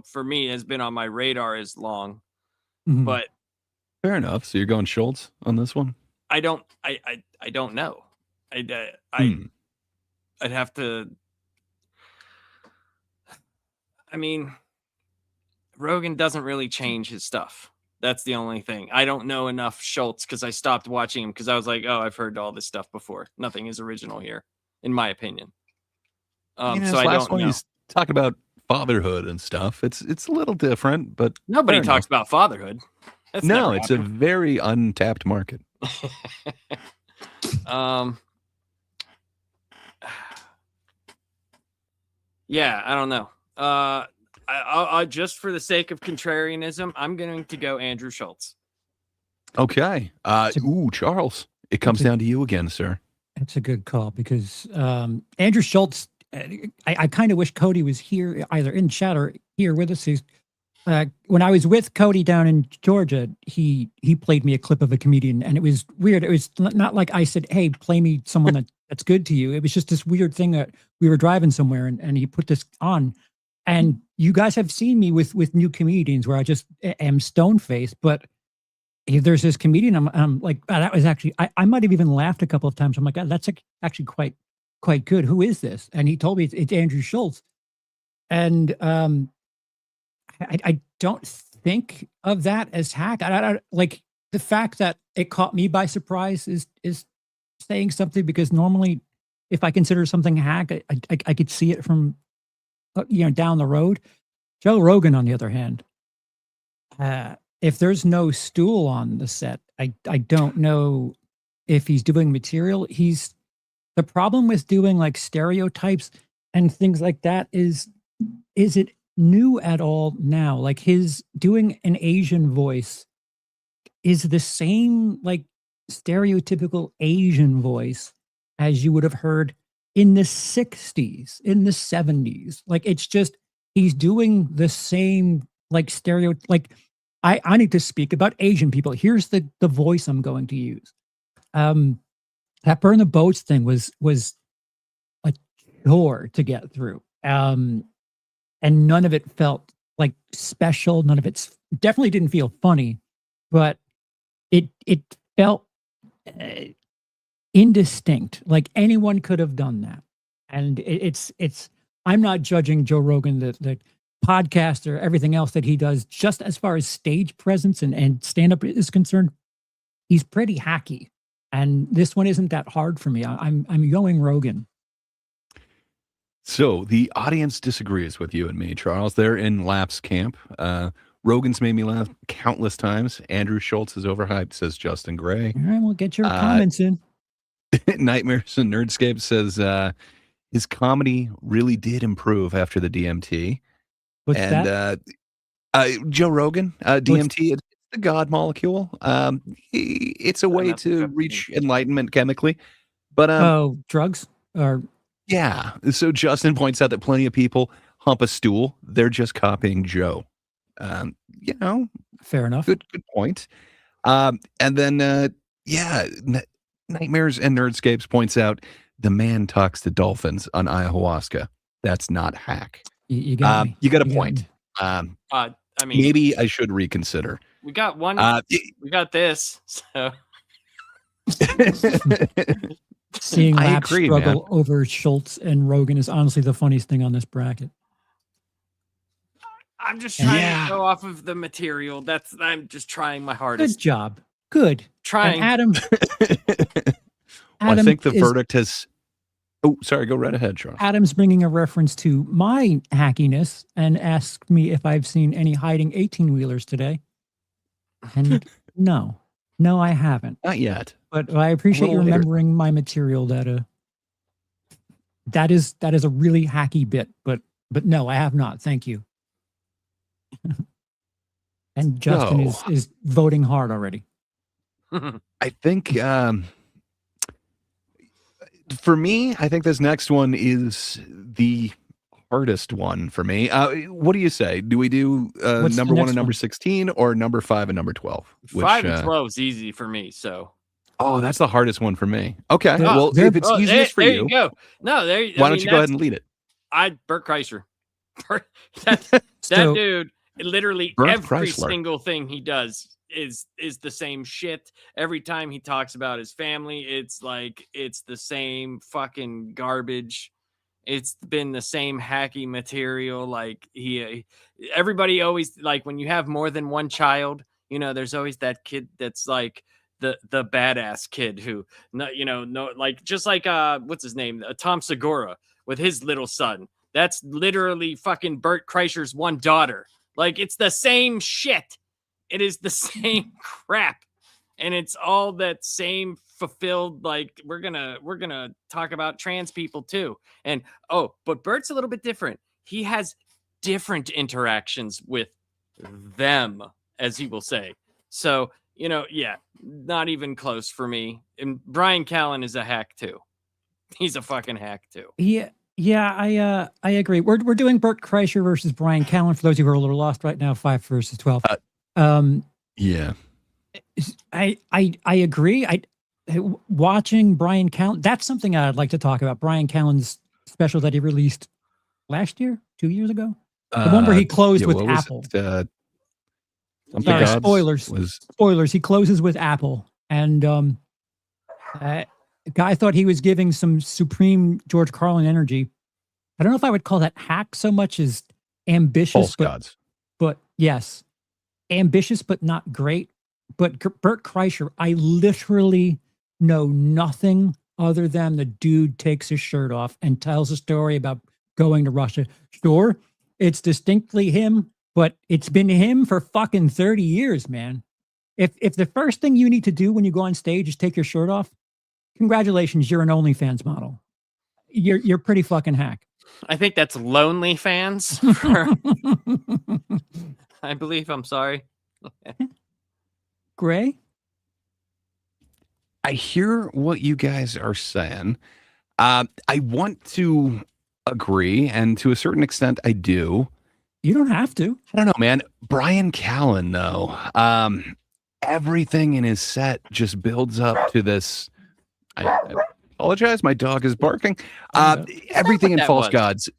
for me, has been on my radar as long, but fair enough. So you're going Schultz on this one? I don't know. I'd have to. I mean, Rogan doesn't really change his stuff. That's the only thing. I don't know enough Schultz because I stopped watching him because I was like, oh, I've heard all this stuff before. Nothing is original here, in my opinion. So I don't know. He's talking about fatherhood and stuff. It's a little different, but nobody talks about fatherhood. That's no, it's a very untapped market. Yeah, I don't know. just for the sake of contrarianism, I'm going to go Andrew Schultz. Okay. Charles, it comes down to you again, sir. That's a good call because Andrew Schultz, I kind of wish Cody was here, either in chat or here with us. When I was with Cody down in Georgia, he played me a clip of a comedian, and it was weird. It was not like I said, "Hey, play me someone that's good to you." It was just this weird thing that we were driving somewhere, and he put this on. And you guys have seen me with new comedians where I just am stone faced, but if there's this comedian, I'm like, oh, that was actually, I might have even laughed a couple of times. I'm like, oh, that's actually quite good. Who is this? And he told me it's Andrew Schultz. And I don't think of that as hack. I like the fact that it caught me by surprise is saying something, because normally if I consider something hack, I could see it from, down the road. Joe Rogan, on the other hand, if there's no stool on the set, I don't know if he's doing material. The problem with doing like stereotypes and things like that is it new at all now? Like his doing an Asian voice is the same like stereotypical Asian voice as you would have heard in the 60s, in the 70s. Like it's just, he's doing the same like like I need to speak about Asian people. Here's the voice I'm going to use. That burn the boats thing was a chore to get through. And none of it felt like special. None of it definitely didn't feel funny, but it felt indistinct. Like anyone could have done that. And it's I'm not judging Joe Rogan, the podcast or everything else that he does, just as far as stage presence and stand-up is concerned. He's pretty hacky. And this one isn't that hard for me. I'm going Rogan. So the audience disagrees with you and me, Charles. They're in Lap's camp. Rogan's made me laugh countless times. Andrew Schultz is overhyped, says Justin Gray. All right, we'll get your comments in. Nightmares and Nerdscape says his comedy really did improve after the DMT. What's that? Joe Rogan, DMT, it's the God molecule. It's a way to reach enlightenment chemically. But drugs? Or yeah. So Justin points out that plenty of people hump a stool. They're just copying Joe. Fair enough. Good point. And then Nightmares and Nerdscapes points out the man talks to dolphins on ayahuasca. That's not hack. You got me. You got a point. I mean, maybe I should reconsider. We got one. We got this. So seeing Lap struggle over Schultz and Rogan is honestly the funniest thing on this bracket. I'm just trying to go off of the material. I'm just trying my hardest. Good job. Good. Trying. And Adam, I think the verdict has. Oh, sorry. Go right ahead, Charles. Adam's bringing a reference to my hackiness and asked me if I've seen any hiding 18-wheelers today. And no, I haven't. Not yet. But I appreciate you remembering my material. That is a really hacky bit. But no, I have not. Thank you. And Justin is voting hard already. I think for me, I think this next one is the hardest one for me. What do you say? Do we do number 1 and number 16 or number 5 and number 12? 5 and 12 is easy for me. So. Oh, that's the hardest one for me. Okay. Well, if it's easiest for you. There you go. No, why don't you go ahead and lead it? Bert Kreischer. that dude, literally every single thing he does is the same shit. Every time he talks about his family, it's like it's the same fucking garbage. It's been the same hacky material. Like everybody always, like, when you have more than one child, there's always that kid that's like the badass kid who like, just like what's his name, Tom Segura with his little son. That's literally fucking Bert Kreischer's one daughter. Like, it's the same shit. It is the same crap. And it's all that same fulfilled, like, we're gonna talk about trans people too. And but Bert's a little bit different. He has different interactions with them, as he will say. So, yeah, not even close for me. And Brian Callen is a hack too. He's a fucking hack too. Yeah, I agree. We're doing Bert Kreischer versus Brian Callen. For those of you who are a little lost right now, 5 versus 12. Yeah. I agree. Watching Brian Callen, that's something I'd like to talk about. Brian Callen's special that he released last year, 2 years ago. The one where he closed with Apple. Sorry, spoilers. Spoilers. He closes with Apple, and guy thought he was giving some supreme George Carlin energy. I don't know if I would call that hack so much as ambitious, but yes, ambitious but not great. But Bert Kreischer, I literally know nothing other than the dude takes his shirt off and tells a story about going to Russia. Sure, it's distinctly him, but it's been him for fucking 30 years, man. If the first thing you need to do when you go on stage is take your shirt off, congratulations, you're an OnlyFans model. You're pretty fucking hack. I think that's Lonely Fans. I believe. I'm sorry. Gray? I hear what you guys are saying. I want to agree, and to a certain extent, I do. You don't have to. I don't know, man. Brian Callen, though, everything in his set just builds up to this. I apologize. My dog is barking. Everything in False Gods.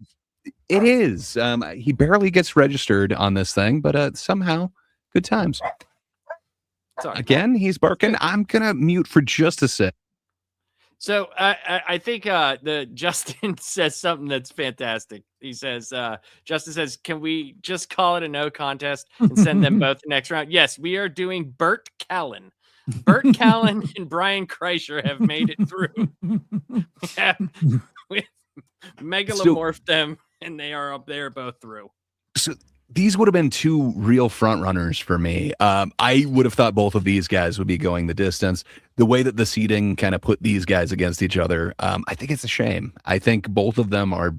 It is. He barely gets registered on this thing, but somehow, good times. Sorry. Again, he's barking. I'm gonna mute for just a sec. So I think the Justin says something that's fantastic. He says, Justin says, can we just call it a no contest and send them both the next round? Yes, we are doing Bert Callen. Bert Callen and Brian Kreischer have made it through. We megalomorphed them, and they are up there both through. So these would have been two real front runners for me. I would have thought both of these guys would be going the distance. The way that the seeding kind of put these guys against each other, I think it's a shame. I think both of them are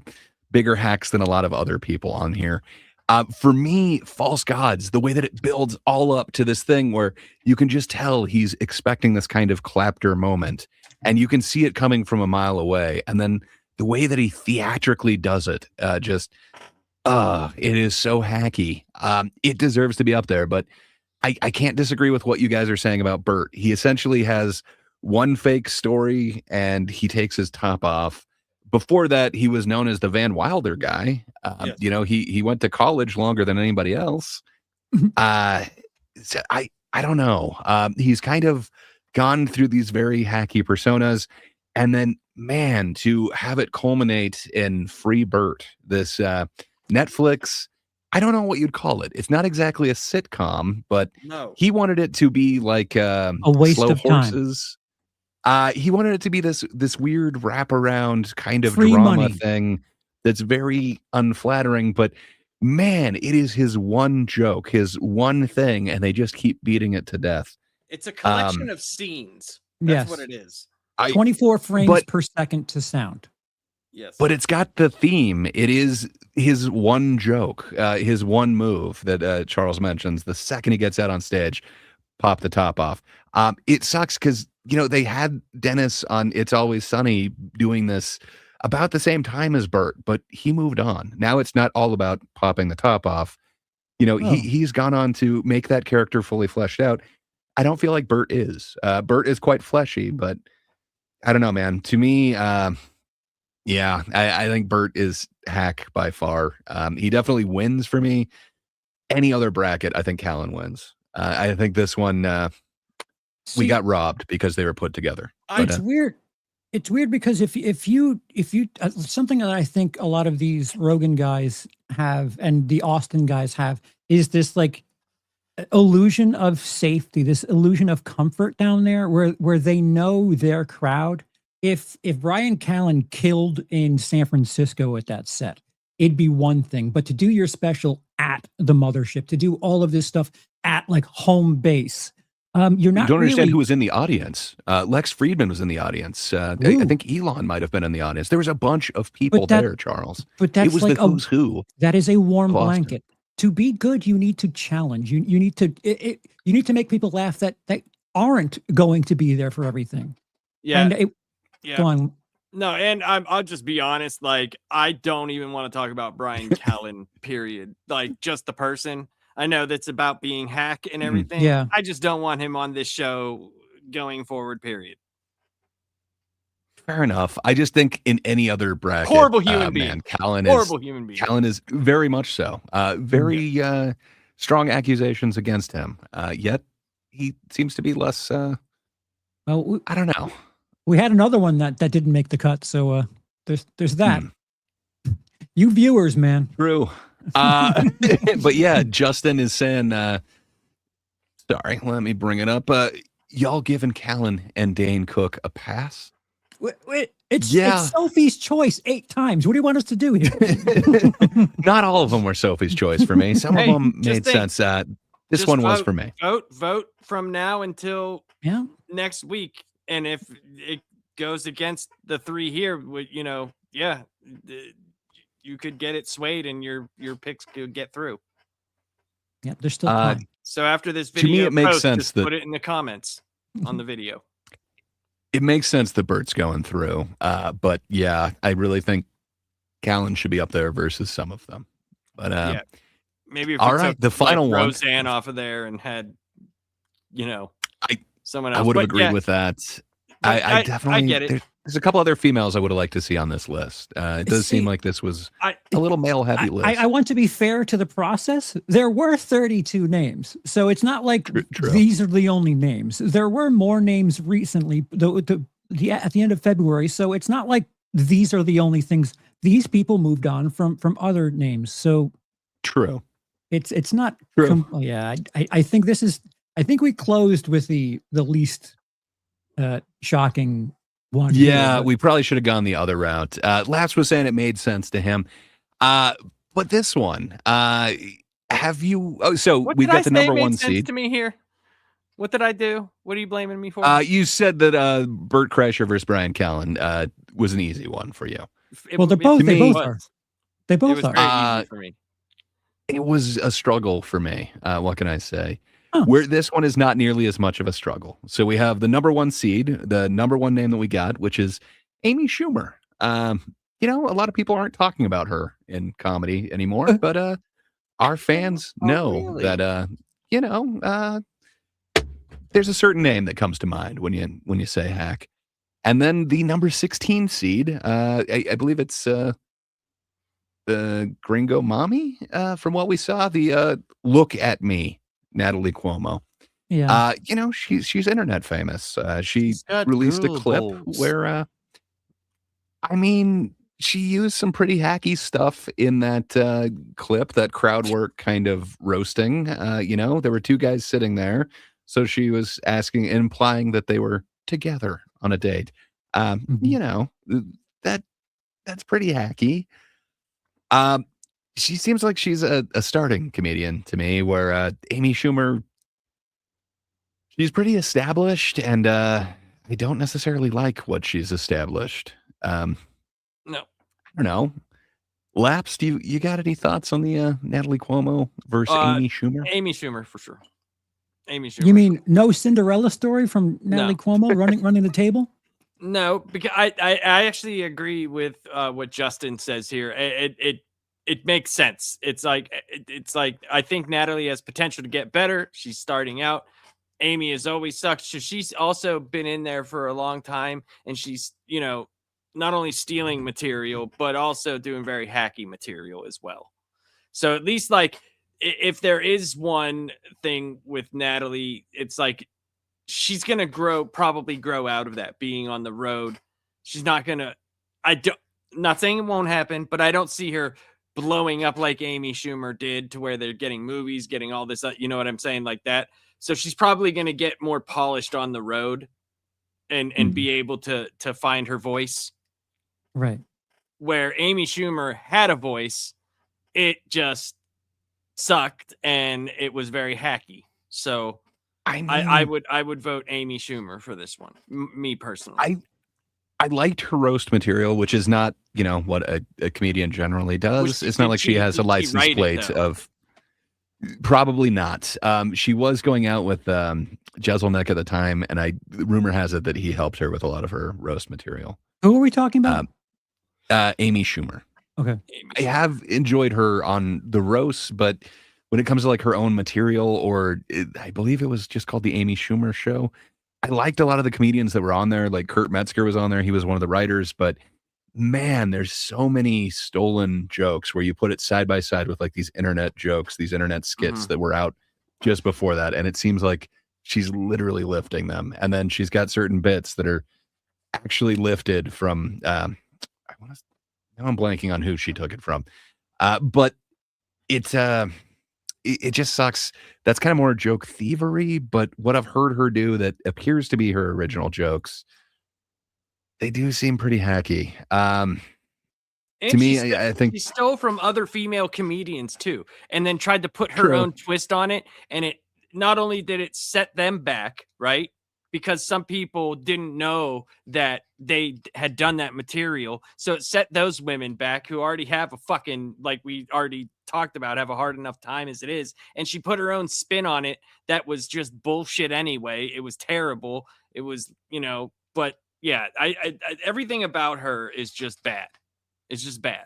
bigger hacks than a lot of other people on here. For me, False Gods, the way that it builds all up to this thing where you can just tell he's expecting this kind of clapter moment, and you can see it coming from a mile away. And then the way that he theatrically does it, it is so hacky. It deserves to be up there, but I can't disagree with what you guys are saying about Bert. He essentially has one fake story and he takes his top off. Before that, he was known as the Van Wilder guy. Yes. He went to college longer than anybody else. So I don't know. He's kind of gone through these very hacky personas, and then, man, to have it culminate in Free Bert, this Netflix, I don't know what you'd call it. It's not exactly a sitcom, but No. he wanted it to be like a waste Slow of time. Horses. He wanted it to be this weird wraparound kind of Free drama money. thing that's very unflattering, but man, it is his one joke, his one thing, and they just keep beating it to death. It's a collection of scenes. That's Yes. what it is. 24 frames per second to sound. Yes. But it's got the theme. It is his one joke, his one move that Charles mentions. The second he gets out on stage, pop the top off. It sucks because, they had Dennis on It's Always Sunny doing this about the same time as Bert, but he moved on. Now it's not all about popping the top off. He's gone on to make that character fully fleshed out. I don't feel like Bert is. Bert is quite fleshy, but I don't know, man. To me, I think Bert is hack by far. He definitely wins for me. Any other bracket, I think Callen wins. I think this one, we got robbed because they were put together. It's weird. It's weird because if you something that I think a lot of these Rogan guys have and the Austin guys have is this like illusion of safety, this illusion of comfort down there where they know their crowd. If Brian Callen killed in San Francisco at that set, it'd be one thing. But to do your special at the mothership, to do all of this stuff at like home base, You're You not don't understand really, who was in the audience. Lex Friedman was in the audience. I Ooh. think Elon might have been in the audience. There was a bunch of people that- there, Charles. but It that's was like the who's who that is a warm of Austin. blanket. To be good, you need to challenge. You need to you need to make people laugh that aren't going to be there for everything. Yeah. And Yeah. go on. No, and I'll just be honest. Like, I don't even want to talk about Brian Callen. Period. Like, just the person. I know that's about being hack and everything. Yeah. I just don't want him on this show going forward. Period. Fair enough. I just think in any other bracket, Horrible human being. man, Callen Horrible human being. Callen is very much so. Very strong accusations against him. Yet he seems to be less. Well, I don't know. we had another one that didn't make the cut. So there's that. You viewers, man. True. But yeah, Justin is saying, sorry, let me bring it up. Y'all giving Callen and Dane Cook a pass? It's Yeah. Sophie's choice 8 times. What do you want us to do here? Not all of them were Sophie's choice for me. Some Hey, of them just made think. sense. This Just one was vote. for me. Vote from now until Yeah. next week. And if it goes against the 3 here, you could get it swayed and your picks could get through. Yeah, there's still time. So after this To me, video, it makes post, sense just that- put it in the comments on the video. It makes sense that Bert's going through. But yeah, I really think Callen should be up there versus some of them. But Yeah. Maybe if all we right, took, the final one. Roseanne off of there and had, someone else. I would have But agreed yeah, with that. but I definitely get it. There's a couple other females I would have liked to see on this list. It does seem See, like this was I- a little male heavy list. I want to be fair to the process. There were 32 names, so it's not like True. these are the only names. There were more names recently, at the end of February. So it's not like these are the only things. These people moved on from other names. So True. it's not. True. I think this is. I think we closed with the least shocking one. Yeah, here, but- we probably should have gone the other route. Laps was saying it made sense to him. But this one, have you? Oh, so What we've did I got the say number made 1 sense seed. to me here? What did I do? What are you blaming me for? You said that Bert Kreischer versus Brian Callen was an easy one for you. Well, they're both. They me- both are. They It both was are. very easy for me. It was a struggle for me. What can I say? Huh. Where this one is not nearly as much of a struggle. So we have the number 1 seed, the number 1 name that we got, which is Amy Schumer. A lot of people aren't talking about her in comedy anymore, but our fans know really? that there's a certain name that comes to mind when you say hack. And then the number 16 seed, I believe it's the Gringo Mommy, from what we saw, the Look at Me, Natalie Cuomo. Yeah. She's internet famous. She She's got released a Google clip bulbs. where, she used some pretty hacky stuff in that clip, that crowd work kind of roasting. There were 2 guys sitting there. So she was asking, implying that they were together on a date. That's pretty hacky. She seems like she's a starting comedian to me, where Amy Schumer, she's pretty established, and I don't necessarily like what she's established. No. I don't know. Laps, do you got any thoughts on the Natalie Cuomo versus Amy Schumer? Amy Schumer for sure. Amy Schumer. You mean no Cinderella story from Natalie Cuomo running the table? No, because I actually agree with what Justin says here. It makes sense. It's like I think Natalie has potential to get better. She's starting out. Amy has always sucked. So she's also been in there for a long time, and she's not only stealing material but also doing very hacky material as well. So at least if there is one thing with Natalie, it's like she's going to probably grow out of that being on the road. She's not going to, not saying it won't happen, but I don't see her blowing up like Amy Schumer did to where they're getting movies, getting all this, you know what I'm saying? Like that. So she's probably going to get more polished on the road and be able to find her voice. Right. Where Amy Schumer had a voice, it just sucked and it was very hacky. So I would vote Amy Schumer for this one. Me personally. I liked her roast material, which is not, what a comedian generally does. It's not like she has a license plate of. Probably not. She was going out with Jeselnik at the time, and rumor has it that he helped her with a lot of her roast material. Who are we talking about? Amy Schumer. Okay. I have enjoyed her on the roasts, but when it comes to like her own material, I believe it was just called the Amy Schumer Show. I liked a lot of the comedians that were on there. Like Kurt Metzger was on there. He was one of the writers, but man, there's so many stolen jokes where you put it side by side with like these internet jokes, these internet skits that were out just before that. And it seems like she's literally lifting them. And then she's got certain bits that are actually lifted from, now I'm blanking on who she took it from. But it just sucks. That's kind of more joke thievery, but what I've heard her do that appears to be her original jokes, they do seem pretty hacky. To me, I think she stole from other female comedians too, and then tried to put her own twist on it. And it not only did it set them back, right? Because some people didn't know that they had done that material. So it set those women back who already have a fucking, like we already talked about, have a hard enough time as it is. And she put her own spin on it that was just bullshit anyway. It was terrible. It was, but yeah, I everything about her is just bad. It's just bad.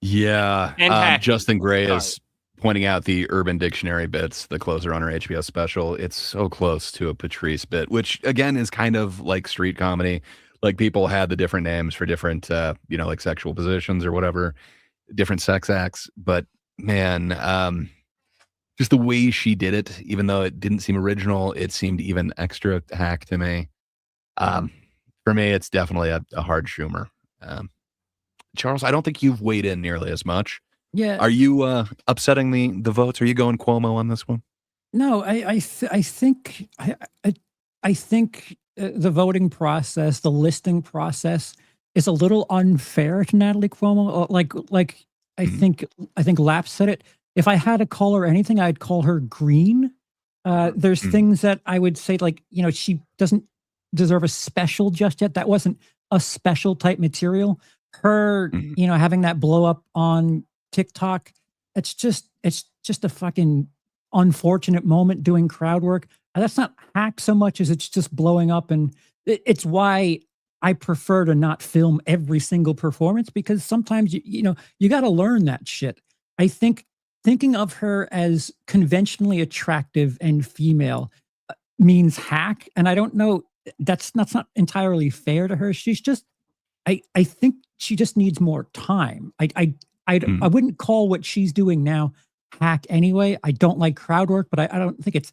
Yeah. And Justin Gray is pointing out the Urban Dictionary bits, the closer on her HBO special. It's so close to a Patrice bit, which again is kind of like street comedy. Like people had the different names for different, like sexual positions or whatever, different sex acts. But man, just the way she did it, even though it didn't seem original, it seemed even extra hack to me. For me, it's definitely a hard Schumer. Charles, I don't think you've weighed in nearly as much. Yeah. Are you upsetting the votes? Are you going Cuomo on this one? No, I think the voting process, the listing process, is a little unfair to Natalie Cuomo. I think Lap said it. If I had to call her anything, I'd call her green. There's things that I would say, like, she doesn't deserve a special just yet. That wasn't a special type material. Her, having that blow up on TikTok, it's just a fucking unfortunate moment doing crowd work. That's not hack so much as it's just blowing up. And it's why I prefer to not film every single performance, because sometimes, you got to learn that shit. I think thinking of her as conventionally attractive and female means hack. And I don't know, that's not entirely fair to her. She's just, I think she just needs more time. I wouldn't call what she's doing now hack anyway. I don't like crowd work, but I don't think it's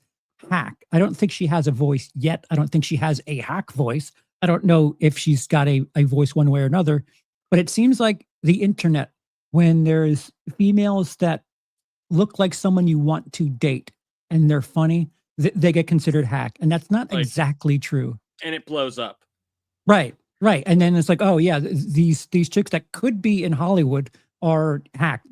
hack. I don't think she has a voice yet. I don't think she has a hack voice. I don't know if she's got a voice one way or another, but it seems like the internet, when there's females that look like someone you want to date and they're funny, they get considered hack. And that's not exactly true. And it blows up. Right. And then it's like, oh yeah, these chicks that could be in Hollywood are hacked.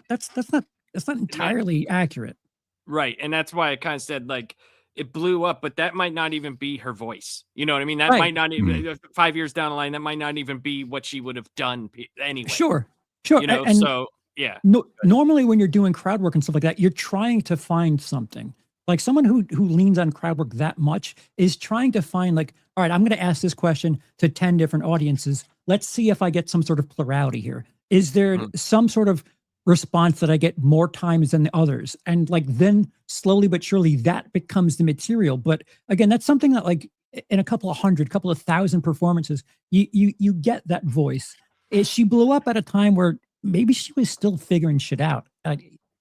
That's not entirely accurate. Right. And that's why I kind of said, like, it blew up, but that might not even be her voice. You know what I mean? That might not even 5 years down the line, that might not even be what she would have done anyway. Sure. And so yeah. Normally when you're doing crowd work and stuff like that, you're trying to find something. Like someone who leans on crowd work that much is trying to find, like, all right, I'm going to ask this question to 10 different audiences. Let's see if I get some sort of plurality here. Is there some sort of response that I get more times than the others? And like, then slowly but surely that becomes the material. But again, that's something that, like, in a couple of thousand performances, you get that voice. She blew up at a time where maybe she was still figuring shit out.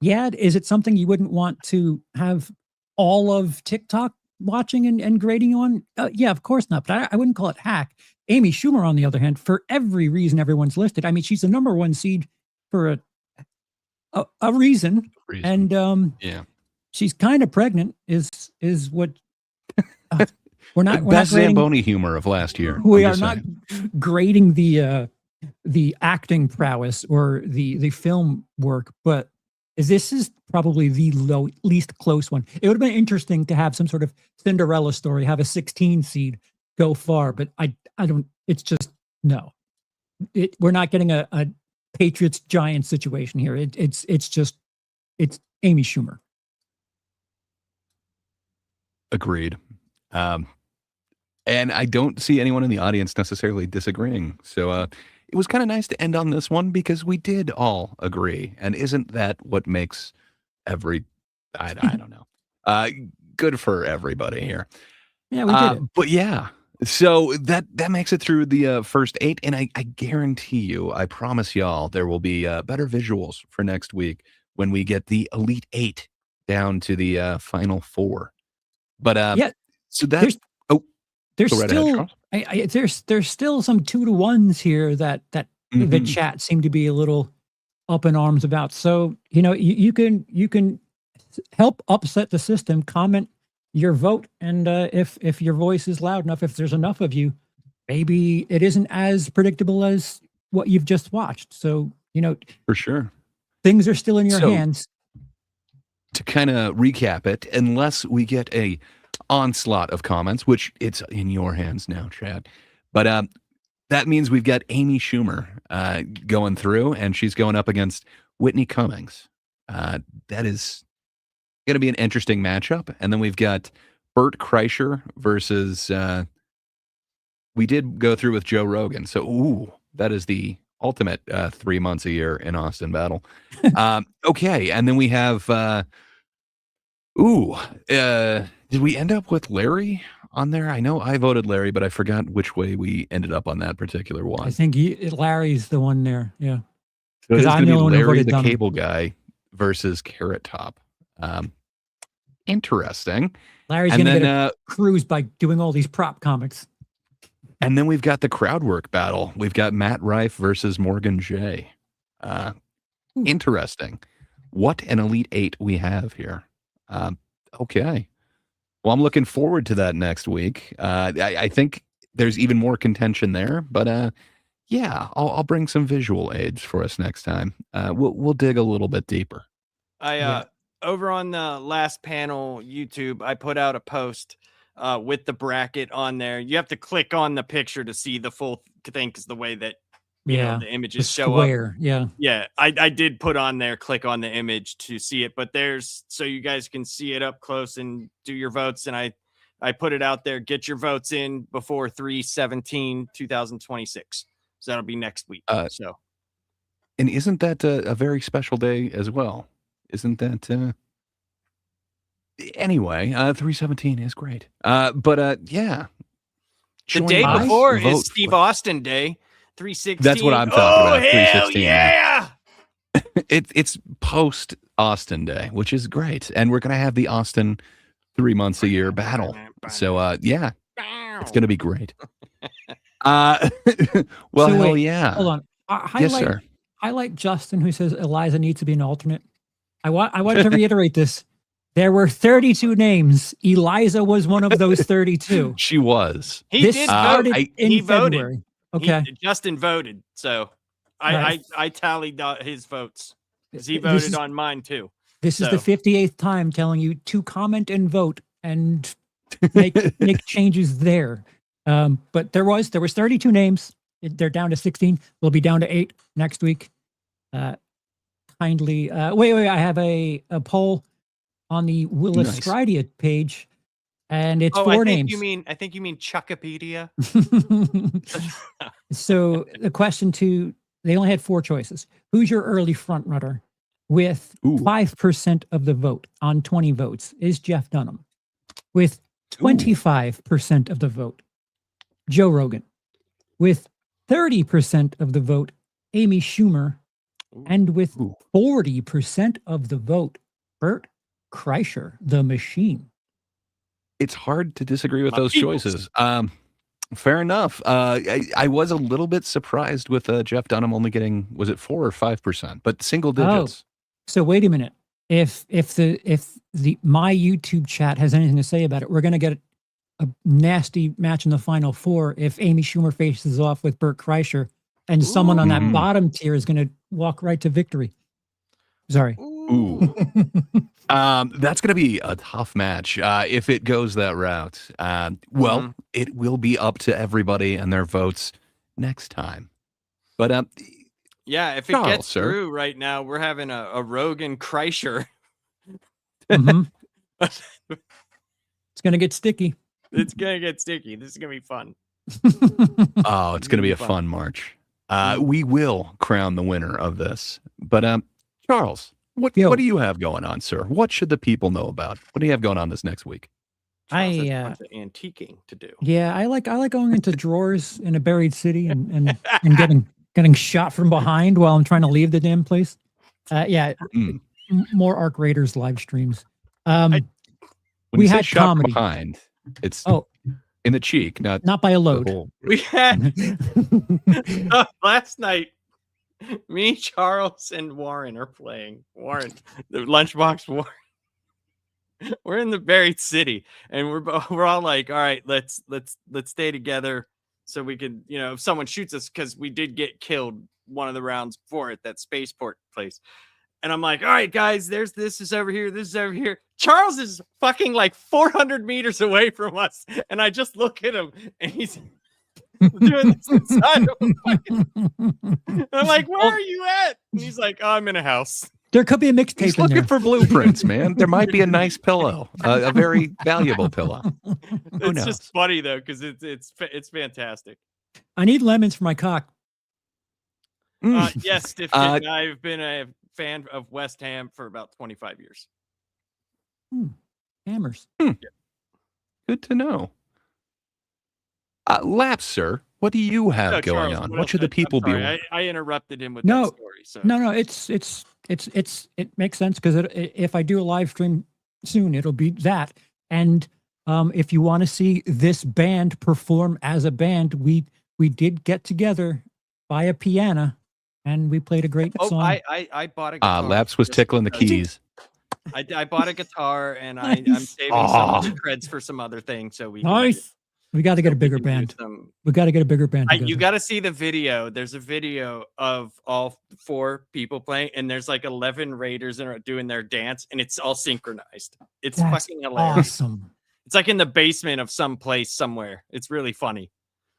Is it something you wouldn't want to have all of TikTok watching and grading you on? Yeah, of course not. But I wouldn't call it hack. Amy Schumer, on the other hand, for every reason everyone's listed, I mean, she's the #1 seed for a reason. And she's kind of pregnant. Is what we're not. Best Zamboni humor of last year. We are not grading the acting prowess or the film work, but This is probably the least close one. It would have been interesting to have some sort of Cinderella story, have a 16 seed go far, but I don't. It's just no. We're not getting a Patriots Giants situation here. It's Amy Schumer. Agreed. And I don't see anyone in the audience necessarily disagreeing. So it was kind of nice to end on this one because we did all agree. And isn't that what makes I don't know. Good for everybody here. Yeah, we did it. But yeah, so that makes it through the first 8. And I guarantee you, I promise y'all, there will be better visuals for next week when we get the Elite 8 down to the final 4. But yeah, so that there's go right still ahead, there's still some 2-to-1s here that the chat seem to be a little up in arms about. So you can help upset the system. Comment your vote, and if your voice is loud enough, if there's enough of you, maybe it isn't as predictable as what you've just watched. So for sure, things are still in your hands. To kind of recap it, unless we get a onslaught of comments, which it's in your hands now, Chad. But that means we've got Amy Schumer going through, and she's going up against Whitney Cummings. That is going to be an interesting matchup. And then we've got Bert Kreischer versus, we did go through with Joe Rogan. So, that is the ultimate 3 months a year in Austin battle. Okay. And then we have, did we end up with Larry on there? I know I voted Larry, but I forgot which way we ended up on that particular one. I think Larry's the one there. Yeah. So it's going to be Larry the Dumb. Cable Guy versus Carrot Top. Interesting. Larry's going to get a cruise by doing all these prop comics. And then we've got the crowd work battle. We've got Matt Rife versus Morgan J. Interesting. What an Elite 8 we have here. Okay. Well, I'm looking forward to that next week. I think there's even more contention there, but yeah, I'll bring some visual aids for us next time. We'll dig a little bit deeper. Over on the last panel YouTube, I put out a post with the bracket on there. You have to click on the picture to see the full thing because the way that the images show up. Yeah, I did put on there, click on the image to see it, but so you guys can see it up close and do your votes. And I put it out there. Get your votes in before 3/17/2026. So that'll be next week. And isn't that a very special day as well? Isn't that anyway? 3/17 is great. But yeah, the day before is Steve Austin Day. 3/16. That's what I'm talking about. 3/16. Yeah. It's post Austin Day, which is great, and we're gonna have the Austin 3 months a year battle. So yeah, it's gonna be great. Well, so hell wait, yeah. Hold on. Yes, sir. Highlight Justin, who says Eliza needs to be an alternate. I wanted to reiterate this. There were 32 names. Eliza was one of those 32. She was. He did vote. He voted. February. Okay. Justin voted. So I tallied his votes because he voted on mine too. This is the 58th time telling you to comment and vote and make changes there. But there was 32 names. They're down to 16. They'll be down to 8 next week. Kindly wait. I have a poll on the Willis Stridia page, and it's 4 names. I think you mean Chuckopedia. So the question they only had 4 choices. Who's your early front runner with 5% of the vote on 20 votes is Jeff Dunham. With 25% of the vote, Joe Rogan. With 30% of the vote, Amy Schumer. And with 40% of the vote, Bert Kreischer, the machine. It's hard to disagree with those choices. Fair enough. I was a little bit surprised with Jeff Dunham only getting, was it 4 or 5%, but single digits. So wait a minute. If my YouTube chat has anything to say about it, we're going to get a nasty match in the final 4 if Amy Schumer faces off with Bert Kreischer, and someone on that bottom tier is going to walk right to victory. Sorry. Ooh. That's going to be a tough match if it goes that route. Well, it will be up to everybody and their votes next time. But yeah, if it Charles, gets sir. through right now, we're having a Rogan Kreischer. Mhm. It's gonna get sticky. It's gonna get sticky. This is gonna be fun. Oh, it's going to be a fun march. We will crown the winner of this. But Charles, what do you have going on, sir? What should the people know about? What do you have going on this next week? Charles has a bunch of antiquing to do. Yeah, I like going into drawers in a buried city and getting shot from behind while I'm trying to leave the damn place. More Arc Raiders live streams. When we you say had shot comedy. behind, it's in the cheek, not by a the load. whole- We had last night. Me, Charles, and Warren are playing. Warren, the lunchbox Warren. We're in the buried city, and we're all like, all right, let's stay together so we can, if someone shoots us, because we did get killed one of the rounds before at that spaceport place. And I'm like, all right, guys, this is over here. This is over here. Charles is fucking like 400 meters away from us. And I just look at him and he's doing this inside of a fucking... And I'm like, where are you at? And he's like, oh, I'm in a house. There could be a mixtape He's in looking there. for blueprints, man. There might be a nice pillow, a very valuable pillow. Who It's knows? just funny, though, because it's fantastic. I need lemons for my cock. Yes, Stifton, I've been a fan of West Ham for about 25 years. Hammers. Good to know. Laps, sir. What do you have No, going Charles, on? what What else should the I'm people be? sorry, I interrupted him with No, that story. So no, it makes sense because if I do a live stream soon, it'll be that. And if you want to see this band perform as a band, we did get together by a piano and we played a great song. I bought a guitar. Laps was tickling the keys. I bought a guitar and I'm saving some of the creds for some other things. So we Nice. We got to get a bigger band. We got to get a bigger band. You got to see the video. There's a video of all 4 people playing, and there's like 11 raiders that are doing their dance, and it's all synchronized. It's That's fucking hilarious. awesome. It's like in the basement of some place somewhere. It's really funny.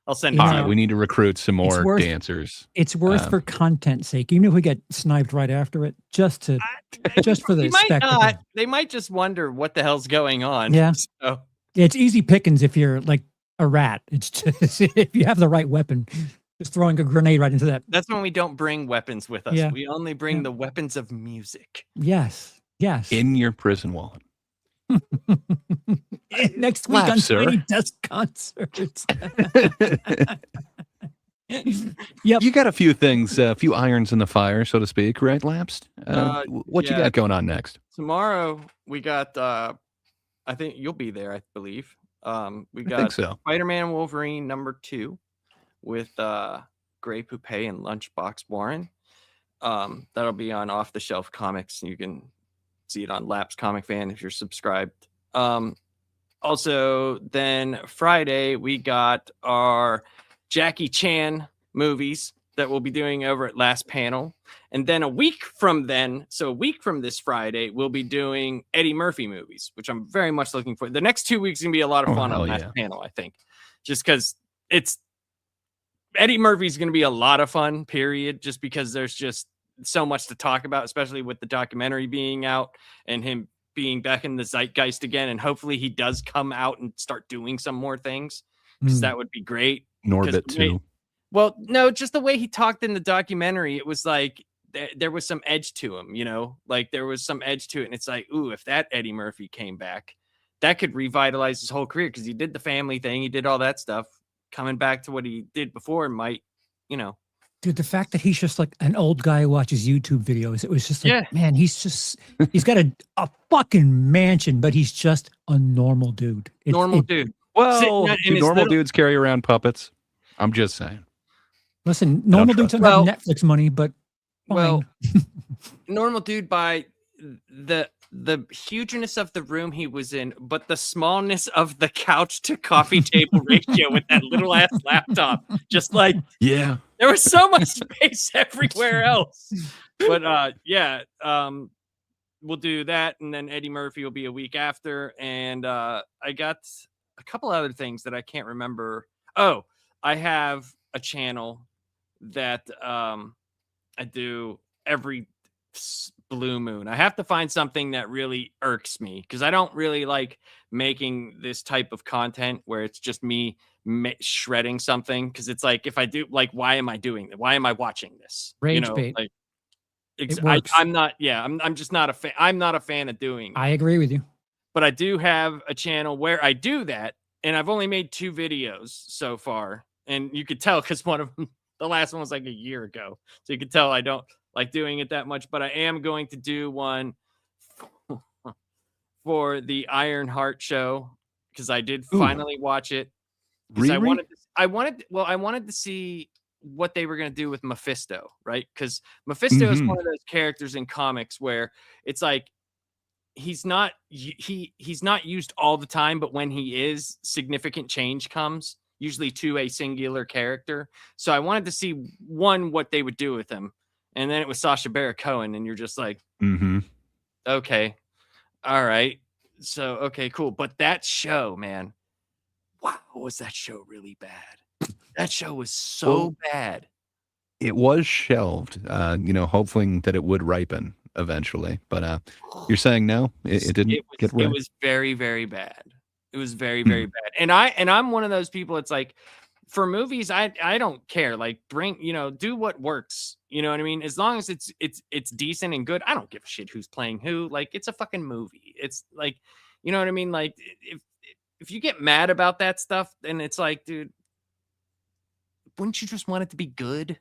I'll send it All to right, you. we need to recruit some more worth- dancers. It's worth for content's sake, even if we get sniped right after it, just for the You might spectacle. not. They might just wonder what the hell's going on. Yeah. So, It's easy pickings if you're like a rat. It's just if you have the right weapon, just throwing a grenade right into that. that's when we don't bring weapons with us. Yeah. We only bring the weapons of music. Yes. In your prison wallet. Next week on Laugh, sir. Tiny Desk Concerts. Yep. You got a few things, a few irons in the fire, so to speak, right, Laps? What you yeah. got going on next? Tomorrow we got I think you'll be there, I believe. We I think got so. Spider-Man Wolverine #2 with Gray Poupe and Lunchbox Warren. That'll be on Off the Shelf Comics. You can see it on Laps Comic Fan if you're subscribed. Also, then Friday we got our Jackie Chan movies that we'll be doing over at Last Panel. And then a week from this Friday, we'll be doing Eddie Murphy movies, which I'm very much looking for. The next 2 weeks are going to be a lot of fun on Last Panel, I think. Just because Eddie Murphy's going to be a lot of fun, period, just because there's just so much to talk about, especially with the documentary being out and him being back in the zeitgeist again. And hopefully he does come out and start doing some more things, because that would be great. Norbit too. Well, no, just the way he talked in the documentary, it was like there was some edge to him, like there was some edge to it. And it's like, ooh, if that Eddie Murphy came back, that could revitalize his whole career, because he did the family thing. He did all that stuff. Coming back to what he did before might, Dude, the fact that he's just like an old guy who watches YouTube videos, it was just like, man, he's got a fucking mansion, but he's just a normal dude. Dude. Well, do normal dudes carry around puppets? I'm just saying. Listen, normal dudes don't have Netflix money, but fine. Well, normal dude by the hugeness of the room he was in, but the smallness of the couch to coffee table ratio with that little ass laptop. Just like, yeah, there was so much space everywhere else. But we'll do that, and then Eddie Murphy will be a week after. And I got a couple other things that I can't remember. Oh, I have a channel that I do every blue moon. I have to find something that really irks me because I don't really like making this type of content where it's just me shredding something, because it's like, if I do, like, why am I doing that? Why am I watching this? Rage bait. Like, It works. I'm not. Yeah, I'm just not a fan. I'm not a fan of doing it. I agree with you. But I do have a channel where I do that, and I've only made 2 videos so far, and you could tell because one of them, the last one was like a year ago, so you could tell I don't like doing it that much. But I am going to do one for the Iron Heart show, because I did finally watch it. Because I wanted to see what they were going to do with Mephisto, right? Because Mephisto is one of those characters in comics where it's like, he's not used all the time, but when he is, significant change comes, usually to a singular character. So I wanted to see what they would do with him, and then it was Sacha Baron Cohen, and you're just like, okay, all right, so okay, cool. But that show, man, wow, was that show really bad? That show was so bad. It was shelved, hoping that it would ripen eventually. But you're saying no, it didn't get ripe? It was very, very bad. It was very, very bad. And I'm one of those people. It's like, for movies, I don't care. Like, do what works. You know what I mean? As long as it's decent and good, I don't give a shit who's playing who. Like, it's a fucking movie. It's like, you know what I mean? Like, if you get mad about that stuff, then it's like, dude, wouldn't you just want it to be good?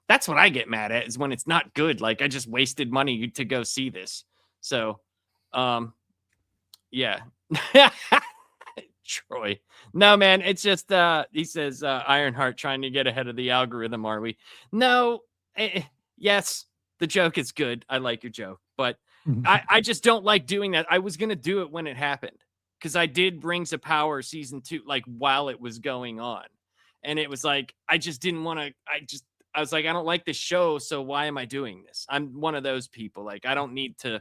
That's what I get mad at, is when it's not good. Like, I just wasted money to go see this. So, yeah. Troy. No, man, it's just, he says, Ironheart trying to get ahead of the algorithm, are we? No. Yes, the joke is good. I like your joke, but I just don't like doing that. I was going to do it when it happened, because I did Rings of Power season 2, like, while it was going on. And it was like, I just didn't want to, I was like, I don't like this show, so why am I doing this? I'm one of those people. Like, I don't need to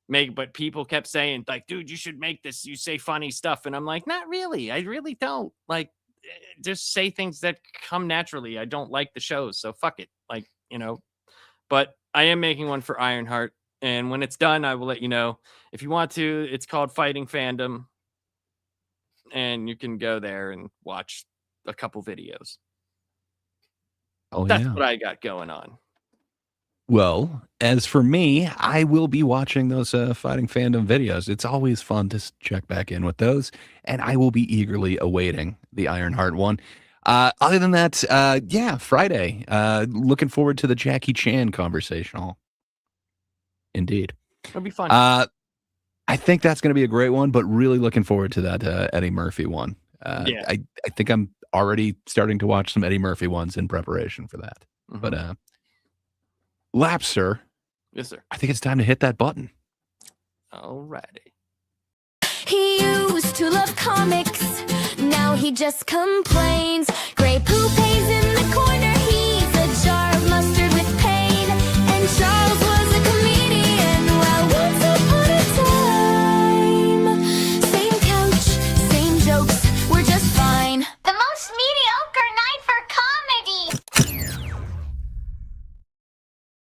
but people kept saying, like, dude, you should make this. You say funny stuff. And I'm like, not really. I really don't. Like, just say things that come naturally. I don't like the shows, so fuck it. Like, but I am making one for Ironheart. And when it's done, I will let you know. If you want to, it's called Fighting Fandom. And you can go there and watch a couple videos. That's what I got going on. Well, as for me, I will be watching those Fighting Fandom videos. It's always fun to check back in with those, and I will be eagerly awaiting the Ironheart one. Other than that, Friday. Looking forward to the Jackie Chan conversation. Indeed. It'll be fun. I think that's going to be a great one, but really looking forward to that Eddie Murphy one. I think I'm already starting to watch some Eddie Murphy ones in preparation for that. But Lapser. Yes, sir. I think it's time to hit that button. Alrighty. He used to love comics, now he just complains. Gray poop haze in